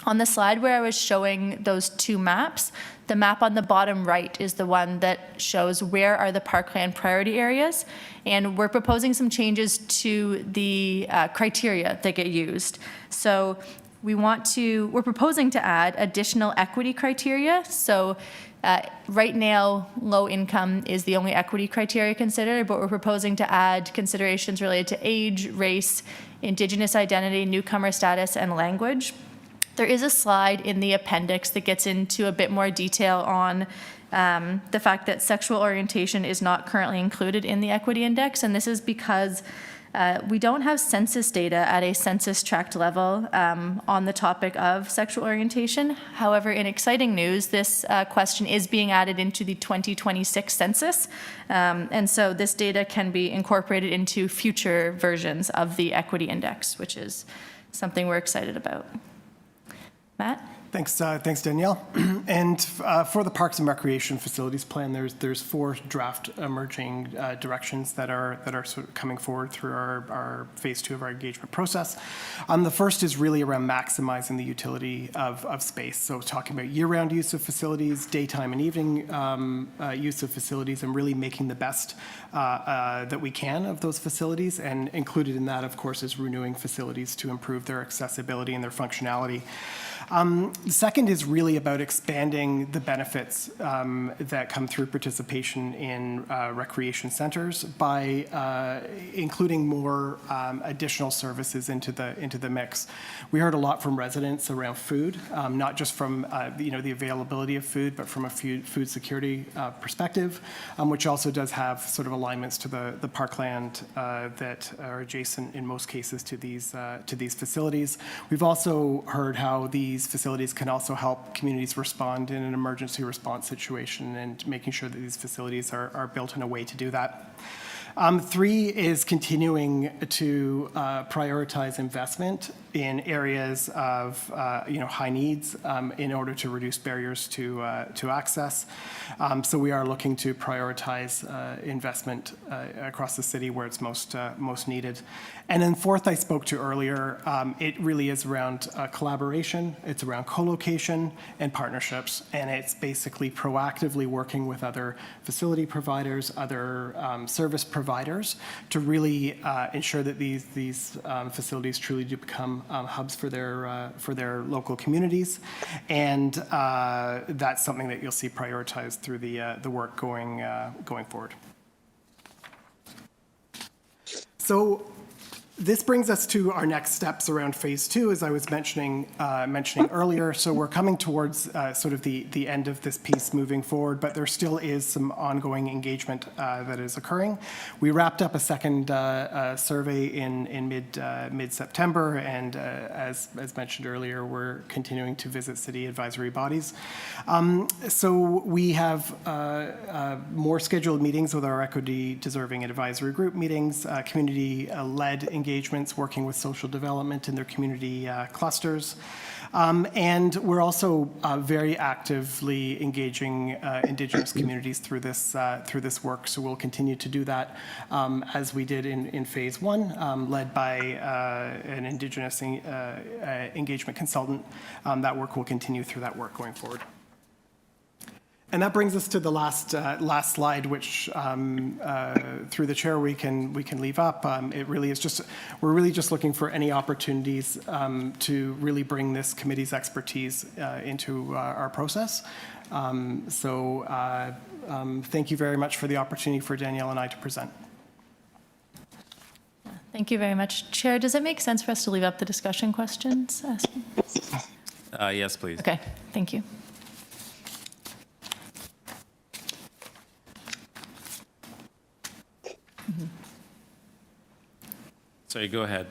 On the slide where I was showing those two maps, the map on the bottom right is the one that shows where are the parkland priority areas, and we're proposing some changes to the criteria that get used. So we're proposing to add additional equity criteria. So right now, low income is the only equity criteria considered, but we're proposing to add considerations related to age, race, Indigenous identity, newcomer status, and language. There is a slide in the appendix that gets into a bit more detail on the fact that sexual orientation is not currently included in the equity index, and this is because we don't have census data at a census tract level on the topic of sexual orientation. However, in exciting news, this question is being added into the 2026 census. And so this data can be incorporated into future versions of the equity index, which is something we're excited about. Matt? Thanks, Danielle. And for the Parks and Recreation Facilities Plan, there's 4 draft emerging directions that are sort of coming forward through our phase 2 of our engagement process. The first is really around maximizing the utility of space. So talking about year-round use of facilities, daytime and evening use of facilities, and really making the best that we can of those facilities. And included in that, of course, is renewing facilities to improve their accessibility and their functionality. The second is really about expanding the benefits that come through participation in recreation centers by including more additional services into the mix. We heard a lot from residents around food, not just from the availability of food, but from a food security perspective, which also does have sort of alignments to the parkland that are adjacent in most cases to these facilities. We've also heard how these facilities can also help communities respond in an emergency response situation, and making sure that these facilities are built in a way to do that. 3 is continuing to prioritize investment in areas of high needs in order to reduce barriers to access. So we are looking to prioritize investment across the city where it's most needed. And then 4th, I spoke to earlier, it really is around collaboration, it's around co-location and partnerships, and it's basically proactively working with other facility providers, other service providers to really ensure that these facilities truly do become hubs for their local communities, and that's something that you'll see prioritized through the work going forward. So this brings us to our next steps around phase 2, as I was mentioning earlier. So we're coming towards sort of the end of this piece moving forward, but there still is some ongoing engagement that is occurring. We wrapped up a second survey in mid-September, and as mentioned earlier, we're continuing to visit city advisory bodies. So we have more scheduled meetings with our equity deserving advisory group meetings, community-led engagements working with social development in their community clusters. And we're also very actively engaging Indigenous communities through this work. So we'll continue to do that as we did in phase 1, led by an Indigenous engagement consultant. That work will continue through that work going forward. And that brings us to the last slide, which through the chair we can leave up. It really is we're really just looking for any opportunities to really bring this committee's expertise into our process. So thank you very much for the opportunity for Danielle and I to present. Thank you very much. Chair, does it make sense for us to leave up the discussion questions? Yes, please. Okay, thank you. Sorry, go ahead,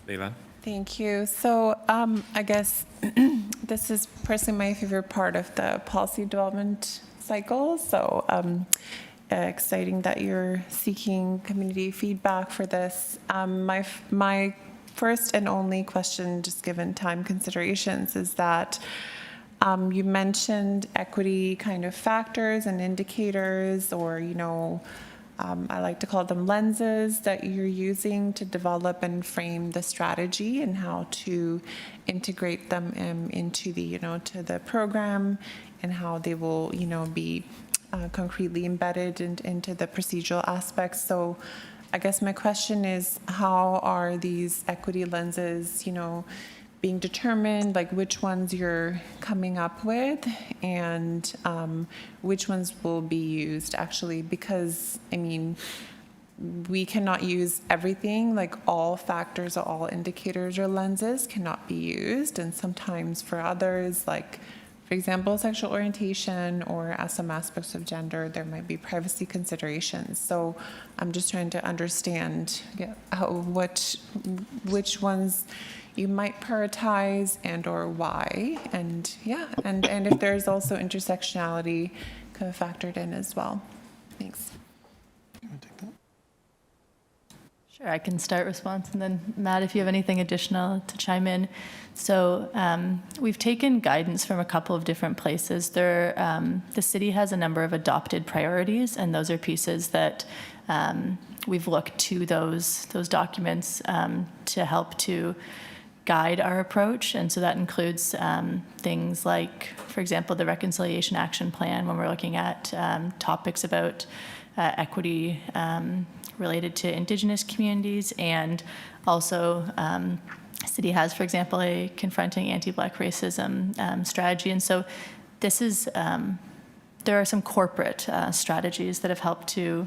Leila. Thank you. So I guess this is personally my favorite part of the policy development cycle. So exciting that you're seeking community feedback for this. My first and only question, just given time considerations, is that you mentioned equity kind of factors and indicators, or, you know, I like to call them lenses that you're using to develop and frame the strategy and how to integrate them into the, you know, to the program, and how they will, you know, be concretely embedded into the procedural aspects. So I guess my question is, how are these equity lenses, you know, being determined, like which ones you're coming up with, and which ones will be used actually? Because, I mean, we cannot use everything, like all factors or all indicators or lenses cannot be used. And sometimes for others, like, for example, sexual orientation or some aspects of gender, there might be privacy considerations. So I'm just trying to understand which ones you might prioritize and or why, and and if there's also intersectionality kind of factored in as well. Thanks. You want to take that? Sure, I can start response, and then Matt, if you have anything additional to chime in. So we've taken guidance from a couple of different places. The city has a number of adopted priorities, and those are pieces that we've looked to those documents to help to guide our approach. And so that includes things like, for example, the Reconciliation Action Plan, when we're looking at topics about equity related to Indigenous communities, and also city has, for example, a confronting anti-Black racism strategy. And so this is, there are some corporate strategies that have helped to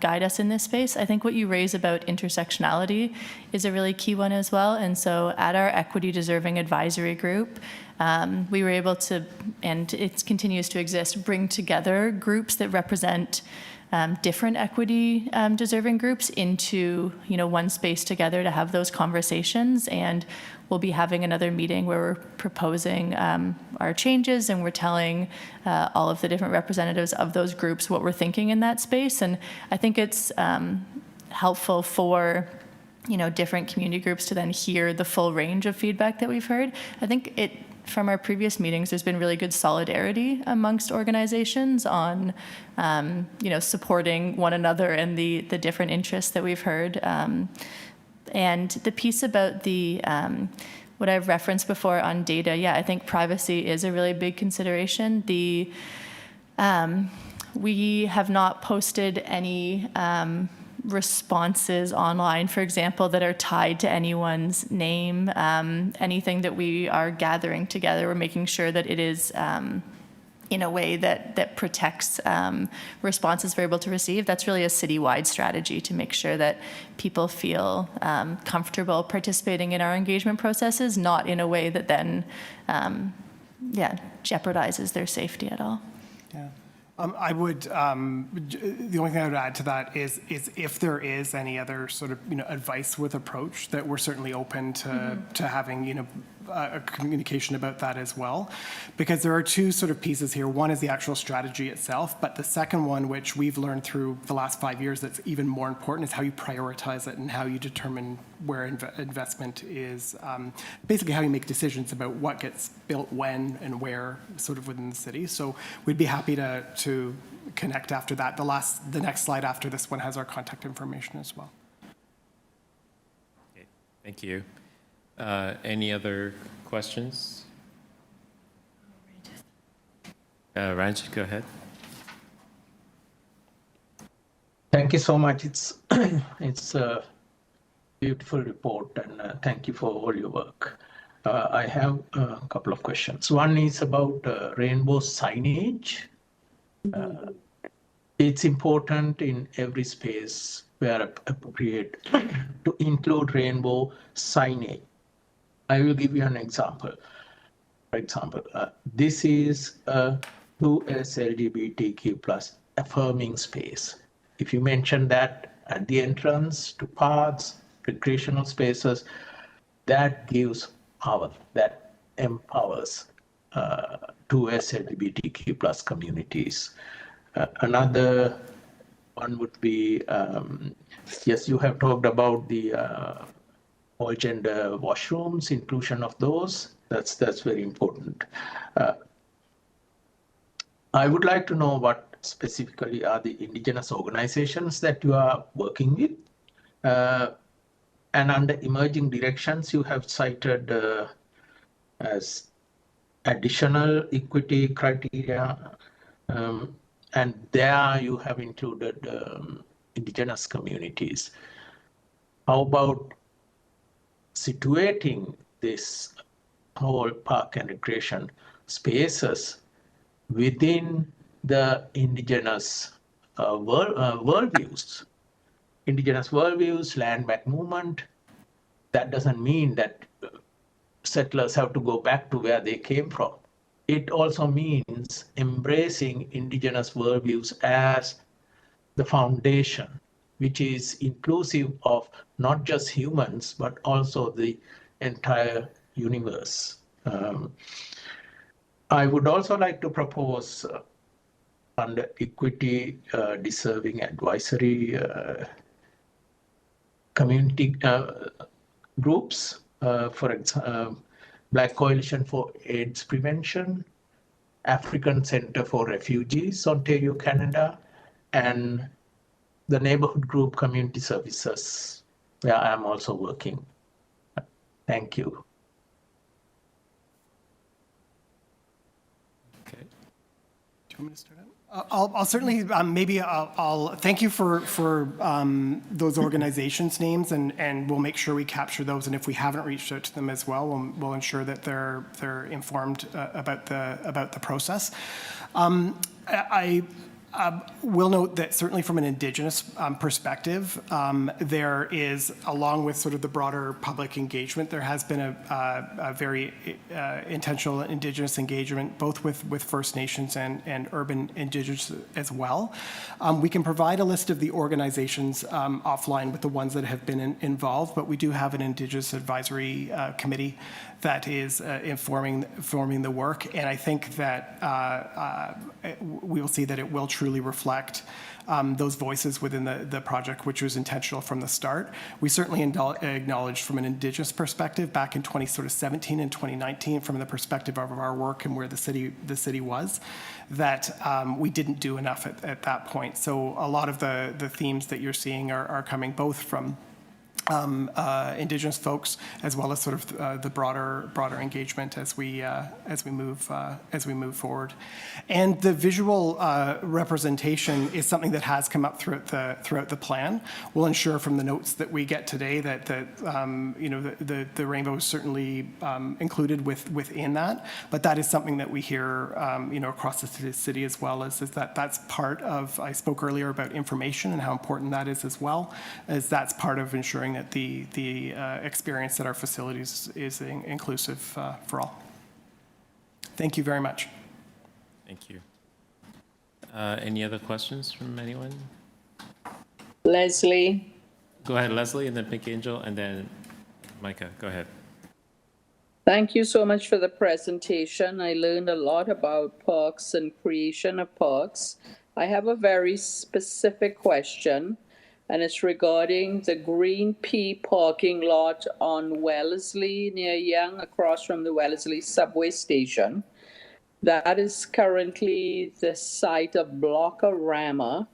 guide us in this space. I think what you raise about intersectionality is a really key one as well. And so at our Equity Deserving Advisory Group, we were able to, and it continues to exist, bring together groups that represent different equity deserving groups into, you know, one space together to have those conversations. And we'll be having another meeting where we're proposing our changes, and we're telling all of the different representatives of those groups what we're thinking in that space. And I think it's helpful for, you know, different community groups to then hear the full range of feedback that we've heard. I think from our previous meetings, there's been really good solidarity amongst organizations on, you know, supporting one another and the different interests that we've heard. And the piece about the, what I've referenced before on data, I think privacy is a really big consideration. We have not posted any responses online, for example, that are tied to anyone's name. Anything that we are gathering together, we're making sure that it is in a way that protects responses we're able to receive. That's really a citywide strategy to make sure that people feel comfortable participating in our engagement processes, not in a way that then jeopardizes their safety at all. Yeah. I would, the only thing I would add to that is if there is any other sort of, you know, advice with approach, that we're certainly open to having, you know, a communication about that as well. Because there are two sort of pieces here. One is the actual strategy itself, but the second one, which we've learned through the last 5 years that's even more important, is how you prioritize it and how you determine where investment is, basically how you make decisions about what gets built when and where sort of within the city. So we'd be happy to connect after that. The next slide after this one has our contact information as well. Okay, thank you. Any other questions? Raj, go ahead. Thank you so much. It's a beautiful report, and thank you for all your work. I have a couple of questions. One is about rainbow signage. It's important in every space where appropriate to include rainbow signage. I will give you an example. For example, this is a 2S LGBTQ plus affirming space. If you mention that at the entrance to parks, recreational spaces, that gives power, that empowers towards LGBTQ plus communities. Another one would be, yes, you have talked about the all gender washrooms, inclusion of those. That's very important. I would like to know what specifically are the indigenous organizations that you are working with. And under emerging directions, you have cited as additional equity criteria. And there you have included indigenous communities. How about situating this whole park and recreation spaces within the indigenous worldviews? Indigenous worldviews, land back movement, that doesn't mean that settlers have to go back to where they came from. It also means embracing indigenous worldviews as the foundation, which is inclusive of not just humans, but also the entire universe. I would also like to propose under equity deserving advisory community groups, for example, Black Coalition for AIDS Prevention, African Center for Refugees, Ontario, Canada, and the neighborhood group Community Services, where I am also working. Thank you. Okay. Do you want me to start out? I'll certainly, maybe I'll thank you for those organizations' names, and we'll make sure we capture those. And if we haven't reached out to them as well, we'll ensure that they're informed about the process. I will note that certainly from an Indigenous perspective, there is, along with sort of the broader public engagement, there has been a very intentional Indigenous engagement, both with First Nations and urban Indigenous as well. We can provide a list of the organizations offline with the ones that have been involved, but we do have an Indigenous Advisory Committee that is informing the work, and I think that we will see that it will truly reflect those voices within the project, which was intentional from the start. We certainly acknowledged from an Indigenous perspective back in 2017 and 2019, from the perspective of our work and where the city was, that we didn't do enough at that point. So a lot of the themes that you're seeing are coming both from Indigenous folks, as well as sort of the broader engagement as we move forward. And the visual representation is something that has come up throughout the plan. We'll ensure from the notes that we get today that the rainbow is certainly included within that. But that is something that we hear across the city as well. Is that that's part of, I spoke earlier about information and how important that is as well, as that's part of ensuring that the experience at our facilities is inclusive for all. Thank you very much. Thank you. Any other questions from anyone? Leslie. Go ahead, Leslie, and then Pink Angel, and then Micah. Go ahead. Thank you so much for the presentation. I learned a lot about parks and creation of parks. I have a very specific question, and it's regarding the Green Pea parking lot on Wellesley near Yonge, across from the Wellesley subway station. That is currently the site of Blockorama,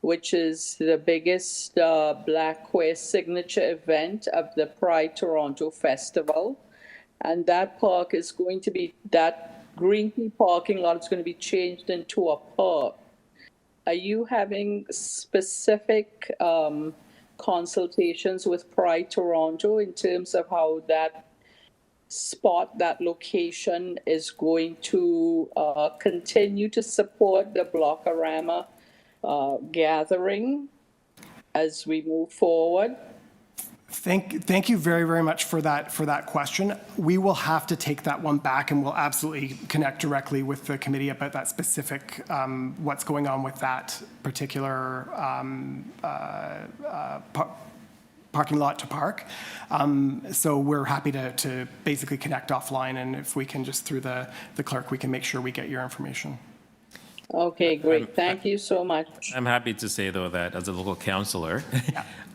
which is the biggest Black queer signature event of the Pride Toronto Festival. And that park is going to be, that Green Pea parking lot is going to be changed into a park. Are you having specific consultations with Pride Toronto in terms of how that spot, that location is going to continue to support the Blockorama gathering as we move forward? Thank you very, very much for that question. We will have to take that one back, and we'll absolutely connect directly with the committee about that specific, what's going on with that particular parking lot to park. So we're happy to basically connect offline, and if we can just through the clerk, we can make sure we get your information. Okay, great. Thank you so much. I'm happy to say, though, that as a local councillor,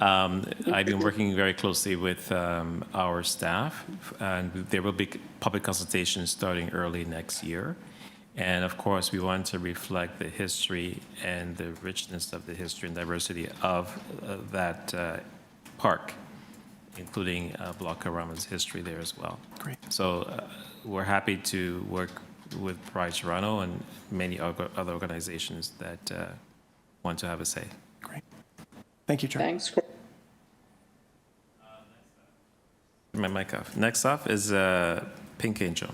I've been working very closely with our staff, and there will be public consultations starting early next year. And of course, we want to reflect the history and the richness of the history and diversity of that park, including Block Karama's history there as well. Great. So we're happy to work with Pride Toronto and many other organizations that want to have a say. Great. Thank you, Chair. Thanks. My mic off. Next off is Pink Angel.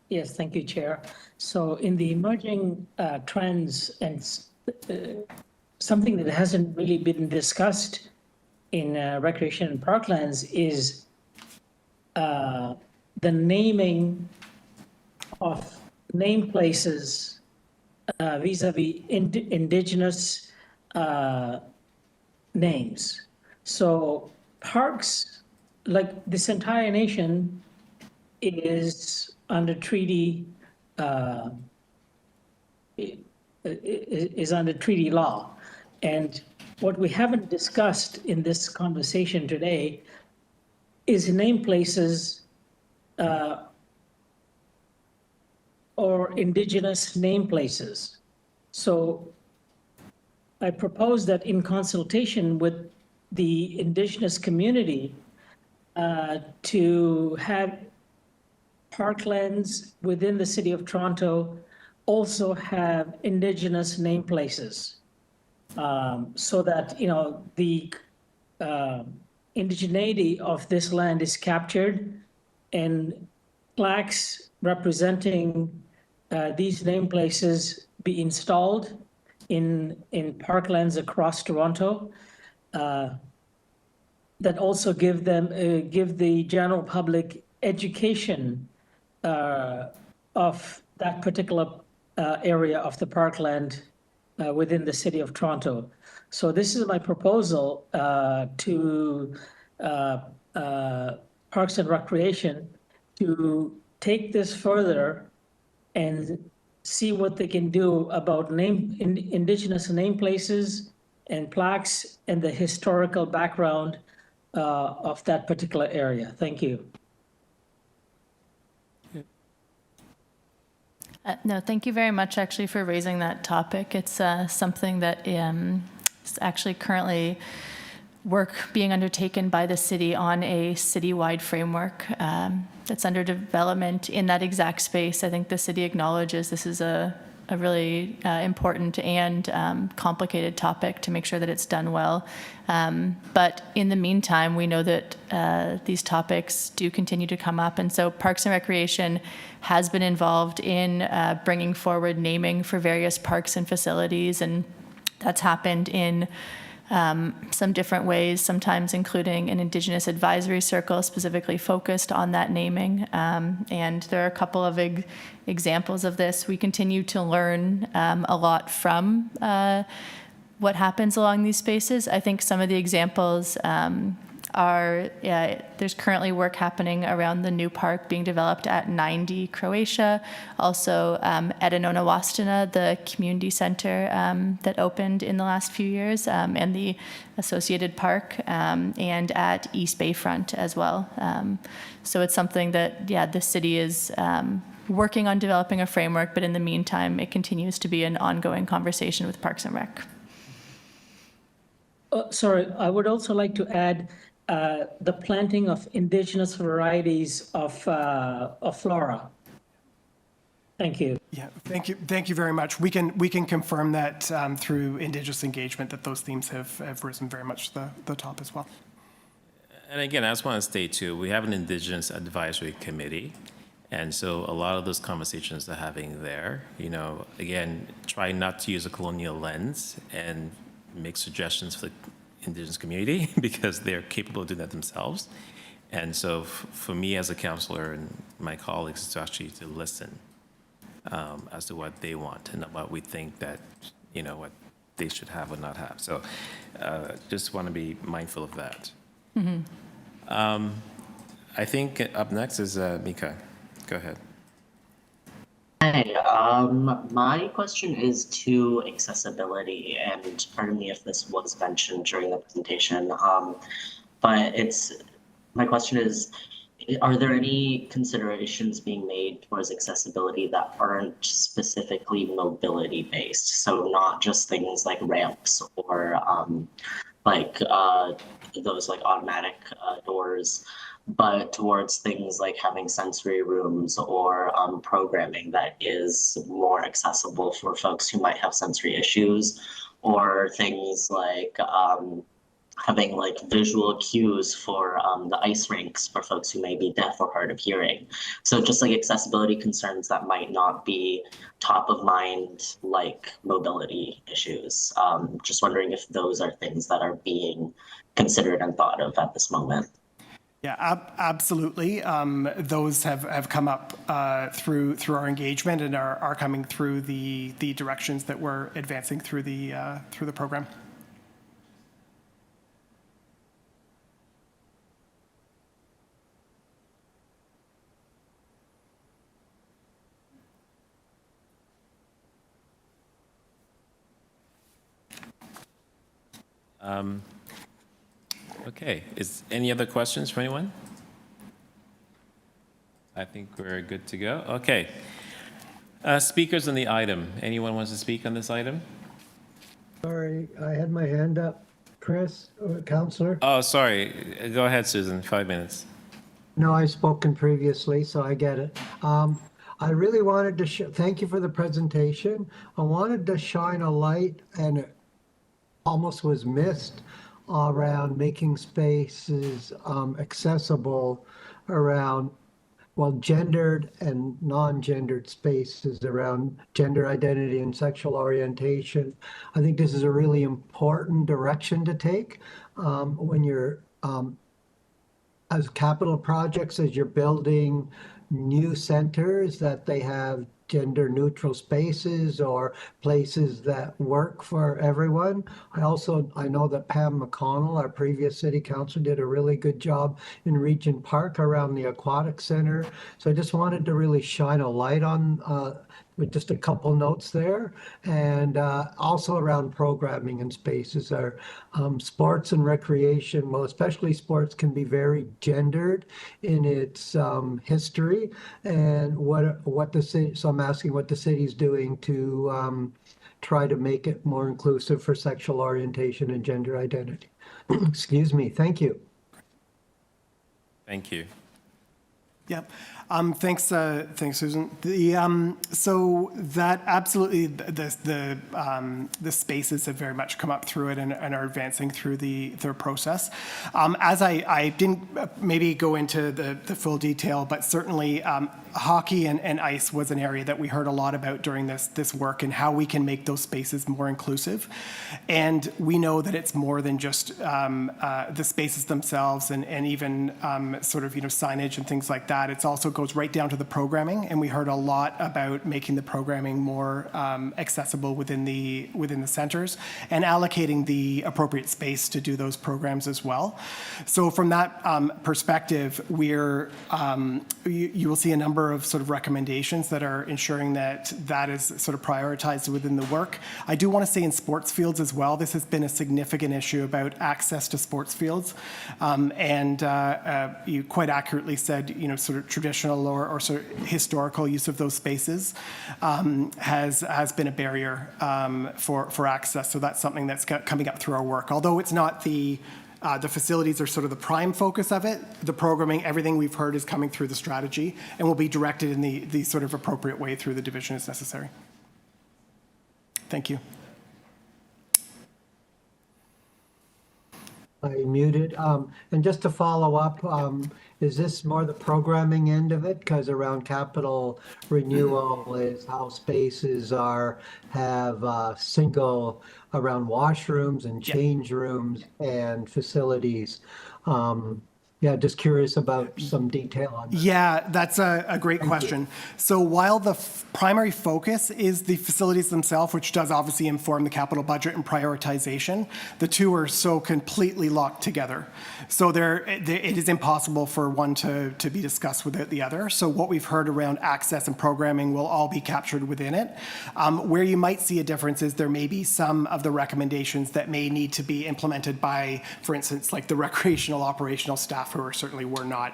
Yes, thank you, Chair. So in the emerging trends and something that hasn't really been discussed in recreation and parklands is the naming of name places vis-a-vis indigenous names. So parks, like this entire nation, is under treaty is under treaty law, and what we haven't discussed in this conversation today is name places or indigenous name places. So I propose that in consultation with the indigenous community to have parklands within the City of Toronto also have indigenous name places, so that, you know, the indigeneity of this land is captured, and plaques representing these name places be installed in parklands across Toronto, that also give the general public education of that particular area of the parkland within the City of Toronto. So this is my proposal to Parks and Recreation to take this further and see what they can do about indigenous name places and plaques and the historical background of that particular area. Thank you. No, thank you very much actually for raising that topic. It's something that is actually currently work being undertaken by the city on a citywide framework that's under development in that exact space. I think the city acknowledges this is a really important and complicated topic to make sure that it's done well. But in the meantime, we know that these topics do continue to come up. And so Parks and Recreation has been involved in bringing forward naming for various parks and facilities. And that's happened in some different ways, sometimes including an Indigenous advisory circle specifically focused on that naming. And there are a couple of examples of this. We continue to learn a lot from what happens along these spaces. I think some of the examples are, there's currently work happening around the new park being developed at 90 Croatia, also at Edinonawastana, the community center that opened in the last few years, and the associated park, and at East Bayfront as well. So it's something that, the city is working on developing a framework, but in the meantime, it continues to be an ongoing conversation with Parks and Rec. Sorry, I would also like to add the planting of indigenous varieties of flora. Thank you. Yeah, thank you very much. We can confirm that through Indigenous engagement that those themes have risen very much to the top as well. And again, I just want to state too, we have an Indigenous Advisory Committee. And so a lot of those conversations they're having there, again, try not to use a colonial lens and make suggestions for the Indigenous community because they're capable of doing that themselves. And so for me as a counselor and my colleagues, it's actually to listen as to what they want and what we think that, what they should have or not have. So just want to be mindful of that. I think up next is Mika. Go ahead. Hey, my question is to accessibility, and pardon me if this was mentioned during the presentation, but my question is, are there any considerations being made towards accessibility that aren't specifically mobility based? So not just things like ramps or those like automatic doors, but towards things like having sensory rooms or programming that is more accessible for folks who might have sensory issues, or things like having like visual cues for the ice rinks for folks who may be deaf or hard of hearing. So just like accessibility concerns that might not be top of mind, like mobility issues. Just wondering if those are things that are being considered and thought of at this moment. Yeah, absolutely. Those have come up through our engagement and are coming through the directions that we're advancing through the program. Okay, is any other questions for anyone? I think we're good to go. Okay. Speakers on the item. Anyone wants to speak on this item? Sorry, I had my hand up. Chris, Councillor? Oh, sorry. Go ahead, Susan, 5 minutes. No, I've spoken previously, so I get it. I really wanted to thank you for the presentation. I wanted to shine a light, and it almost was missed, around making spaces accessible around, well, gendered and non-gendered spaces around gender identity and sexual orientation. I think this is a really important direction to take when you're, as capital projects, as you're building new centers, that they have gender neutral spaces or places that work for everyone. I know that Pam McConnell, our previous city councilor, did a really good job in Regent Park around the aquatic center. So I just wanted to really shine a light on with just a couple notes there, and also around programming and spaces. Our sports and recreation, well, especially sports, can be very gendered in its history, and what the city. So I'm asking what the city's doing to try to make it more inclusive for sexual orientation and gender identity. Excuse me. Thank you. Thank you. Yeah. Thanks, Susan. So that absolutely, the spaces have very much come up through it and are advancing through the process. As I didn't maybe go into the full detail, but certainly hockey and ice was an area that we heard a lot about during this work, and how we can make those spaces more inclusive. And we know that it's more than just the spaces themselves and even sort of signage and things like that. It's also goes right down to the programming, and we heard a lot about making the programming more accessible within the centers and allocating the appropriate space to do those programs as well. So from that perspective, you will see a number of sort of recommendations that are ensuring that is sort of prioritized within the work. I do want to say in sports fields as well, this has been a significant issue about access to sports fields, and you quite accurately said, sort of traditional or sort of historical use of those spaces has been a barrier for access. So that's something that's coming up through our work. Although it's not the facilities are sort of the prime focus of it, the programming, everything we've heard is coming through the strategy and will be directed in the sort of appropriate way through the division as necessary. Thank you. I muted. And just to follow up, is this more the programming end of it? Because around capital renewal is how spaces have single around washrooms and change rooms and facilities. Yeah, just curious about some detail on that. Yeah, that's a great question. So while the primary focus is the facilities themselves, which does obviously inform the capital budget and prioritization, the two are so completely locked together. So it is impossible for one to be discussed without the other. So what we've heard around access and programming will all be captured within it. Where you might see a difference is there may be some of the recommendations that may need to be implemented by, for instance, like the recreational operational staff who certainly were not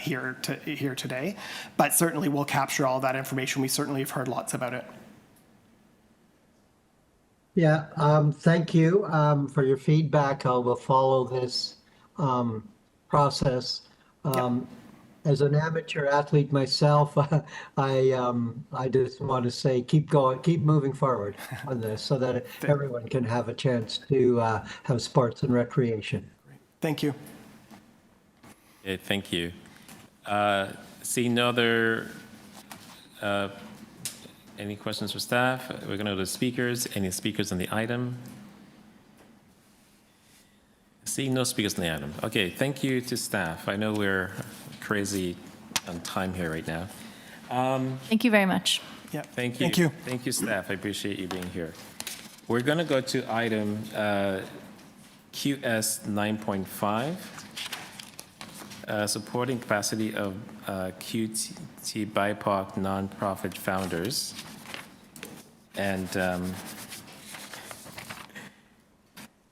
here today, but certainly we'll capture all that information. We certainly have heard lots about it. Yeah, thank you for your feedback. I will follow this process. As an amateur athlete myself, I just want to say keep going, keep moving forward on this so that everyone can have a chance to have sports and recreation. Thank you. Okay, thank you. Seeing no other, any questions for staff? We're going to go to speakers. Any speakers on the item? Seeing no speakers on the item. Okay, thank you to staff. I know we're crazy on time here right now. Thank you very much. Yeah. Thank you. Thank you. Thank you, staff. I appreciate you being here. We're going to go to item QS 9.5. Supporting capacity of QTBIPOC nonprofit founders. And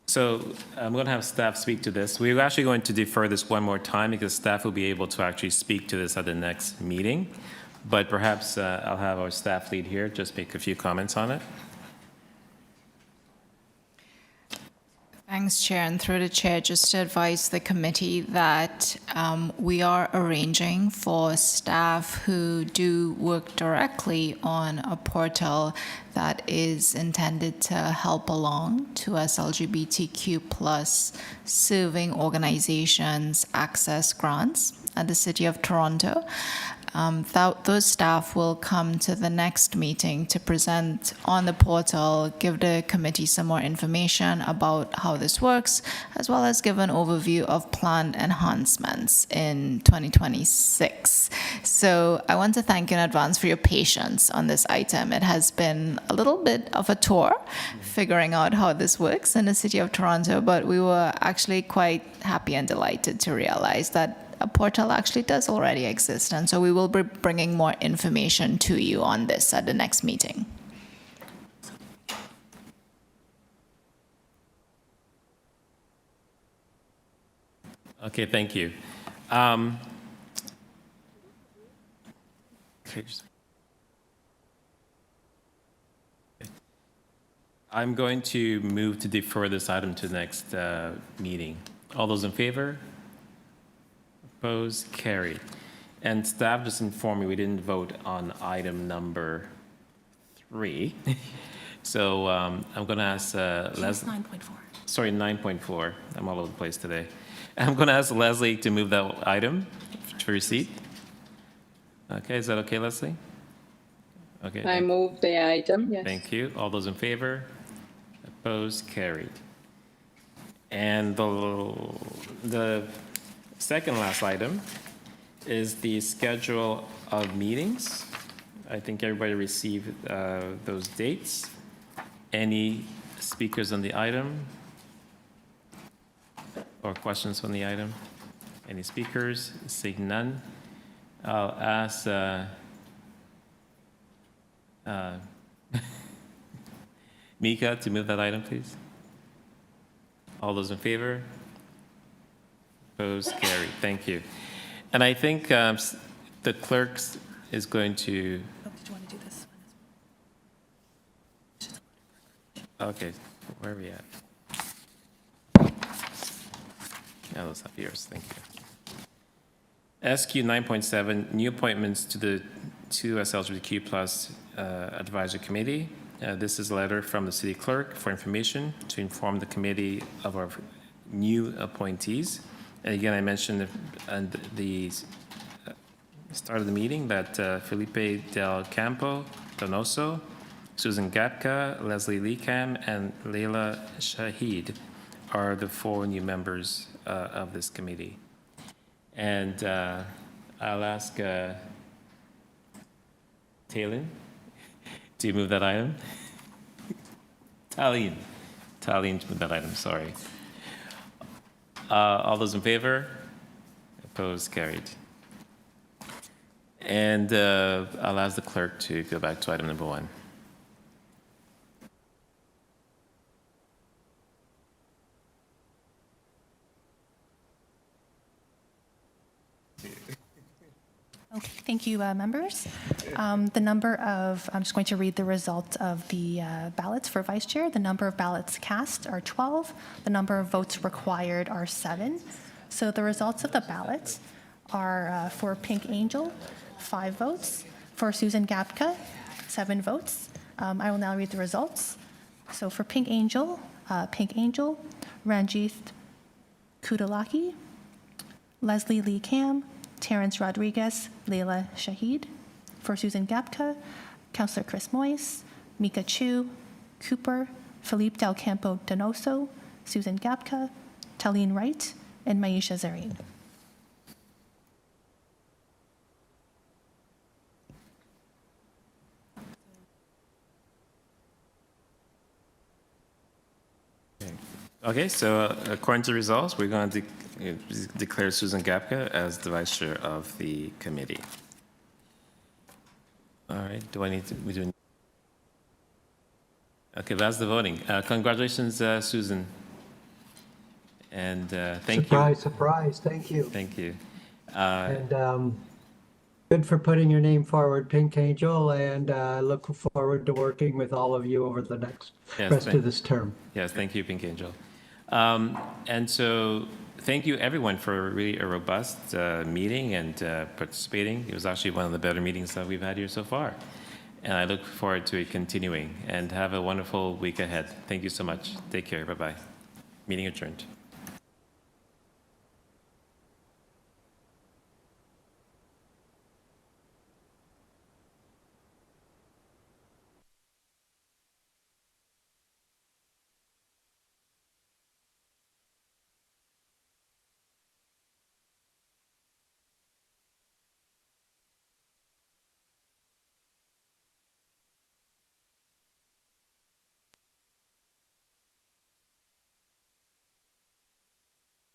so I'm going to have staff speak to this. We're actually going to defer this one more time because staff will be able to actually speak to this at the next meeting. But perhaps I'll have our staff lead here just make a few comments on it. Thanks, Chair. And through the Chair, just to advise the committee that we are arranging for staff who do work directly on a portal that is intended to help along to us LGBTQ+ serving organizations access grants at the City of Toronto. Those staff will come to the next meeting to present on the portal, give the committee some more information about how this works, as well as give an overview of planned enhancements in 2026. So I want to thank you in advance for your patience on this item. It has been a little bit of a tour figuring out how this works in the City of Toronto, but we were actually quite happy and delighted to realize that a portal actually does already exist, and so we will be bringing more information to you on this at the next meeting. Okay, thank you. I'm going to move to defer this item to the next meeting. All those in favor? Opposed? Carried. And staff just informed me we didn't vote on item number 3. So I'm going to ask Leslie. 9.4. Sorry, 9.4. I'm all over the place today. I'm going to ask Leslie to move that item for receipt. Okay, is that okay, Leslie? Okay. I move the item, yes. Thank you. All those in favor? Opposed? Carried. And the second last item is the schedule of meetings. I think everybody received those dates. Any speakers on the item? Or questions on the item? Any speakers? Seeing none. I'll ask Mika to move that item, please. All those in favor? Opposed? Carried. Thank you. And I think the clerk is going to... Oh, did you want to do this one as well? Okay, where are we at? Yeah, those have yours. Thank you. SQ 9.7, new appointments to the 2S LGBTQ+ Advisory Committee. This is a letter from the City Clerk for information to inform the committee of our new appointees. And again, I mentioned at the start of the meeting that Felipe Del Campo Donoso, Susan Gapka, Leslie Leekam, and Leila Shahid are the 4 new members of this committee. And I'll ask Talon to move that item. Talene to move that item, sorry. All those in favor? Opposed, carried. And I'll ask the clerk to go back to item number 1. Okay, thank you, members. The number of, I'm just going to read the result of the ballots for vice chair. The number of ballots cast are 12. The number of votes required are 7. So the results of the ballots are for Pink Angel, 5 votes. For Susan Gapka, 7 votes. I will now read the results. So for Pink Angel, Ranjith Kudalaki, Leslie Lee Kam, Terrence Rodriguez, Leila Shahid. For Susan Gapka, Councillor Chris Moyes, Mika Chu, Cooper, Felipe Del Campo Donoso, Susan Gapka, Talene Wright, and Maisha Zareen. Okay, so according to the results, we're going to declare Susan Gapka as the vice chair of the committee. All right, we do. Okay, that's the voting. Congratulations, Susan. And thank you. Surprise, thank you. Thank you. And good for putting your name forward, Pink Angel, and look forward to working with all of you over the next rest of this term. Yes, thank you, Pink Angel. And so thank you, everyone, for really a robust meeting and participating. It was actually one of the better meetings that we've had here so far. And I look forward to it continuing. And have a wonderful week ahead. Thank you so much. Take care. Bye-bye. Meeting adjourned.